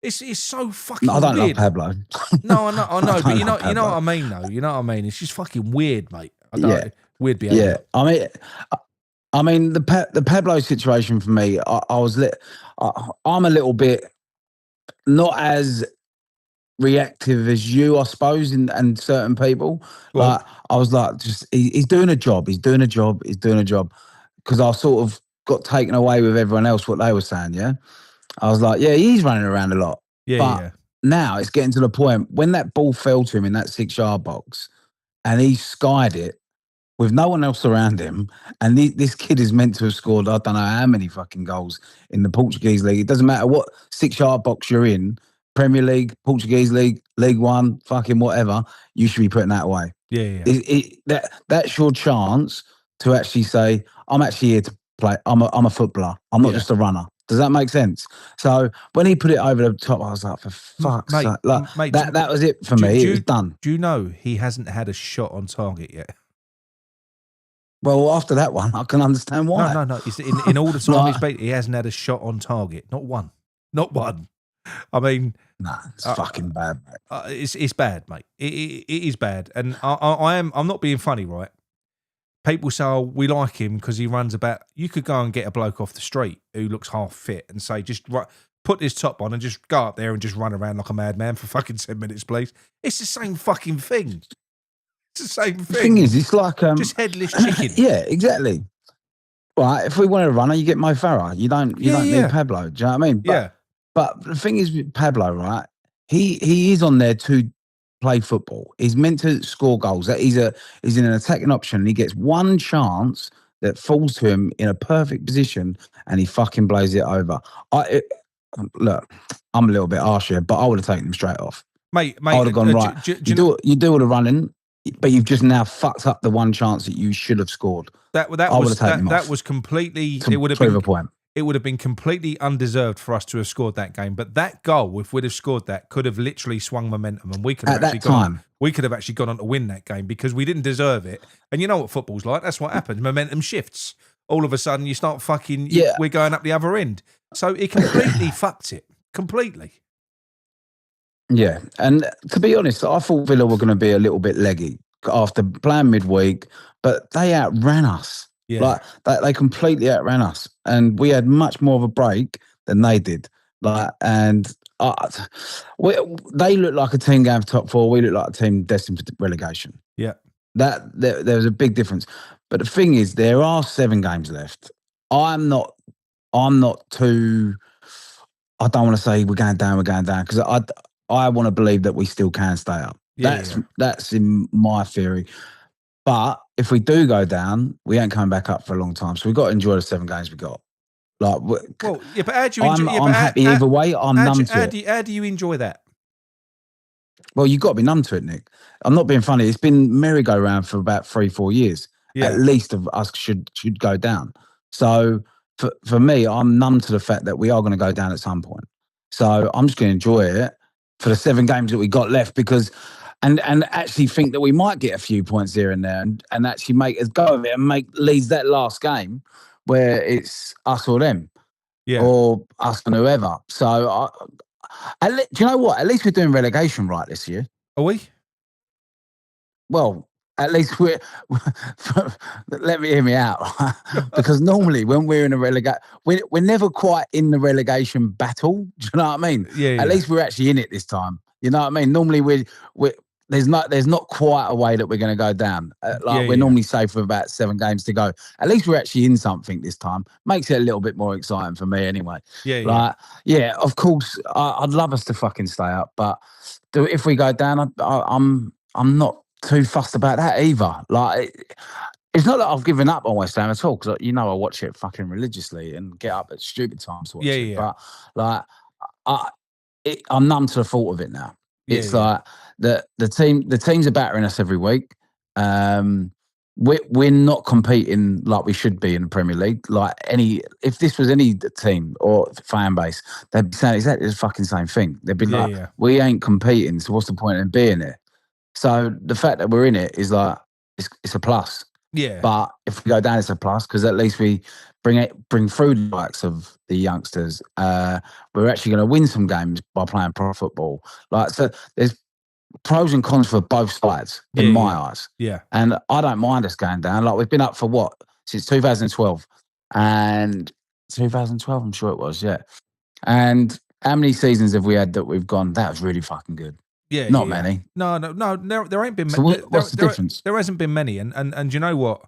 It's so fucking weird. I don't love Pablo. No, I know, but you know what I mean, though. You know what I mean? It's just fucking weird, mate. Weird behaviour. Yeah, I mean, the Pablo situation for me, I'm a little bit not as reactive as you, I suppose, and certain people. Well, like, I was like, just he's doing a job. Because I sort of got taken away with everyone else what they were saying. Yeah. I was like, yeah, he's running around a lot. But now it's getting to the point when that ball fell to him in that 6-yard box and he skied it with no one else around him. And this kid is meant to have scored, I don't know how many fucking goals in the Portuguese league. It doesn't matter what 6-yard box you're in, Premier League, Portuguese League, League One, fucking whatever, you should be putting that away. Yeah. That's your chance to actually say, I'm actually here to play. I'm a footballer. I'm not just a runner. Does that make sense? So when he put it over the top, I was like, for fuck's sake. Like, that was it for me. It was done. Do you know he hasn't had a shot on target yet? Well, after that one, I can understand why. No. In all the time he's played, he hasn't had a shot on target. Not one. I mean... Nah, it's fucking bad, mate. It's bad, mate. It is bad. And I'm not being funny, right? People say, oh, we like him because he runs about. You could go and get a bloke off the street who looks half fit and say, just put this top on and just go up there and just run around like a madman for fucking 10 minutes, please. It's the same fucking thing. It's the same thing. The thing is, it's like... just headless chicken. Yeah, exactly. Right, if we want a runner, you get Mo Farah. You don't need Pablo. Do you know what I mean? But the thing is with Pablo, right, he is on there to play football. He's meant to score goals. He's in an attacking option. And he gets one chance that falls to him in a perfect position, and he fucking blows it over. Look, I'm a little bit harsh here, but I would have taken him straight off. Mate, I would have gone right. You do all the running, but you've just now fucked up the one chance that you should have scored. That was completely. It would have been a point. It would have been completely undeserved for us to have scored that game. But that goal, if we'd have scored that, could have literally swung momentum, and we could have actually gone on to win that game because we didn't deserve it. And you know what football's like? That's what happens. Momentum shifts. All of a sudden, you start fucking. We're going up the other end. So it completely fucked it. Completely. Yeah, and to be honest, I thought Villa were going to be a little bit leggy after playing midweek, but they outran us. Yeah. Like they completely outran us, and we had much more of a break than they did. They look like a team going for top 4. We look like a team destined for relegation. Yeah, there was a big difference. But the thing is, there are 7 games left. I'm not I'm not too. I don't want to say we're going down because I want to believe that we still can stay up. That's in my theory. But if we do go down, we ain't coming back up for a long time. So we've got to enjoy the 7 games we got. Like, well, yeah, but how do you enjoy? I'm happy either way. I'm numb to it. How do you enjoy that? Well, you've got to be numb to it, Nick. I'm not being funny. It's been merry-go-round for about 3-4 years. At least of us should go down. So for me, I'm numb to the fact that we are going to go down at some point. So I'm just going to enjoy it for the 7 games that we got left because, and actually think that we might get a few points here and there and actually make us go of it and make Leeds that last game where it's us or them. Or us and whoever. So, do you know what? At least we're doing relegation right this year. Are we? Well, at least we're. Let me hear me out, because normally when we're in a relegation, we're never quite in the relegation battle. Do you know what I mean? At least we're actually in it this time. You know what I mean? Normally we there's not quite a way that we're going to go down. We're normally safe with about 7 games to go. At least we're actually in something this time. Makes it a little bit more exciting for me, anyway. Of course, I'd love us to fucking stay up, but if we go down, I'm not too fussed about that either. Like, it's not that I've given up on West Ham at all, because I watch it fucking religiously and get up at stupid times to watch it. But like, I'm numb to the thought of it now. It's like the teams are battering us every week. We're not competing like we should be in the Premier League. Like, if this was any team or fan base, they'd be saying exactly the fucking same thing. They'd be we ain't competing, so what's the point in being there? So the fact that we're in it is like, it's a plus. Yeah. But if we go down, it's a plus, because at least we bring through the likes of the youngsters. We're actually going to win some games by playing pro football. Like, so there's pros and cons for both sides in my eyes. Yeah. And I don't mind us going down. Like, we've been up for since 2012. And 2012, I'm sure it was, yeah. And how many seasons have we had that we've gone, that was really fucking good? Yeah, not many. No. There ain't been. So what's the difference? There hasn't been many, and you know what?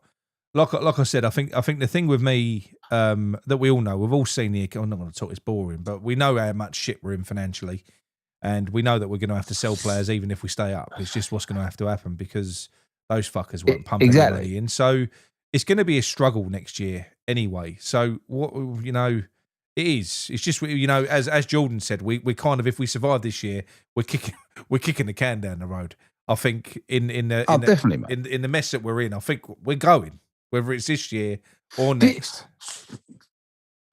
Like I said, I think the thing with me that we all know, we've all seen the. I'm not going to talk. It's boring, but we know how much shit we're in financially, and we know that we're going to have to sell players even if we stay up. It's just what's going to have to happen, because those fuckers won't pump any money in. So it's going to be a struggle next year anyway. So what it is. It's just, as Jordan said, we kind of, if we survive this year, we're kicking the can down the road. I think in the mess that we're in, I think we're going, whether it's this year or next.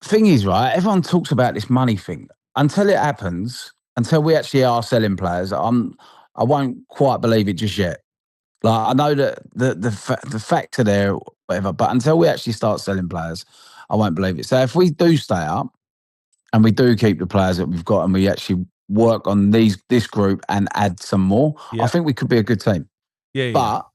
Thing is, right, everyone talks about this money thing. Until it happens, until we actually are selling players, I won't quite believe it just yet. Like, I know that the facts are there, whatever, but until we actually start selling players, I won't believe it. So if we do stay up and we do keep the players that we've got and we actually work on this group and add some more, I think we could be a good team. But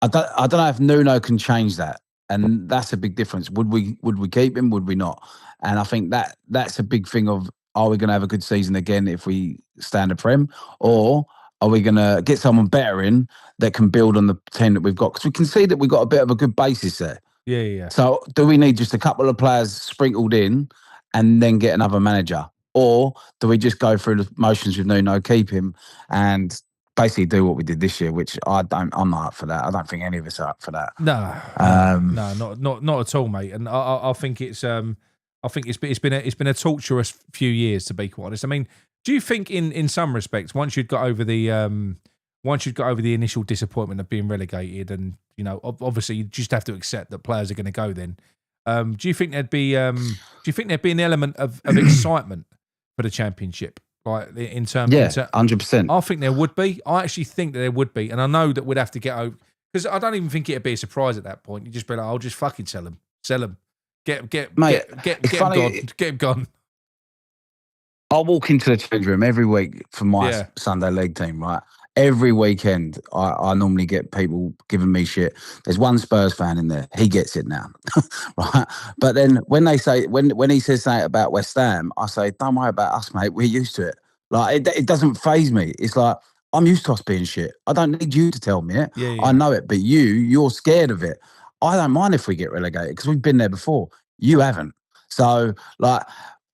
I don't know if Nuno can change that, and that's a big difference. Would we keep him? Would we not? And I think that's a big thing of, are we going to have a good season again if we stay in the Prem, or are we going to get someone better in that can build on the team that we've got? Because we can see that we've got a bit of a good basis there. Yeah. So do we need just a couple of players sprinkled in and then get another manager? Or do we just go through the motions with Nuno, keep him, and basically do what we did this year, which I'm not up for that. I don't think any of us are up for that. No, not at all, mate. And I think it's it's been a torturous few years, to be quite honest. I mean, do you think in some respects, once you'd got over the initial disappointment of being relegated, and obviously you just have to accept that players are going to go then, do you think there'd be an element of excitement for the Championship, like in terms? Yeah, 100%. I think there would be. I actually think that there would be, and I know that we'd have to get over, because I don't even think it'd be a surprise at that point. You'd just be like, I'll just fucking sell them, get him gone. I'll walk into the change room every week for my Sunday league team, right? Every weekend, I normally get people giving me shit. There's one Spurs fan in there. He gets it now, right? But then when he says something about West Ham, I say, don't worry about us, mate. We're used to it. Like, it doesn't faze me. It's like, I'm used to us being shit. I don't need you to tell me it. Yeah. I know it, but you're scared of it. I don't mind if we get relegated, because we've been there before. You haven't. So, like,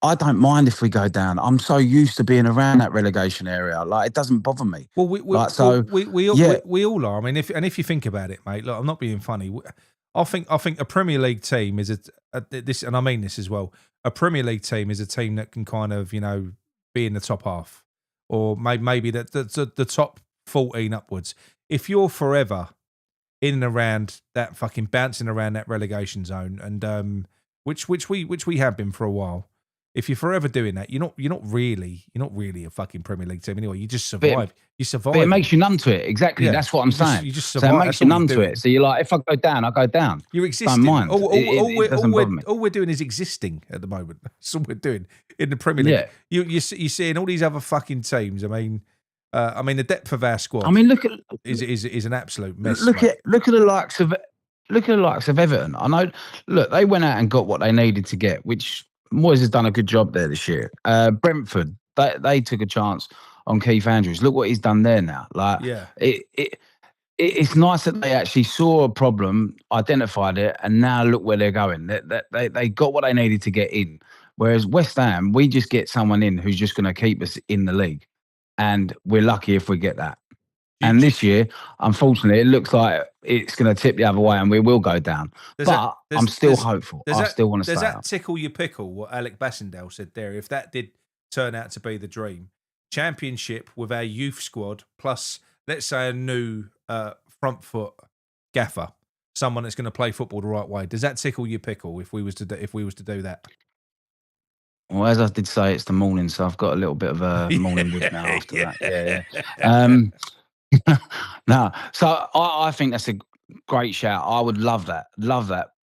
I don't mind if we go down. I'm so used to being around that relegation area. Like, it doesn't bother me. Well, we all are. I mean, if you think about it, mate, look, I'm not being funny. I think a Premier League team is this, and I mean this as well. A Premier League team is a team that can kind of, be in the top half, or maybe the top 14 upwards. If you're forever in and around that fucking bouncing around that relegation zone, and which we have been for a while. If you're forever doing that, you're not really a fucking Premier League team anyway. You just survive. You survive. But it makes you numb to it. Exactly. Yeah. That's what I'm saying. You just survive. So it makes you numb to it. So you're like, if I go down, I go down. You're existing. Don't mind. All we're doing is existing at the moment. That's all we're doing in the Premier League. Yeah. You're seeing all these other fucking teams. I mean, the depth of our squad. I mean, look at is an absolute mess. Look at the likes of Everton. I know. Look, they went out and got what they needed to get, which Moyes has done a good job there this year. Brentford, they took a chance on Keith Andrews. Look what he's done there now. Like, it's nice that they actually saw a problem, identified it, and now look where they're going. They got what they needed to get in. Whereas West Ham, we just get someone in who's just going to keep us in the league, and we're lucky if we get that. And this year, unfortunately, it looks like it's going to tip the other way and we will go down. I'm still hopeful. I still want to stay up. Does that tickle your pickle, what Alec Bassendale said there? If that did turn out to be the dream, Championship with our youth squad, plus, let's say, a new front foot gaffer, someone that's going to play football the right way, does that tickle your pickle if we was to do that? Well, as I did say, it's the morning, so I've got a little bit of a morning wood now after that. Yeah. No, so I think that's a great shout. I would love that.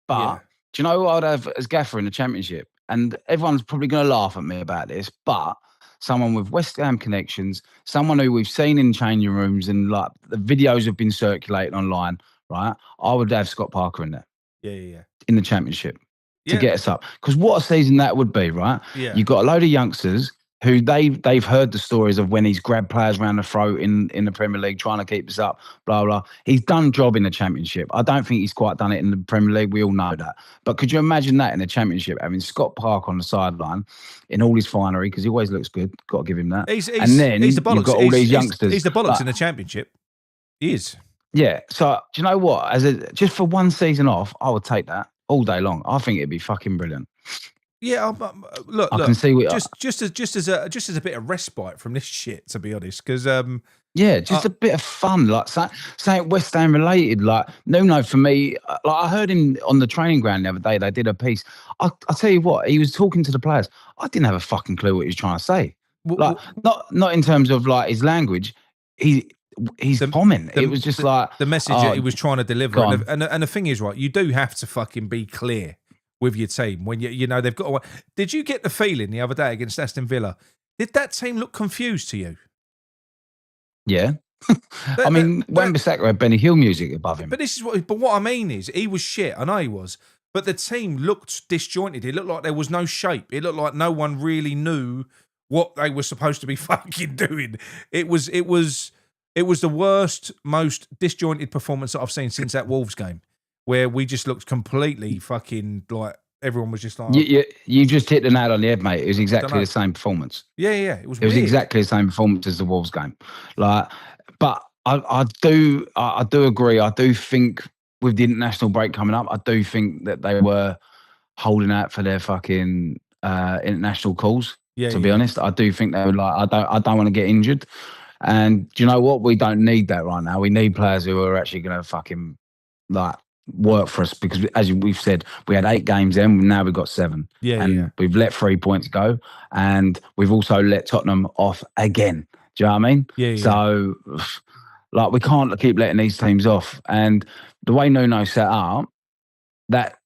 But do you know what I'd have as gaffer in the Championship? And everyone's probably going to laugh at me about this, but someone with West Ham connections, someone who we've seen in changing rooms and like the videos have been circulating online, right? I would have Scott Parker in there. Yeah. In the Championship to get us up. Because what a season that would be, right? Yeah. You've got a load of youngsters who they've heard the stories of when he's grabbed players around the throat in the Premier League, trying to keep us up, blah, blah. He's done job in the Championship. I don't think he's quite done it in the Premier League. We all know that. But could you imagine that in the Championship, having Scott Park on the sideline in all his finery, because he always looks good, got to give him that. He's the bollocks. You've got all these youngsters. He's the bollocks in the Championship. He is. Yeah. So, do you know what? Just for one season off, I would take that all day long. I think it'd be fucking brilliant. Yeah, look. I can see just as a bit of respite from this shit, to be honest, because a bit of fun, like something West Ham related. Like Nuno, for me, like I heard him on the training ground the other day. They did a piece. I tell you what, he was talking to the players. I didn't have a fucking clue what he was trying to say. Not in terms of like his language. He's bombing. It was just like the message that he was trying to deliver. And the thing is, right, you do have to fucking be clear with your team when you know they've got. Did you get the feeling the other day against Aston Villa? Did that team look confused to you? Yeah. I mean, Wan-Bissaka had Benny Hill music above him. But what I mean is, he was shit. I know he was, but the team looked disjointed. It looked like there was no shape. It looked like no one really knew what they were supposed to be fucking doing. It was the worst, most disjointed performance that I've seen since that Wolves game, where we just looked completely fucking like everyone was just like... You just hit the nail on the head, mate. It was exactly the same performance. Yeah. It was exactly the same performance as the Wolves game. Like, but I do agree. I do think with the international break coming up, I do think that they were holding out for their fucking international calls. Yeah, to be honest, I do think they were like, I don't want to get injured. And do you know what? We don't need that right now. We need players who are actually going to fucking like work for us, because as we've said, we had 8 games in, now we've got 7. We've let 3 points go, and we've also let Tottenham off again. Do you know what I mean? So like, we can't keep letting these teams off. And the way Nuno set up, that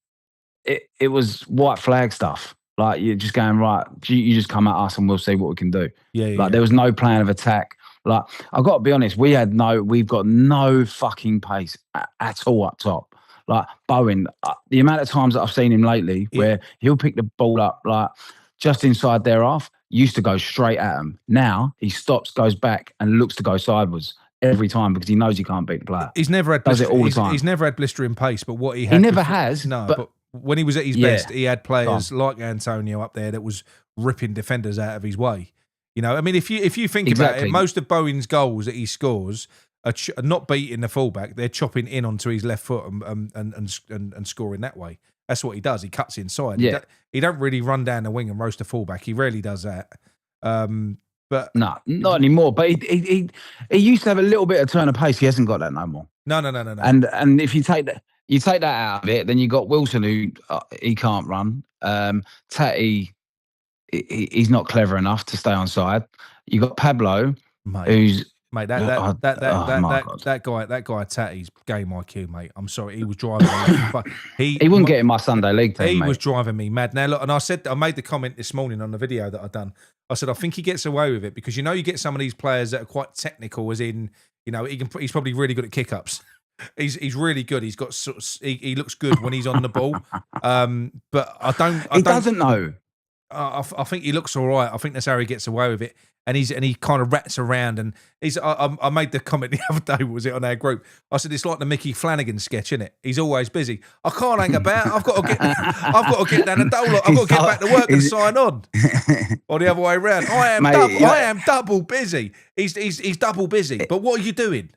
it was white flag stuff. Like, you're just going, right, you just come at us and we'll see what we can do. There was no plan of attack. Like, I've got to be honest, we've got no fucking pace at all up top. Like, Bowen, the amount of times that I've seen him lately where he'll pick the ball up, like, just inside their half, used to go straight at him. Now, he stops, goes back, and looks to go sideways every time because he knows he can't beat the player. He's never had does it all the time. He's never had blistering pace, but what he never has. No, when he was at his best, he had players like Antonio up there that was ripping defenders out of his way. You know, I mean, if you think about it, most of Bowen's goals that he scores are not beating the fullback; they're chopping in onto his left foot and scoring that way. That's what he does. He cuts inside. Yeah. He don't really run down the wing and roast the fullback. He rarely does that. But no, not anymore. But he used to have a little bit of turn of pace. He hasn't got that no more. No. And if you take that out of it, then you got Wilson, who he can't run. Tatty, he's not clever enough to stay on side. You got Pablo, who's mate. That guy Tatty's game IQ, mate. I'm sorry, he was driving me. But he wouldn't get in my Sunday league team. He was driving me mad. Now look, and I made the comment this morning on the video that I done. I said I think he gets away with it because you get some of these players that are quite technical, as in he's probably really good at kick ups. He's really good. He's got he looks good when he's on the ball. But he doesn't know. I think he looks all right. I think that's how he gets away with it. And he kind of rats around. And I made the comment the other day, was it on our group? I said it's like the Mickey Flanagan sketch, isn't it? He's always busy. I can't hang about. I've got to get down the dole. I've got to get back to work and sign on. Or the other way around. I am double busy. He's double busy. But what are you doing?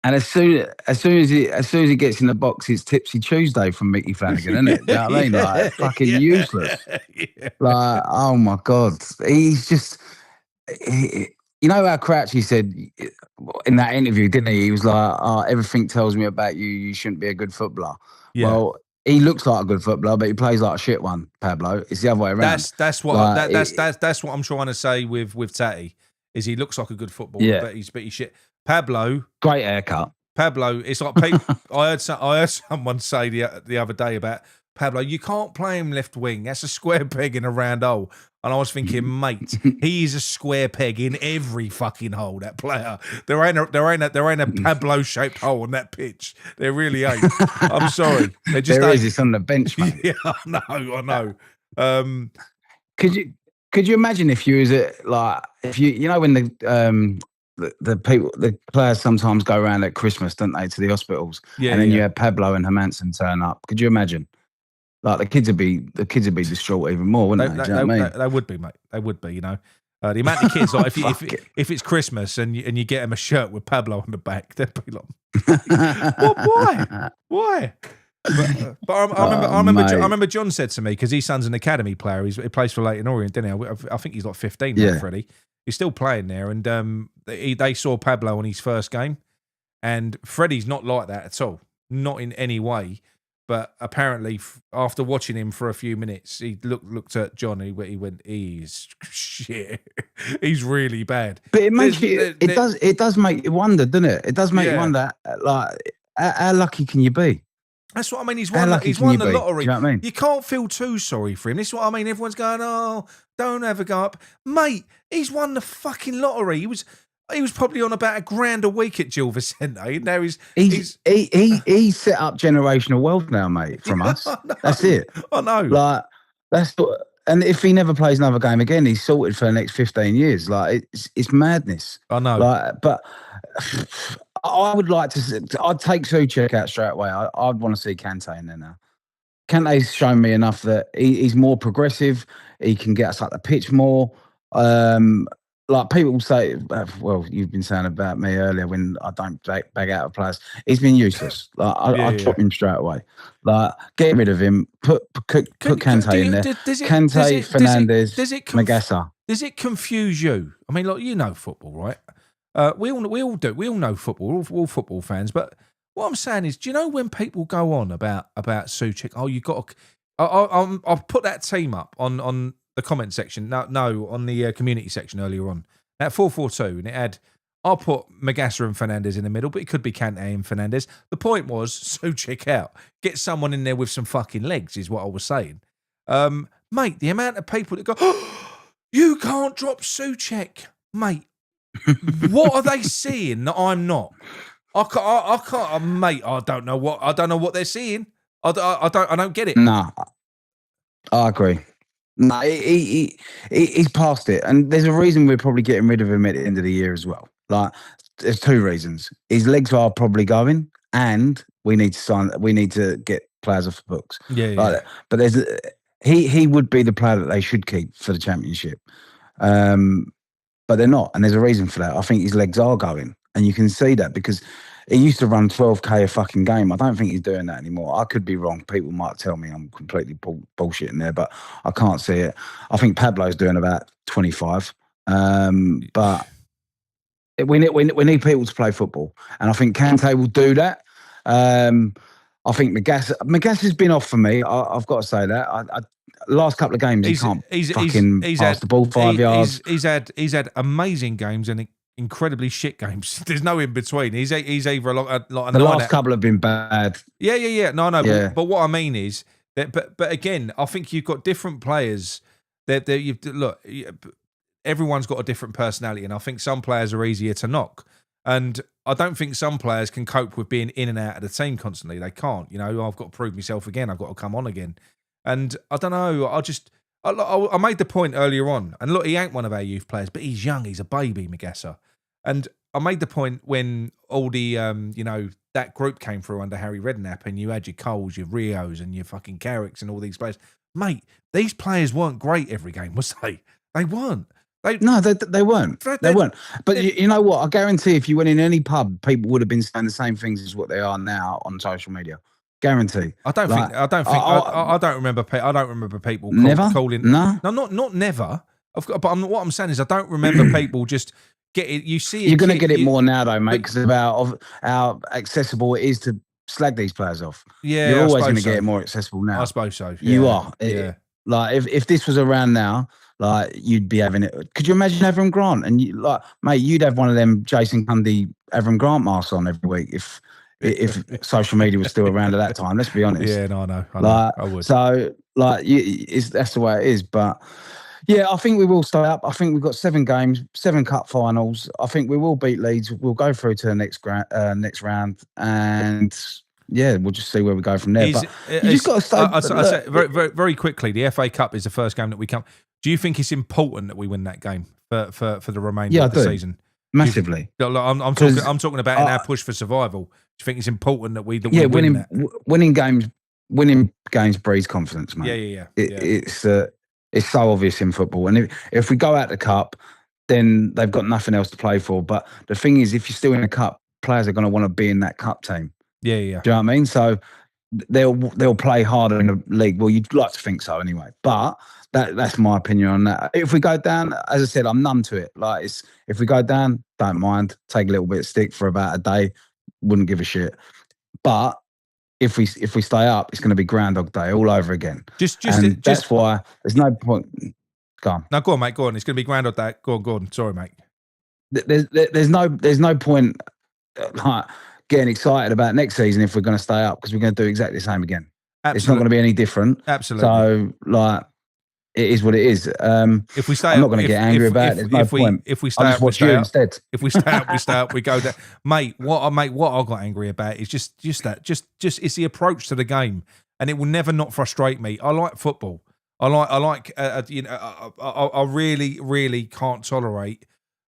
And as soon as he gets in the box, it's Tipsy Tuesday from Mickey Flanagan, isn't it? You know what I mean? Like fucking useless. Yeah. Like, oh my God. He's just you know how Crouchy said in that interview, didn't he? He was like, everything tells me about you, you shouldn't be a good footballer. Yeah. Well, he looks like a good footballer, but he plays like a shit one, Pablo. It's the other way around. That's what I'm trying to say with Tatty, is he looks like a good footballer, but he's shit. Pablo, great haircut. Pablo, it's like people. I heard someone say the other day about Pablo. You can't play him left wing. That's a square peg in a round hole. And I was thinking, mate, he is a square peg in every fucking hole. That player, there ain't a Pablo shaped hole on that pitch. There really ain't. I'm sorry. There just there is. It's on the bench, mate. Yeah, I know. Could you imagine if you was if you know when the players sometimes go around at Christmas, don't they, to the hospitals? Yeah, and then you have Pablo and Hermanson turn up. Could you imagine? Like the kids would be distraught even more, wouldn't they? Do you know what I mean? They would be, mate. They would be. The amount of kids, like if it's Christmas and you get them a shirt with Pablo on the back, they'd be like, why? But I remember John said to me, because his son's an academy player. He plays for Leyton Orient, didn't he? I think he's like 15 now, Freddie. He's still playing there, and they saw Pablo on his first game, and Freddie's not like that at all, not in any way. But apparently, after watching him for a few minutes, he looked at John. He went, "He's shit. He's really bad." But it makes it does make you wonder, doesn't it? It does make you wonder, like, how lucky can you be? That's what I mean. He's won the lottery. Do you know what I mean? You can't feel too sorry for him. This is what I mean. Everyone's going, "Oh, don't ever go up, mate." He's won the fucking lottery. He was probably on about $1,000 a week at Gil Vicente. Now he's set up generational wealth now, mate. From us, that's it. I know. Like and if he never plays another game again, he's sorted for the next 15 years. Like it's madness. I know. Like, but I would like to. I'd take Souček out straight away. I'd want to see Kante in there now. Kante's shown me enough that he's more progressive. He can get us up the pitch more. Like people say, well, you've been saying about me earlier when I don't bag out of players. He's been useless. Like I chop him straight away. Like get rid of him. Put Kante in there. Kante, Fernandes, Magassa. Does it confuse you? I mean, like, you know football, right? We all do. We all know football. We're all football fans. But what I'm saying is, do you know when people go on about Souček? Oh, you got to. I'll put that team up on the comment section. No, on the community section earlier on. At 442, and it had. I'll put Magassa and Fernandes in the middle, but it could be Kante and Fernandes. The point was, Souček out. Get someone in there with some fucking legs, is what I was saying. Mate, the amount of people that go, oh, you can't drop Souček, mate. What are they seeing that I'm not? I can't, mate. I don't know what they're seeing. I don't get it. No, I agree. No, he's past it, and there's a reason we're probably getting rid of him at the end of the year as well. Like, there's two reasons. His legs are probably going, and we need to get players off the books. Yeah. But he would be the player that they should keep for the championship. But they're not, and there's a reason for that. I think his legs are going, and you can see that because he used to run 12K a fucking game. I don't think he's doing that anymore. I could be wrong. People might tell me I'm completely bullshitting there, but I can't see it. I think Pablo's doing about 25. But we need people to play football, and I think Kante will do that. I think Magas has been off for me. I've got to say that. Last couple of games, he can't pass the ball 5 yards. He's had amazing games and incredibly shit games. There's no in between. He's either like the last couple have been bad. Yeah. No. Yeah. But what I mean is that. But again, I think you've got different players. Look, everyone's got a different personality, and I think some players are easier to knock. And I don't think some players can cope with being in and out of the team constantly. They can't. I've got to prove myself again. I've got to come on again. And I don't know. I made the point earlier on. And look, he ain't one of our youth players, but he's young. He's a baby, Magassa. And I made the point when all the, that group came through under Harry Redknapp, and you had your Coles, your Rios, and your fucking Carricks, and all these players. Mate, these players weren't great every game, was they? They weren't. No, they weren't. They weren't. But you know what? I guarantee if you went in any pub, people would have been saying the same things as what they are now on social media. Guarantee. I don't remember people calling. No, not never. But what I'm saying is, I don't remember people just get it. You see, you're going to get it more now, though, mate, because of how accessible it is to slag these players off. Yeah, you're always going to get it more accessible now. I suppose so. Yeah. You are. Yeah. If this was around now, you'd be having it. Could you imagine Avram Grant? And mate, you'd have one of them Jason Cundy Avram Grant masks on every week if social media was still around at that time. Let's be honest. Yeah, no, I know. I would. So that's the way it is. But yeah, I think we will stay up. I think we've got 7 games, 7 cup finals. I think we will beat Leeds. We'll go through to the next round, and yeah, we'll just see where we go from there. But you just got to stay. I say very, very, very quickly, the FA Cup is the first game that we come. Do you think it's important that we win that game for the remainder of the season? Massively. I'm talking about in our push for survival. Do you think it's important that we win that? Winning games breeds confidence, mate. Yeah. It's so obvious in football. And if we go out the cup, then they've got nothing else to play for. But the thing is, if you're still in a cup, players are going to want to be in that cup team. Yeah. Do you know what I mean? So they'll play harder in the league. Well, you'd like to think so anyway. But that's my opinion on that. If we go down, as I said, I'm numb to it. If we go down, don't mind. Take a little bit of stick for about a day. Wouldn't give a shit. But if we stay up, it's going to be Groundhog Day all over again. That's why there's no point. Go on. No, go on, mate. Go on. It's going to be Groundhog Day. Go on. Sorry, mate. There's no point getting excited about next season if we're going to stay up, because we're going to do exactly the same again. Absolutely. It's not going to be any different. Absolutely. So it is what it is. If we stay, I'm not going to get angry about it. There's no point. If we stay I'll up, just watch you instead. If we stay up, we stay up. We go down, mate. What I got angry about is just it's the approach to the game, and it will never not frustrate me. I like football. I really, really can't tolerate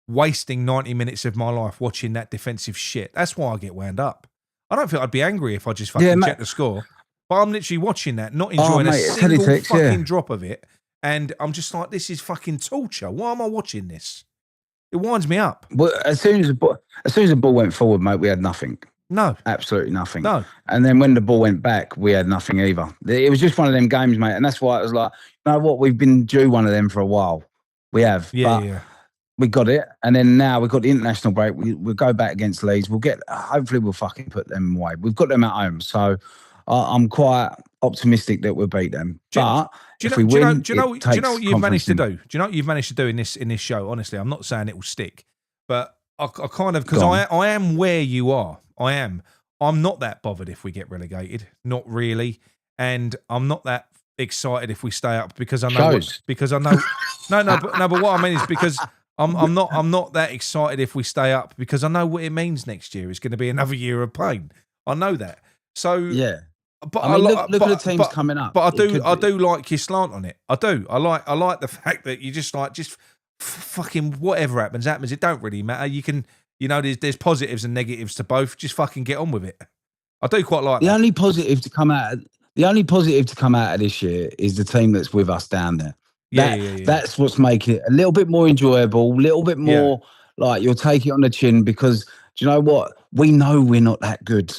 wasting 90 minutes of my life watching that defensive shit. That's why I get wound up. I don't think I'd be angry if I just fucking check the score, but I'm literally watching that, not enjoying a single fucking drop of it. And I'm just like, this is fucking torture. Why am I watching this? It winds me up. Well, as soon as the ball went forward, mate, we had nothing. No. Absolutely nothing. No. And then when the ball went back, we had nothing either. It was just one of them games, mate. And that's why it was like, you know what? We've been due one of them for a while. We have. Yeah. We got it. And then now we've got the international break. We'll go back against Leeds. Hopefully we'll fucking put them away. We've got them at home. So I'm quite optimistic that we'll beat them. But if we win, do you know what you've managed to do? Do you know what you've managed to do in this show? Honestly, I'm not saying it will stick, but I kind of, because I am where you are. I am. I'm not that bothered if we get relegated. Not really, and I'm not that excited if we stay up because I know. But what I mean is because I'm not that excited if we stay up because I know what it means next year. It's going to be another year of pain. I know that. So yeah. But I mean, look at the teams coming up. But I do like your slant on it. I do. I like the fact that you just fucking whatever happens. It don't really matter. You can, there's positives and negatives to both. Just fucking get on with it. I do quite like the only positive to come out. The only positive to come out of this year is the team that's with us down there. That's what's making it a little bit more enjoyable, a little bit more like you'll take it on the chin because do you know what? We know we're not that good.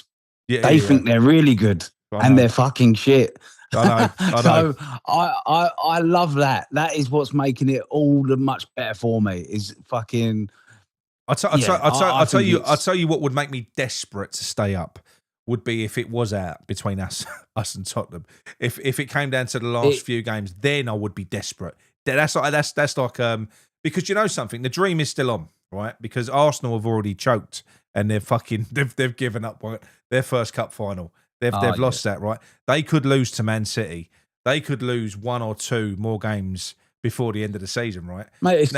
They think they're really good and they're fucking shit. I know. So I love that. That is what's making it all the much better for me. Is fucking. I'll tell you what would make me desperate to stay up would be if it was out between us and Tottenham. If it came down to the last few games, then I would be desperate. That's like because you know something, the dream is still on, right? Because Arsenal have already choked and they've given up their first cup final. They've lost that, right? They could lose to Man City. They could lose 1 or 2 more games before the end of the season, right? Mate,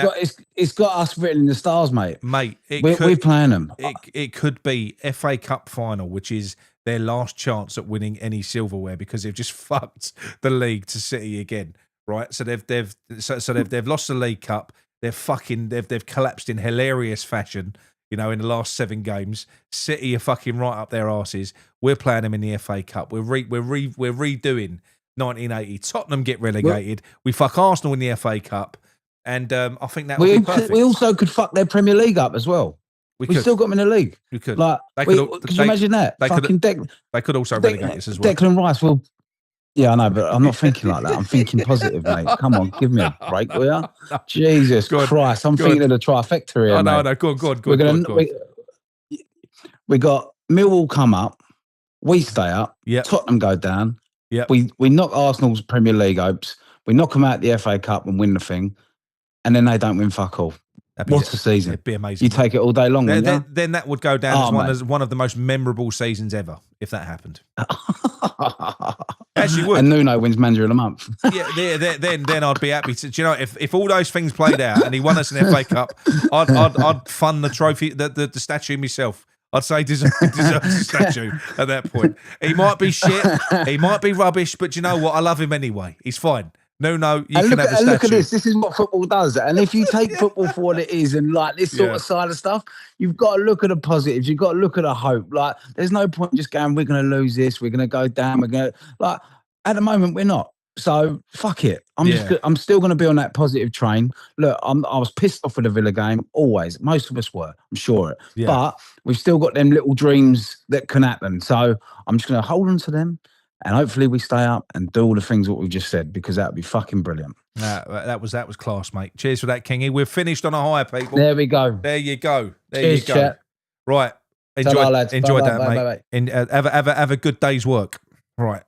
it's got us written in the stars, mate. Mate, we're playing them. It could be FA Cup final, which is their last chance at winning any silverware because they've just fucked the league to City again, right? So they've lost the League Cup. They've collapsed in hilarious fashion. You know, in the last 7 games, City are fucking right up their arses. We're playing them in the FA Cup. We're redoing 1980. Tottenham get relegated. We fuck Arsenal in the FA Cup, and I think that would be perfect. We also could fuck their Premier League up as well. We still got them in the league. We could. Like, could you imagine that? They could also relegate us as well. Declan Rice will. Yeah, I know, but I'm not thinking like that. I'm thinking positive, mate. Come on, give me a break, will you? No. Jesus Christ, I'm thinking of the trifecta here. Oh, no, go on. We got Millwall come up, we stay up, Tottenham go down. Yep. We knock Arsenal's Premier League hopes, we knock them out the FA Cup and win the thing, and then they don't win fuck all. What a season. It'd be amazing. You take it all day long, then that would go down as one of the most memorable seasons ever, if that happened. Actually would. And Nuno wins Manager of the Month. Then I'd be happy to. Do you know, if all those things played out and he won us an FA Cup, I'd fund the trophy, the statue myself. I'd say deserves a statue at that point. He might be shit, he might be rubbish, but you know what? I love him anyway. He's fine. No, you can have a statue. Look at this. This is what football does. And if you take football for what it is and like this sort of side of stuff, you've got to look at the positives. You've got to look at the hope. Like, there's no point just going, we're going to lose this. We're going to go down. We're going to, like, at the moment, we're not. So, fuck it. I'm still going to be on that positive train. Look, I was pissed off with the Villa game. Always. Most of us were. I'm sure. Yeah. But we've still got them little dreams that can happen. So, I'm just going to hold on to them. And hopefully we stay up and do all the things what we've just said because that would be fucking brilliant. That was class, mate. Cheers for that, Kingy. We're finished on a high, people. There we go. There you go. Cheers, chat. Right. Enjoy that, mate. Have a good day's work. Right.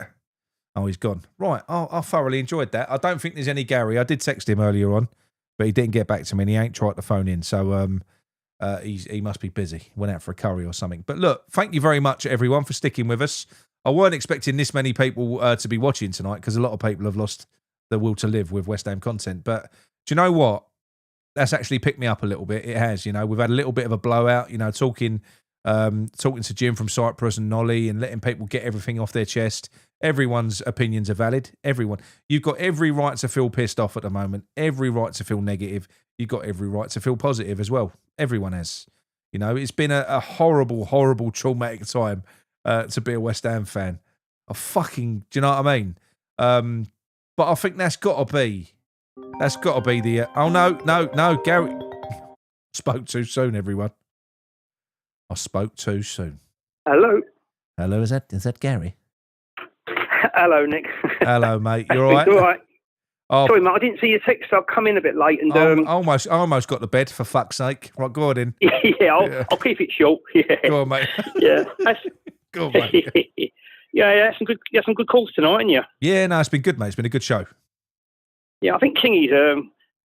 Oh, he's gone. Right. I thoroughly enjoyed that. I don't think there's any Gary. I did text him earlier on, but he didn't get back to me and he ain't tried to phone in. So he must be busy. Went out for a curry or something. But look, thank you very much, everyone, for sticking with us. I weren't expecting this many people to be watching tonight because a lot of people have lost the will to live with West Ham content. But do you know what? That's actually picked me up a little bit. It has, you know. We've had a little bit of a blowout, you know, talking to Jim from Cyprus and Nolly and letting people get everything off their chest. Everyone's opinions are valid. Everyone. You've got every right to feel pissed off at the moment. Every right to feel negative. You've got every right to feel positive as well. Everyone has. You know, it's been a horrible, horrible, traumatic time. To be a West Ham fan. Do you know what I mean? But I think that's got to be the... oh, no, Gary. Spoke too soon, everyone. I spoke too soon. Hello, is that Gary? Hello, Nick. Hello, mate. You all right? All right. Oh, sorry, mate, I didn't see your text. I've come in a bit late. And I almost got to bed, for fuck's sake. Right, go on in. I'll keep it short. Yeah. Go on, mate. Yeah. Go on, mate. Yeah, some good calls tonight, haven't you? Yeah, no, it's been good, mate. It's been a good show. Yeah, I think Kingy's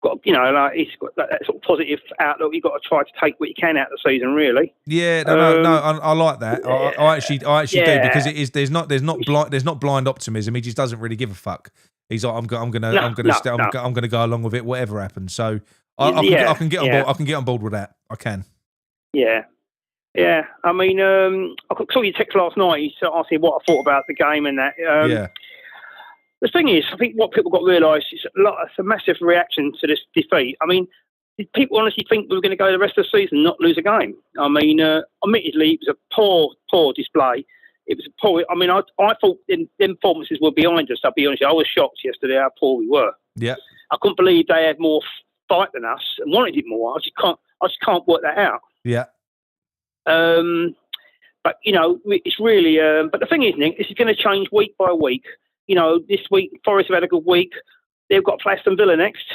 got, you know, like he's got that sort of positive outlook. You've got to try to take what you can out of the season, really. Yeah, no, I like that. Yeah. I actually do, because it is there's not blind optimism. He just doesn't really give a fuck. He's like, I'm gonna go along with it, whatever happens. So I can get on board. I can get on board with that. I can. Yeah. Yeah, I mean, I saw your text last night. You asked me what I thought about the game and that. The thing is, I think what people got to realise is it's a massive reaction to this defeat. I mean, did people honestly think we were going to go the rest of the season and not lose a game? I mean, admittedly, it was a poor display. it was poor. I mean, I thought them performances were behind us. I'll be honest. I was shocked yesterday how poor we were. Yeah. I couldn't believe they had more fight than us and wanted it more. I just can't work that out. Yeah. But it's really. But the thing is, Nick, this is going to change week by week. This week Forest have had a good week. They've got Aston Villa next.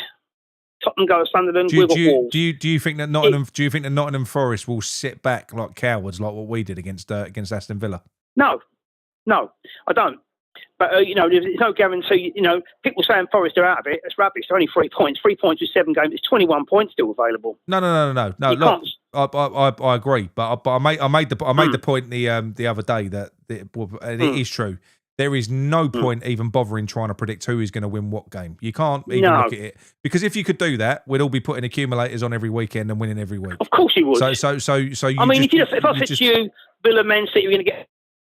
Tottenham go to Sunderland. We've got Wolves. Do you think that Nottingham Forest will sit back like cowards, like what we did against Aston Villa? No, I don't. But there's no guarantee. People saying Forest are out of it. It's rubbish. It's only 3 points. 3 points with 7 games. It's 21 points still available. No. Look, I agree, but I made the point the other day that it is true. There is no point even bothering trying to predict who is going to win what game. You can't even look at it, because if you could do that, we'd all be putting accumulators on every weekend and winning every week. Of course you would. So I mean, if I said to you, Villa, Man City, you're going to get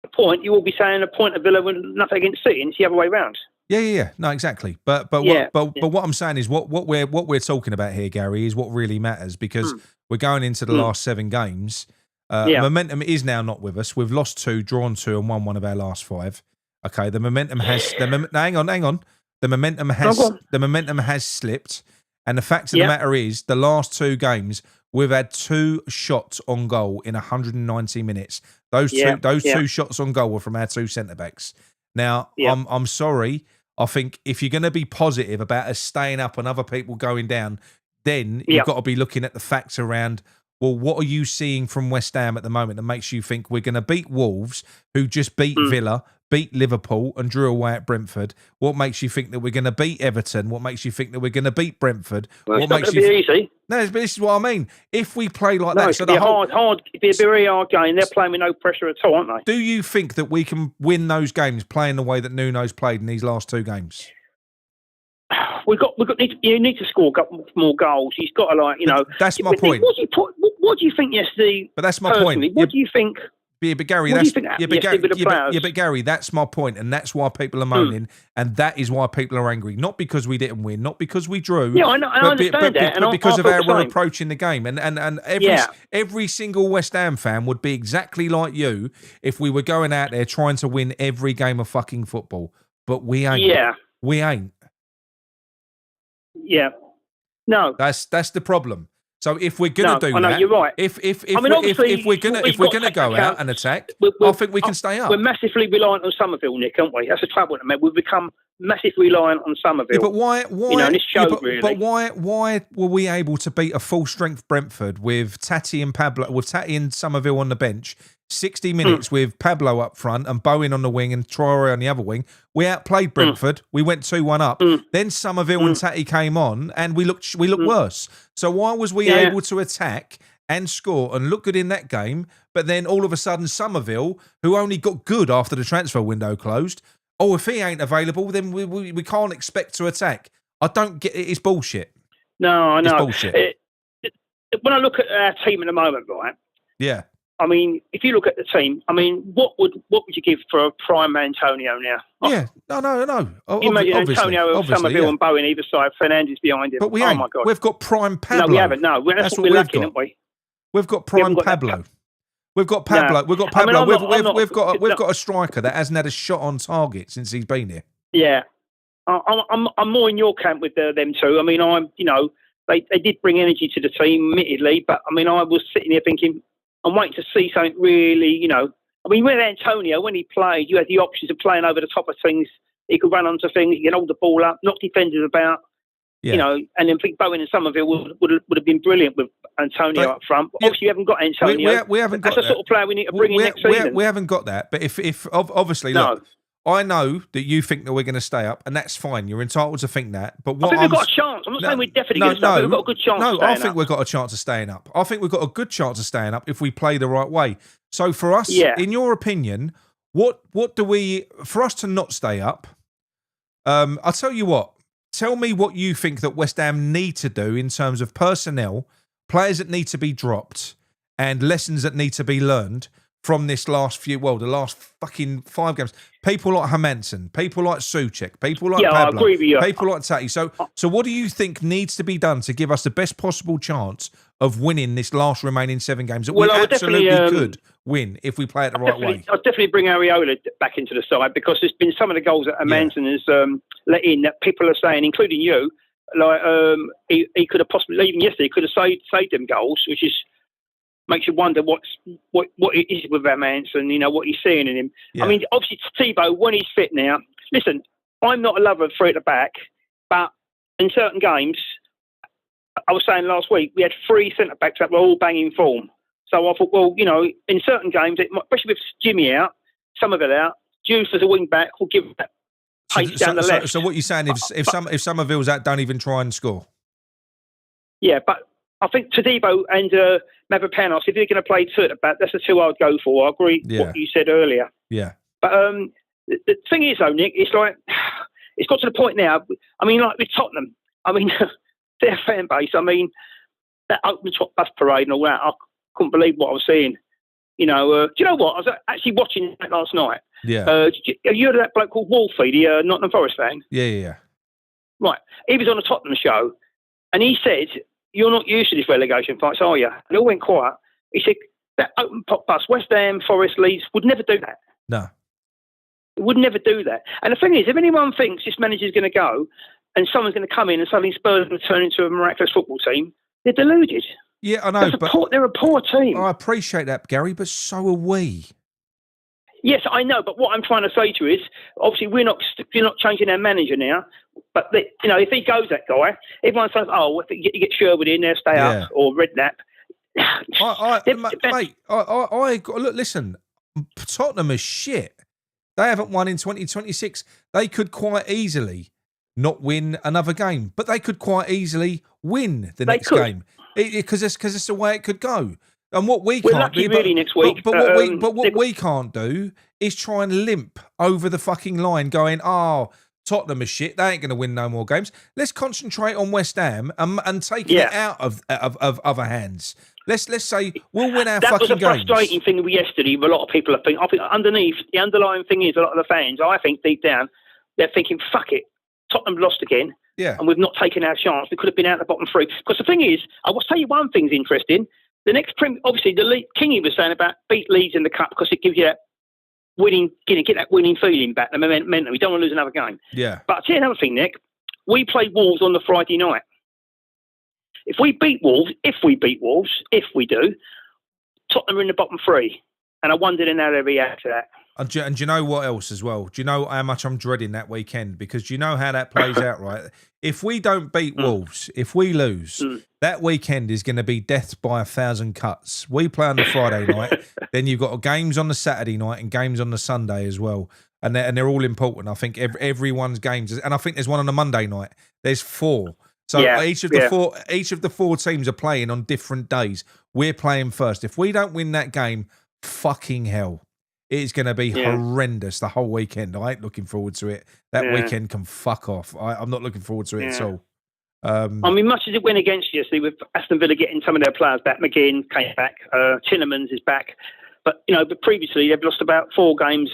a point, you will be saying a point of Villa with nothing against City, and it's the other way round. Yeah. No, exactly. But what I'm saying is what we're talking about here, Gary, is what really matters, because we're going into the last 7 games. Momentum is now not with us. We've lost 2, drawn 2, and won 1 of our last 5. Okay, the momentum has. Hang on. The momentum has slipped, and the fact of the matter is, the last 2 games we've had 2 shots on goal in 190 minutes. Those two shots on goal were from our 2 centre backs. Now, I'm sorry. I think if you're going to be positive about us staying up and other people going down, then you've got to be looking at the facts around. Well, what are you seeing from West Ham at the moment that makes you think we're going to beat Wolves, who just beat Villa, beat Liverpool and drew away at Brentford? What makes you think that we're going to beat Everton? What makes you think that we're going to beat Brentford? Well, what makes you easy? No, but this is what I mean. If we play like that, it'd be hard. It'd be a very hard game. They're playing with no pressure at all, aren't they? Do you think that we can win those games playing the way that Nuno's played in these last 2 games? You need to score more goals. He's got to That's my point. What do you think yesterday? But that's my point. What do you think? But Gary, Gary, that's my point, and that's why people are moaning, and that is why people are angry. Not because we didn't win, not because we drew. Yeah, I know. I understand that, but because of how we're approaching the game, and every single West Ham fan would be exactly like you if we were going out there trying to win every game of fucking football. But we ain't. Yeah, we ain't. Yeah, no, that's the problem. So if we're gonna do that, you're right. If we're gonna go out and attack, I think we can stay up. We're massively reliant on Somerville, Nick, aren't we? That's the trouble. We've become massively reliant on Somerville. Yeah, but why? This show, really. But why were we able to beat a full strength Brentford with Tati and Somerville on the bench? 60 minutes with Pablo up front and Bowen on the wing and Traore on the other wing. We outplayed Brentford. We went 2-1 up. Then Somerville and Tati came on and we looked worse. So why was we able to attack and score and look good in that game, but then all of a sudden Somerville, who only got good after the transfer window closed, if he ain't available, then we can't expect to attack. I don't get it. It's bullshit. No, I know. It's bullshit. When I look at our team at the moment, right? Yeah. I mean, if you look at the team, I mean, what would you give for a prime Antonio now? Yeah, no. You imagine Antonio, Somerville and Bowen either side, Fernandes behind him. But we ain't. My God. We've got prime Pablo. No, we haven't. No, that's what we're lacking, haven't we? We've got prime Pablo. We've got Pablo. We've got Pablo. We've got a striker that hasn't had a shot on target since he's been here. Yeah, I'm more in your camp with them two. I mean, they did bring energy to the team, admittedly, but I mean, I was sitting here thinking, I'm waiting to see something really, I mean, with Antonio, when he played, you had the options of playing over the top of things. He could run onto things, he could hold the ball up, knock defenders about, and then think Bowen and Somerville would have been brilliant with Antonio up front. But obviously, you haven't got Antonio. We haven't got That's the sort of player we need to bring in next season. We haven't got that. But if obviously, look, I know that you think that we're going to stay up, and that's fine. You're entitled to think that. But I think we've got a chance. I'm not saying we're definitely going to stay up, but we've got a good chance of staying up. I think we've got a chance of staying up. I think we've got a good chance of staying up if we play the right way. So for us, in your opinion, what do we, for us to not stay up, I'll tell you what, tell me what you think that West Ham need to do in terms of personnel, players that need to be dropped, and lessons that need to be learned from this last the last fucking 5 games. People like Hermansen, people like Souček, people like Pablo, I agree with you. people like Tati. So what do you think needs to be done to give us the best possible chance of winning this last remaining 7 games that we absolutely could win if we play it the right way? I'll definitely bring Areola back into the side, because there's been some of the goals that Hermansen has let in that people are saying, including you, like he could have possibly, even yesterday, could have saved them goals, which is makes you wonder what it is with Hermansen, you know, what he's seeing in him. Yeah. I mean, obviously, Thibaut, when he's fit now, listen, I'm not a lover of 3 at the back, but in certain games, I was saying last week, we had 3 centre-backs that were all banging form. So I thought, well, you know, in certain games, especially with Jimmy out, some of it out, Juice as a wing-back will give that pace down the left. So what you're saying, if Somerville's out, don't even try and score? Yeah, but I think Todibo and Mavropanos, if they're going to play 2 at the back, that's the 2 I would go for. I agree with what you said earlier. Yeah. But the thing is, though, Nick, it's like, it's got to the point now, I mean, like with Tottenham, I mean, their fan base, I mean, that open top bus parade and all that, I couldn't believe what I was seeing. You know, do you know what? I was actually watching that last night. Yeah. You heard of that bloke called Womford, the Nottingham Forest fan? Yeah. Right. He was on a Tottenham show, and he said, "You're not used to these relegation fights, are you?" And it all went quiet. He said, that open pot bus, West Ham, Forest, Leeds, would never do that. No. It would never do that. And the thing is, if anyone thinks this manager's going to go and someone's going to come in and suddenly Spurs will turn into a miraculous football team, they're deluded. Yeah, I know. They're a poor team. I appreciate that, Gary, but so are we. Yes, I know, but what I'm trying to say to you is, obviously, you're not changing our manager now. But you know, if he goes, that guy, everyone says, "Oh, if you get Sherwood in there, stay up," or Redknapp. Look, listen, Tottenham is shit. They haven't won in 2026. They could quite easily not win another game, but they could quite easily win the next game because it's the way it could go. And what we can't do, next week. But what we can't do is try and limp over the fucking line, going, "Oh, Tottenham is shit. They ain't going to win no more games." Let's concentrate on West Ham and take it out of other hands. Let's say we'll win our fucking games. That was a frustrating thing with yesterday. A lot of people are thinking. I think underneath the underlying thing is a lot of the fans. I think deep down they're thinking, "Fuck it, Tottenham lost again." Yeah, and we've not taken our chance. We could have been out the bottom 3. Because the thing is, I will tell you one thing's interesting. The next obviously, Kingy was saying about beat Leeds in the cup because it gives you that winning, get that winning feeling back. The momentum. We don't want to lose another game. Yeah. But I'll tell you another thing, Nick. We played Wolves on the Friday night. If we beat Wolves, if we do, Tottenham are in the bottom 3. And I wondered how they react to that. And do you know what else as well? Do you know how much I'm dreading that weekend? Because do you know how that plays out, right? If we don't beat Wolves, if we lose, that weekend is going to be death by 1,000 cuts. We play on the Friday night, then you've got games on the Saturday night and games on the Sunday as well. And they're all important. I think everyone's games, and I think there's one on a Monday night. There's 4. So each of the 4 teams are playing on different days. We're playing first. If we don't win that game, fucking hell. It's going to be horrendous the whole weekend. I ain't looking forward to it. That weekend can fuck off. I'm not looking forward to it at all. I mean, much as it went against you, see, with Aston Villa getting some of their players back, McGinn came back, Tinnemans is back. But, you know, previously they've lost about 4 games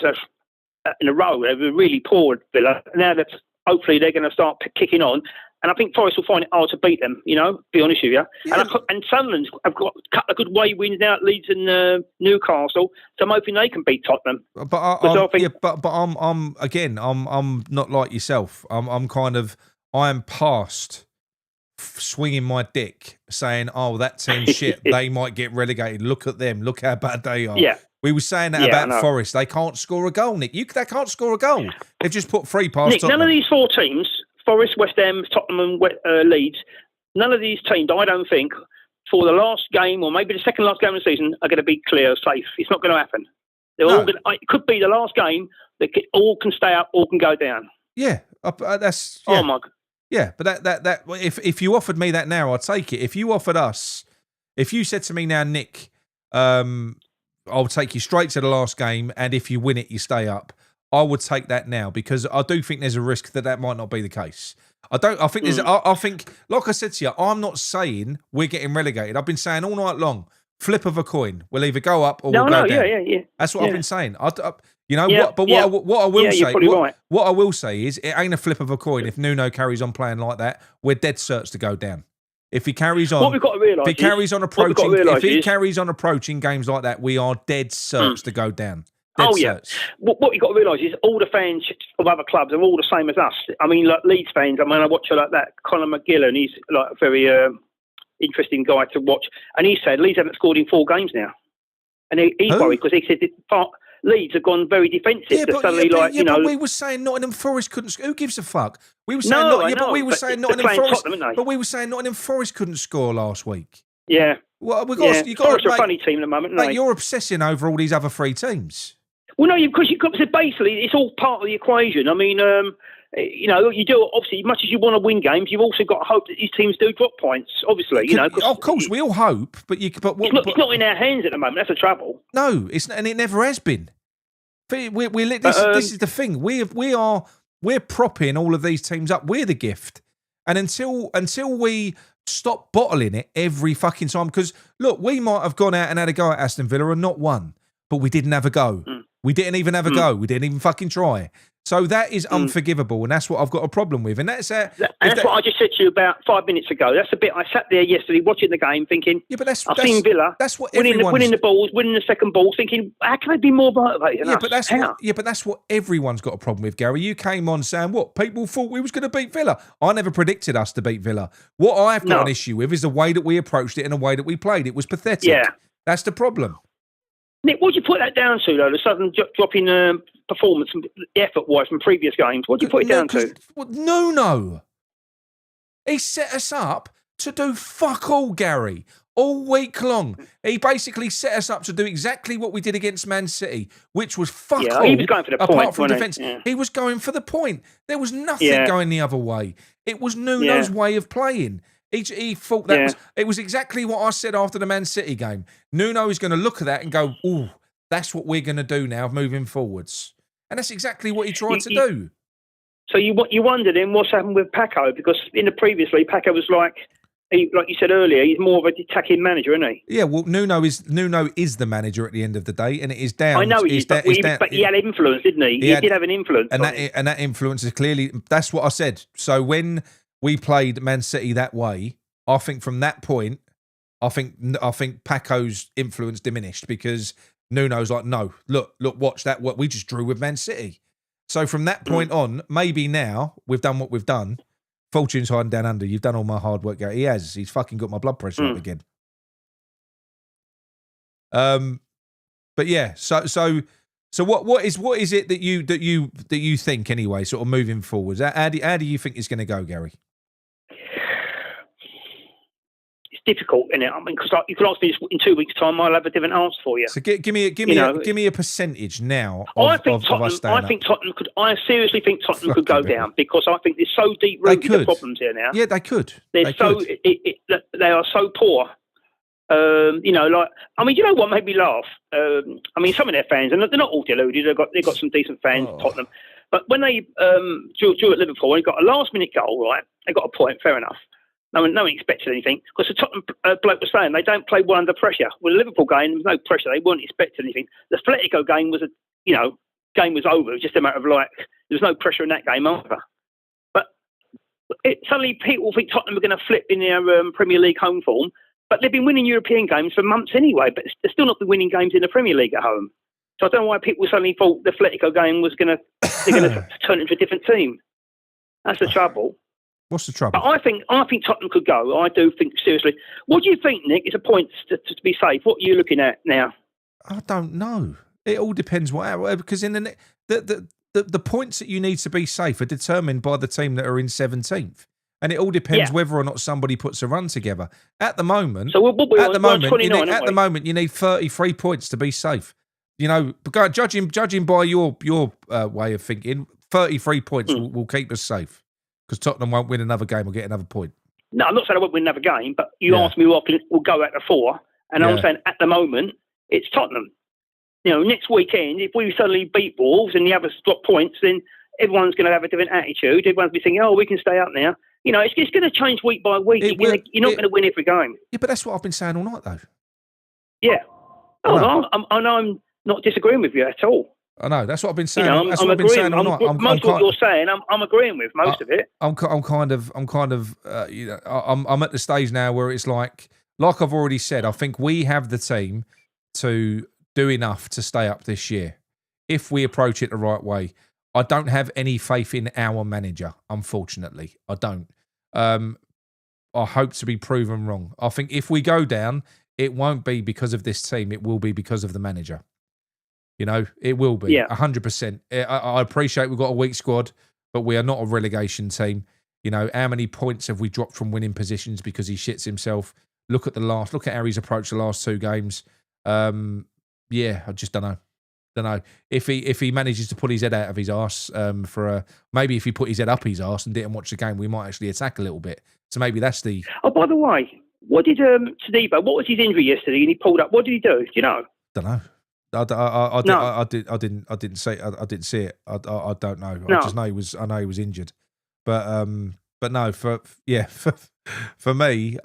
in a row. They were really poor, Villa. Now that hopefully they're going to start kicking on. And I think Forest will find it hard to beat them, you know, be honest with you. Yeah. And Sunderland have got a couple of good away wins now at Leeds and Newcastle. So I'm hoping they can beat Tottenham. But I'm not like yourself. I'm past swinging my dick saying, "Oh, that team's shit. They might get relegated. Look at them. Look how bad they are." Yeah. We were saying that about Forest. They can't score a goal, Nick. They can't score a goal. They've just put 3 past Tottenham. None of these 4 teams, Forest, West Ham, Tottenham and Leeds, none of these teams, I don't think, for the last game or maybe the second last game of the season, are going to be clear, safe. It's not going to happen. They're all going to, it could be the last game that all can stay up, all can go down. Yeah, that's... Yeah. Oh, my God. Yeah, but that if you offered me that now, I'd take it. If you offered us... If you said to me now, Nick, I'll take you straight to the last game, and if you win it, you stay up. I would take that now because I do think there's a risk that might not be the case. I think, like I said to you, I'm not saying we're getting relegated. I've been saying all night long, flip of a coin. We'll either go up or we'll go down. Yeah. That's what I've been saying. You know Yeah, what? But what I will say, right. what I will say is, it ain't a flip of a coin. If Nuno carries on playing like that, we're dead certs to go down. If he carries on, what we've got to realise, if he carries on approaching games like that, we are dead certs to go down. Certs. What you've got to realise is all the fans of other clubs are all the same as us. I mean, like Leeds fans. I mean, I watch like that. Conor McGillan, he's like a very interesting guy to watch, and he said Leeds haven't scored in 4 games now, and he's worried because he said Leeds have gone very defensive. But we were saying Nottingham Forest couldn't. Who gives a fuck? We were saying Nottingham Forest couldn't score last week. Yeah. Well, Forest are a funny team at the moment. Mate, you're obsessing over all these other 3 teams. Well, no, because basically it's all part of the equation. I mean, you do obviously, much as you want to win games, you've also got to hope that these teams do drop points. Obviously, of course, we all hope, but it's not in our hands at the moment. That's the trouble. No, it's not, and it never has been. This is the thing. We're propping all of these teams up. We're the gift, and until we stop bottling it every fucking time, because look, we might have gone out and had a go at Aston Villa and not won, but we didn't have a go. We didn't even have a go. We didn't even fucking try. So that is unforgivable, and that's what I've got a problem with. And that's what I just said to you about 5 minutes ago. That's the bit I sat there yesterday watching the game, thinking, I've seen Villa winning the balls, winning the second ball, thinking, how can I be more motivated? But that's what everyone's got a problem with, Gary. You came on saying what people thought we was going to beat Villa. I never predicted us to beat Villa. What I've got an issue with is the way that we approached it and the way that we played. It was pathetic. Yeah, that's the problem. Nick, what do you put that down to, though? The sudden drop in performance, effort-wise, from previous games. What do you put it down to? No. He set us up to do fuck all, Gary, all week long. He basically set us up to do exactly what we did against Man City, which was fuck all. He was going for the point, apart from defence. He was going for the point. There was nothing going the other way. It was Nuno's way of playing. He thought that it was exactly what I said after the Man City game. Nuno is going to look at that and go, "Ooh, that's what we're going to do now, moving forwards." And that's exactly what he tried to do. So you wondered then what's happened with Paco, because in the previously Paco was like you said earlier, he's more of an attacking manager, isn't he? Yeah, well, Nuno is the manager at the end of the day, and it is down. I know he is, but he had influence, didn't he? He did have an influence, and that influence is clearly. That's what I said. So when we played Man City that way, I think from that point, I think Paco's influence diminished because Nuno's like, no, look, watch that. What we just drew with Man City. So from that point on, maybe now we've done what we've done. Fortune's hiding down under. You've done all my hard work, Gary. He has. He's fucking got my blood pressure up again. But yeah. So what is it that you think anyway? Sort of moving forwards. How do you think it's going to go, Gary? Difficult, isn't it? I mean, because you could ask me this in 2 weeks' time, I'll have a different answer for you. So give me a percentage now. I think Tottenham could. I seriously think Tottenham could go down because I think there's so deep rooted problems here now. Yeah, they could. They are so poor. You know what made me laugh? I mean, some of their fans, and they're not all deluded. They've got some decent fans, Tottenham. But when they drew at Liverpool, they got a last-minute goal, right? They got a point, fair enough. No one expected anything because the Tottenham bloke was saying they don't play well under pressure. Well, the Liverpool game, there was no pressure. They weren't expecting anything. The Atletico game was game was over. It was just a matter of there was no pressure in that game either. But suddenly people think Tottenham are going to flip in their Premier League home form. But they've been winning European games for months anyway. But they're still not been winning games in the Premier League at home. So I don't know why people suddenly thought the Atletico game was going to turn into a different team. That's the trouble. What's the trouble? But I think Tottenham could go. I do think seriously. What do you think, Nick? Is a point to be safe? What are you looking at now? I don't know. It all depends because in the points that you need to be safe are determined by the team that are in 17th, and it all depends whether or not somebody puts a run together. At the moment, you need 33 points to be safe. You know, judging by your way of thinking, 33 points will keep us safe. Because Tottenham won't win another game or get another point. No, I'm not saying I won't win another game, but you asked me what will go out to 4, and I'm saying at the moment it's Tottenham. You know, next weekend if we suddenly beat Wolves and the others drop points, then everyone's going to have a different attitude. Everyone's be thinking, "Oh, we can stay up now." You know, it's going to change week by week. You're not going to win every game. Yeah, but that's what I've been saying all night, though. Yeah. Oh, no, I'm not disagreeing with you at all. I know. That's what I've been saying. You know, that's what I've been saying all night. Most of what you're saying, I'm agreeing with most of it. I'm kind of, you know, I'm at the stage now where it's like I've already said, I think we have the team to do enough to stay up this year if we approach it the right way. I don't have any faith in our manager, unfortunately. I don't. I hope to be proven wrong. I think if we go down, it won't be because of this team. It will be because of the manager. You know, it will be 100%. I appreciate we've got a weak squad, but we are not a relegation team. You know, how many points have we dropped from winning positions because he shits himself? Look at how he's approached the last 2 games. I just don't know. If he manages to pull his head out of his arse maybe if he put his head up his arse and didn't watch the game, we might actually attack a little bit. So maybe that's the. Oh, by the way, what did Sadibo? What was his injury yesterday? And he pulled up. What did he do? Do you know? Don't know. I didn't see it. I don't know. No. I just know I know he was injured. But no, for me,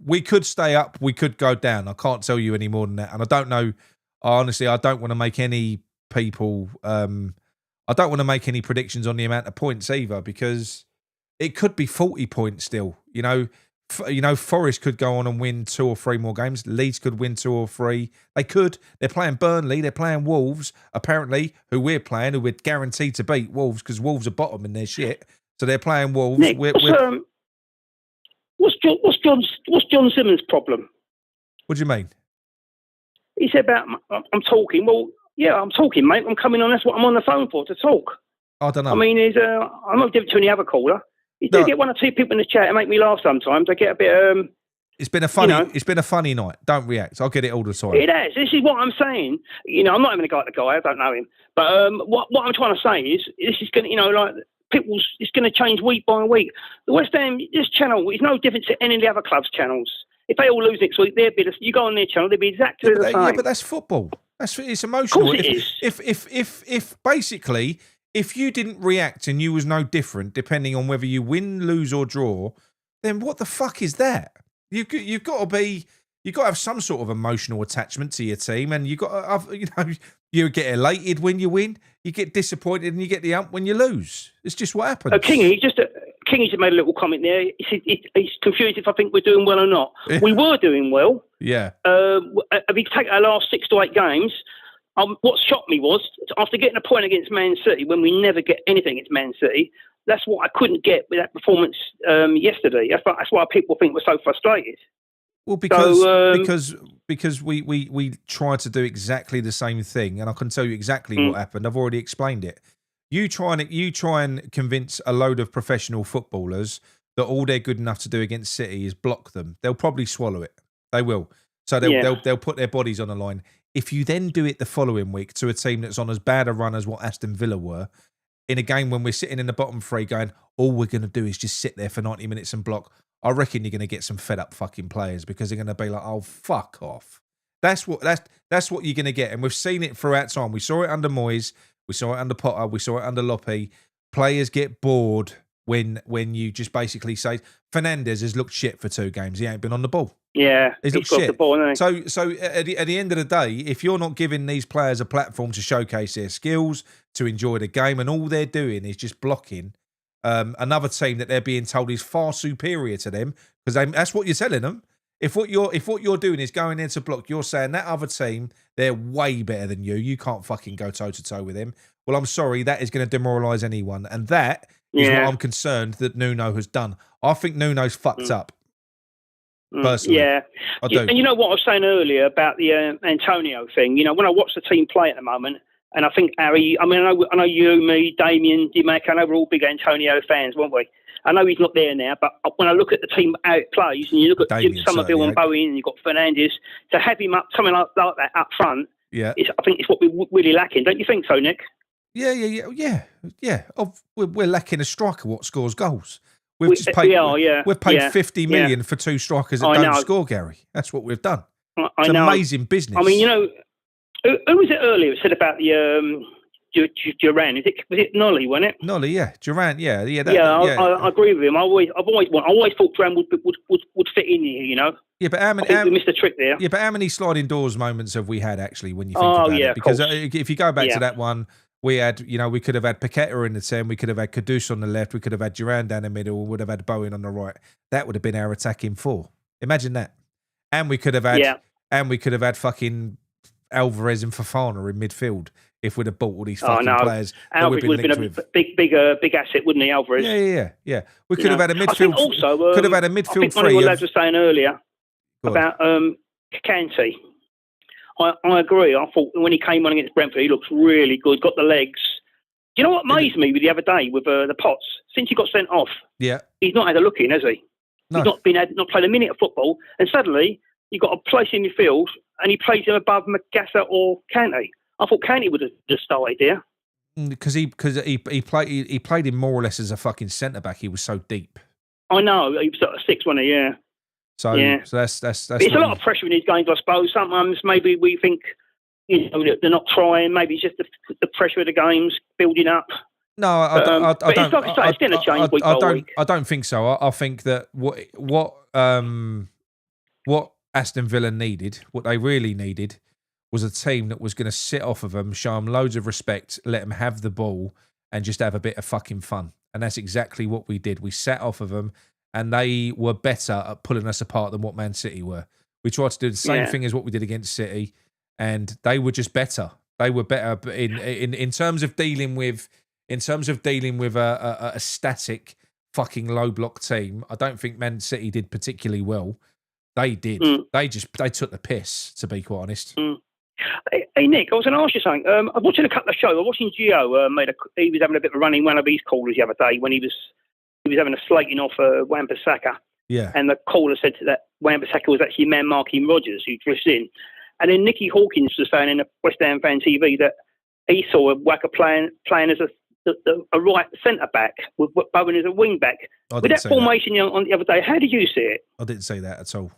we could stay up, we could go down. I can't tell you any more than that. And I don't know. Honestly, I don't want to make any people. I don't want to make any predictions on the amount of points either, because it could be 40 points still. You know, Forest could go on and win 2 or 3 more games. Leeds could win 2 or 3. They could. They're playing Burnley. They're playing Wolves, apparently, who we're guaranteed to beat Wolves, because Wolves are bottom in their shit. So they're playing Wolves. Nick, what's John Simmons' problem? What do you mean? He said about I'm talking. Well, yeah, I'm talking, mate. I'm coming on. That's what I'm on the phone for, to talk. I don't know. I mean, I'm not different to any other caller. You do get 1 or 2 people in the chat and make me laugh sometimes. I get a bit. It's been a funny night. Don't react. I get it all the time. It has. This is what I'm saying. You know, I'm not even a guy like the guy. I don't know him. But what I'm trying to say is, this is going to, you know, like it's going to change week by week. The West Ham, this channel is no different to any of the other clubs' channels. If they all lose next week, you go on their channel, they'll be exactly the same. Yeah, but that's football. It's emotional. Of course it is. If basically, if you didn't react and you was no different, depending on whether you win, lose, or draw, then what the fuck is that? You've got to have some sort of emotional attachment to your team, and you got to, you get elated when you win, you get disappointed, and you get the ump when you lose. It's just what happens. Kingy just made a little comment there. He said he's confused if I think we're doing well or not. We were doing well. Yeah. If you take our last 6 to 8 games. What shocked me was, after getting a point against Man City, when we never get anything against Man City, that's what I couldn't get with that performance yesterday. That's why people think we're so frustrated. Well, because we try to do exactly the same thing, and I can tell you exactly what happened. I've already explained it. You try and convince a load of professional footballers that all they're good enough to do against City is block them. They'll probably swallow it. They will. So they'll put their bodies on the line. If you then do it the following week to a team that's on as bad a run as what Aston Villa were, in a game when we're sitting in the bottom 3 going, all we're going to do is just sit there for 90 minutes and block, I reckon you're going to get some fed up fucking players, because they're going to be like, oh, fuck off. That's what you're going to get. And we've seen it throughout time. We saw it under Moyes. We saw it under Potter. We saw it under Loppe. Players get bored when you just basically say, Fernandes has looked shit for 2 games. He ain't been on the ball. Yeah, he's got shit. The ball, hasn't he? So at the end of the day, if you're not giving these players a platform to showcase their skills, to enjoy the game, and all they're doing is just blocking another team that they're being told is far superior to them, because that's what you're telling them. If what you're doing is going in to block, you're saying that other team, they're way better than you. You can't fucking go toe to toe with them. Well, I'm sorry, that is going to demoralise anyone, and that is what I'm concerned that Nuno has done. I think Nuno's fucked up. Personally, yeah, I do. And you know what I was saying earlier about the Antonio thing. You know, when I watch the team play at the moment, and I think Harry. I mean, I know you, me, Damien, Dimac. I know we're all big Antonio fans, weren't we? I know he's not there now, but when I look at the team how it plays, and you look at Somerville and Bowen, and you've got Fernandes, to have him up something like that up front, I think it's what we're really lacking. Don't you think so, Nick? Yeah. We're lacking a striker what scores goals. We've paid 50 million for 2 strikers that don't score, Gary. That's what we've done. It's amazing business. I mean, you know, who was it earlier who said about the Duran. Was it Nolly, wasn't it? Nolly, yeah. Duran, yeah. I agree with him. I always thought Duran would fit in here, you know. Yeah, but we missed the trick there. Yeah, but how many sliding doors moments have we had actually when you think about it? Because if you go back to that one, we had, you know, we could have had Paqueta in the 10, we could have had Kudus on the left, we could have had Duran down the middle, we would have had Bowen on the right. That would have been our attacking 4. Imagine that. And we could have had fucking Alvarez and Fofana in midfield if we'd have bought all these fucking players. Alvarez would have been a big asset, wouldn't he, Alvarez? Yeah. We could have had a midfield. Also, could have had a midfield. I think one of the lads was saying earlier about Kante. I agree. I thought when he came on against Brentford, he looks really good. Got the legs. You know what amazed me the other day with the Potts? Since he got sent off, he's not had a look in, has he? No. He's not played a minute of football, and suddenly you got a place in the field, and he plays him above Magassa or Kante. I thought Kante would have just started there because he played him more or less as a fucking centre back. He was so deep. I know he was sort of 6, wasn't he? Yeah. So that's. It's a lot of pressure in these games, I suppose. Sometimes maybe we think, you know, they're not trying. Maybe it's just the pressure of the games building up. No, I don't. It's going to change week by week. I don't think so. I think that what Aston Villa needed, what they really needed, was a team that was going to sit off of them, show them loads of respect, let them have the ball, and just have a bit of fucking fun. And that's exactly what we did. We sat off of them, and they were better at pulling us apart than what Man City were. We tried to do the same thing as what we did against City, and they were just better. They were better in terms of dealing with a static fucking low block team. I don't think Man City did particularly well. They did. They took the piss, to be quite honest. Hey Nick, I was going to ask you something. I was watching a couple of shows. I was watching Gio. He was having a bit of a run in one of his callers the other day when he was having a slating off Wan-Bissaka. Yeah. And the caller said that Wan-Bissaka was actually man marking Rodgers, who drifts in. And then Nicky Hawkins was saying in the West Ham Fan TV that he saw Waka playing as a right centre back with Bowen as a wing back. With that formation on the other day, how did you see it? I didn't say that at all.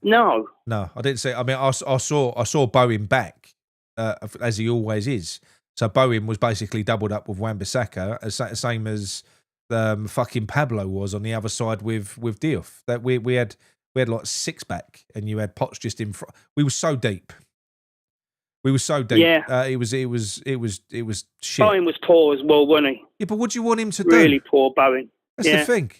No, I didn't say. I mean, I saw Bowen back as he always is. So Bowen was basically doubled up with Wan-Bissaka, same as fucking Pablo was on the other side with Diouf. That we had like 6 back, and you had Potts just in front. We were so deep. Yeah. It was shit. Bowen was poor as well, wasn't he? Yeah, but what do you want him to do? Really poor Bowen. That's the thing.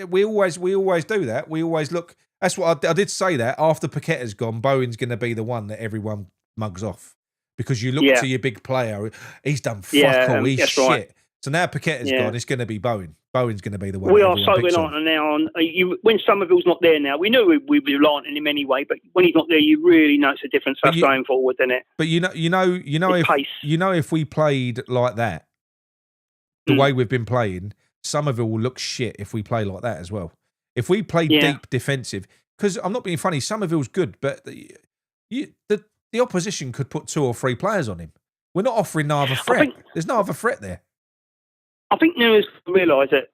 We always do that. We always look. That's what I did say that after Paqueta's gone, Bowen's going to be the one that everyone mugs off because you look to your big player. He's done fuck all. He's shit. Right. So now Paqueta's gone. It's going to be Bowen. Bowen's going to be the one. We are so reliant now on when Somerville's not there now. We knew we'd be reliant on him anyway, but when he's not there, you really notice a difference going forward, doesn't it? But if we played like that, the way we've been playing, Somerville will look shit if we play like that as well. If we play deep defensive, because I'm not being funny, Somerville's good, but the opposition could put 2 or 3 players on him. We're not offering no other threat. There's no other threat there. I think Nunes realise that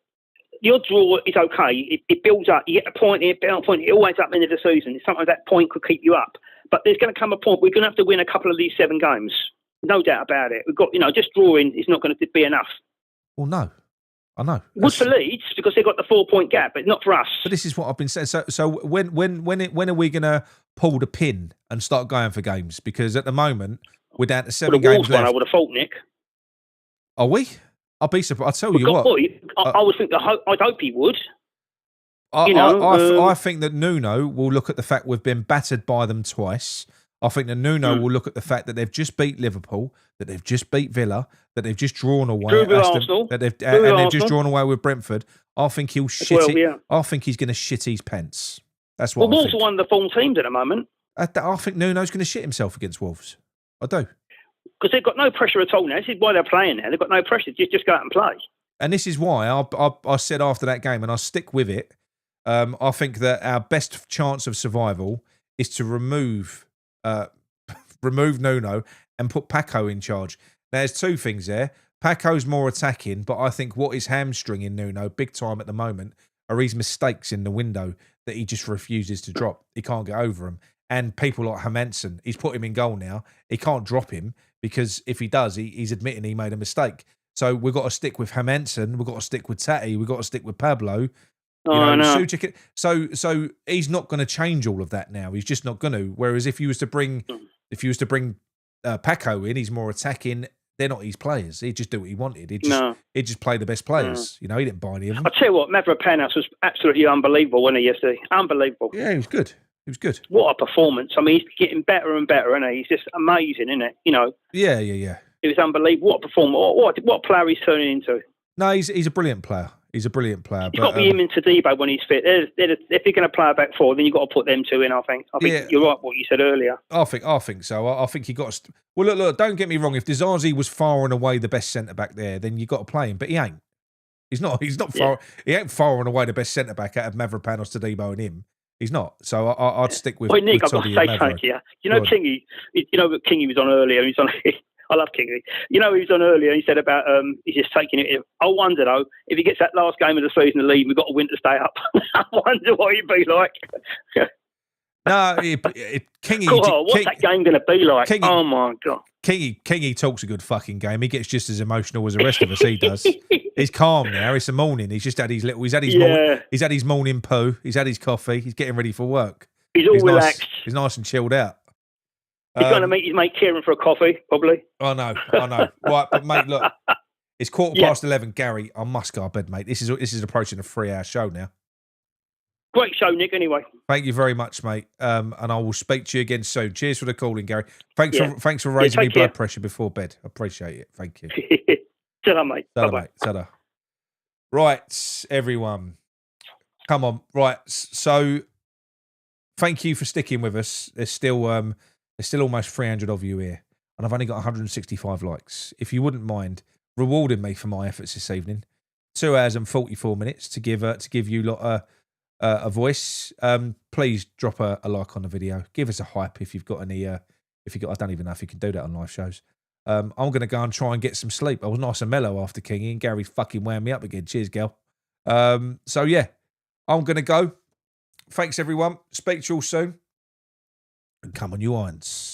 your draw is okay. It builds up. You get a point here, it always up in the season. Sometimes that point could keep you up. But there's going to come a point we're going to have to win a couple of these 7 games. No doubt about it. We've got, just drawing is not going to be enough. Well, no. I know. Good for Leeds because they've got the 4-point gap, but not for us. But this is what I've been saying. So when are we going to pull the pin and start going for games? Because at the moment we're down to 7 games left. I would have thought, Nick. Are we? I'll be surprised. I'll tell you what. I would think I'd hope he would. I think that Nuno will look at the fact we've been battered by them twice. I think that Nuno will look at the fact that they've just beat Liverpool, that they've just beat Villa, that they've just drawn away at Aston, they've just drawn away with Brentford. I think he'll shit it. I think he's going to shit his pants. That's what I think. Wolves are one of the form teams at the moment. I think Nuno's going to shit himself against Wolves. I do. Because they've got no pressure at all now. This is why they're playing now. They've got no pressure. Just go out and play. And this is why I said after that game, and I stick with it, I think that our best chance of survival is to remove Nuno and put Paco in charge. Now, there's 2 things there. Paco's more attacking, but I think what is hamstringing Nuno big time at the moment are his mistakes in the window that he just refuses to drop. He can't get over them. And people like Hermansen, he's put him in goal now. He can't drop him because if he does, he's admitting he made a mistake. So we've got to stick with Hermansen. We've got to stick with Tati. We've got to stick with Pablo. Suchek, so he's not going to change all of that now. He's just not going to. Whereas if you was to bring Paco in, he's more attacking. They're not his players. He'd just do what he wanted. He'd just play the best players. You know, he didn't buy any of them. I tell you what, Mavropanos was absolutely unbelievable, wasn't he, yesterday? Unbelievable. Yeah, he was good. He was good. What a performance. I mean, he's getting better and better, isn't he? He's just amazing, isn't it? You know. Yeah. It was unbelievable. What a performance. What player he's turning into. No, he's a brilliant player. He's a brilliant player. It's got to be him and Tadibo when he's fit. If you're going to play a back four, then you've got to put them two in, I think. You're right what you said earlier. I think so. I think he got... Well, look, don't get me wrong. If Dizazi was far and away the best centre-back there, then you've got to play him. But he ain't. He's not far... He ain't far and away the best centre-back out of Mavropanos, Tadibo and him. He's not. So I'd stick with... Wait, Nick, I've got Toddy to say something to you. You know Kingy? You know that Kingy was on earlier. He's on... I love Kingy. You know, he was on earlier. He said about he's just taking it. I wonder though if he gets that last game of the season to leave, we've got to win to stay up. I wonder what he'd be like. No, Kingy. What's that game going to be like? Kingy, oh my god. Kingy talks a good fucking game. He gets just as emotional as the rest of us. He does. He's calm now. It's the morning. He's just had his little. He's had his morning poo. He's had his coffee. He's getting ready for work. He's all relaxed. He's nice and chilled out. He's going to meet his mate Kieran for a coffee, probably. I know. Right, but mate, look, it's 11:15. Gary, I must go to bed, mate. This is approaching a 3-hour show now. Great show, Nick. Anyway, thank you very much, mate. And I will speak to you again soon. Cheers for the calling, Gary. Thanks for raising me blood pressure before bed. I appreciate it. Thank you. Ta-da, mate. Bye, ta-da. Right, everyone, come on. Right, so thank you for sticking with us. There's still almost 300 of you here, and I've only got 165 likes. If you wouldn't mind rewarding me for my efforts this evening, 2 hours and 44 minutes to give you lot a voice. Please drop a like on the video. Give us a hype if you've got any. I don't even know if you can do that on live shows. I'm going to go and try and get some sleep. I was nice and mellow after Kingy, and Gary fucking wound me up again. Cheers, gal. So yeah, I'm going to go. Thanks everyone. Speak to you all soon. And come on, you irons.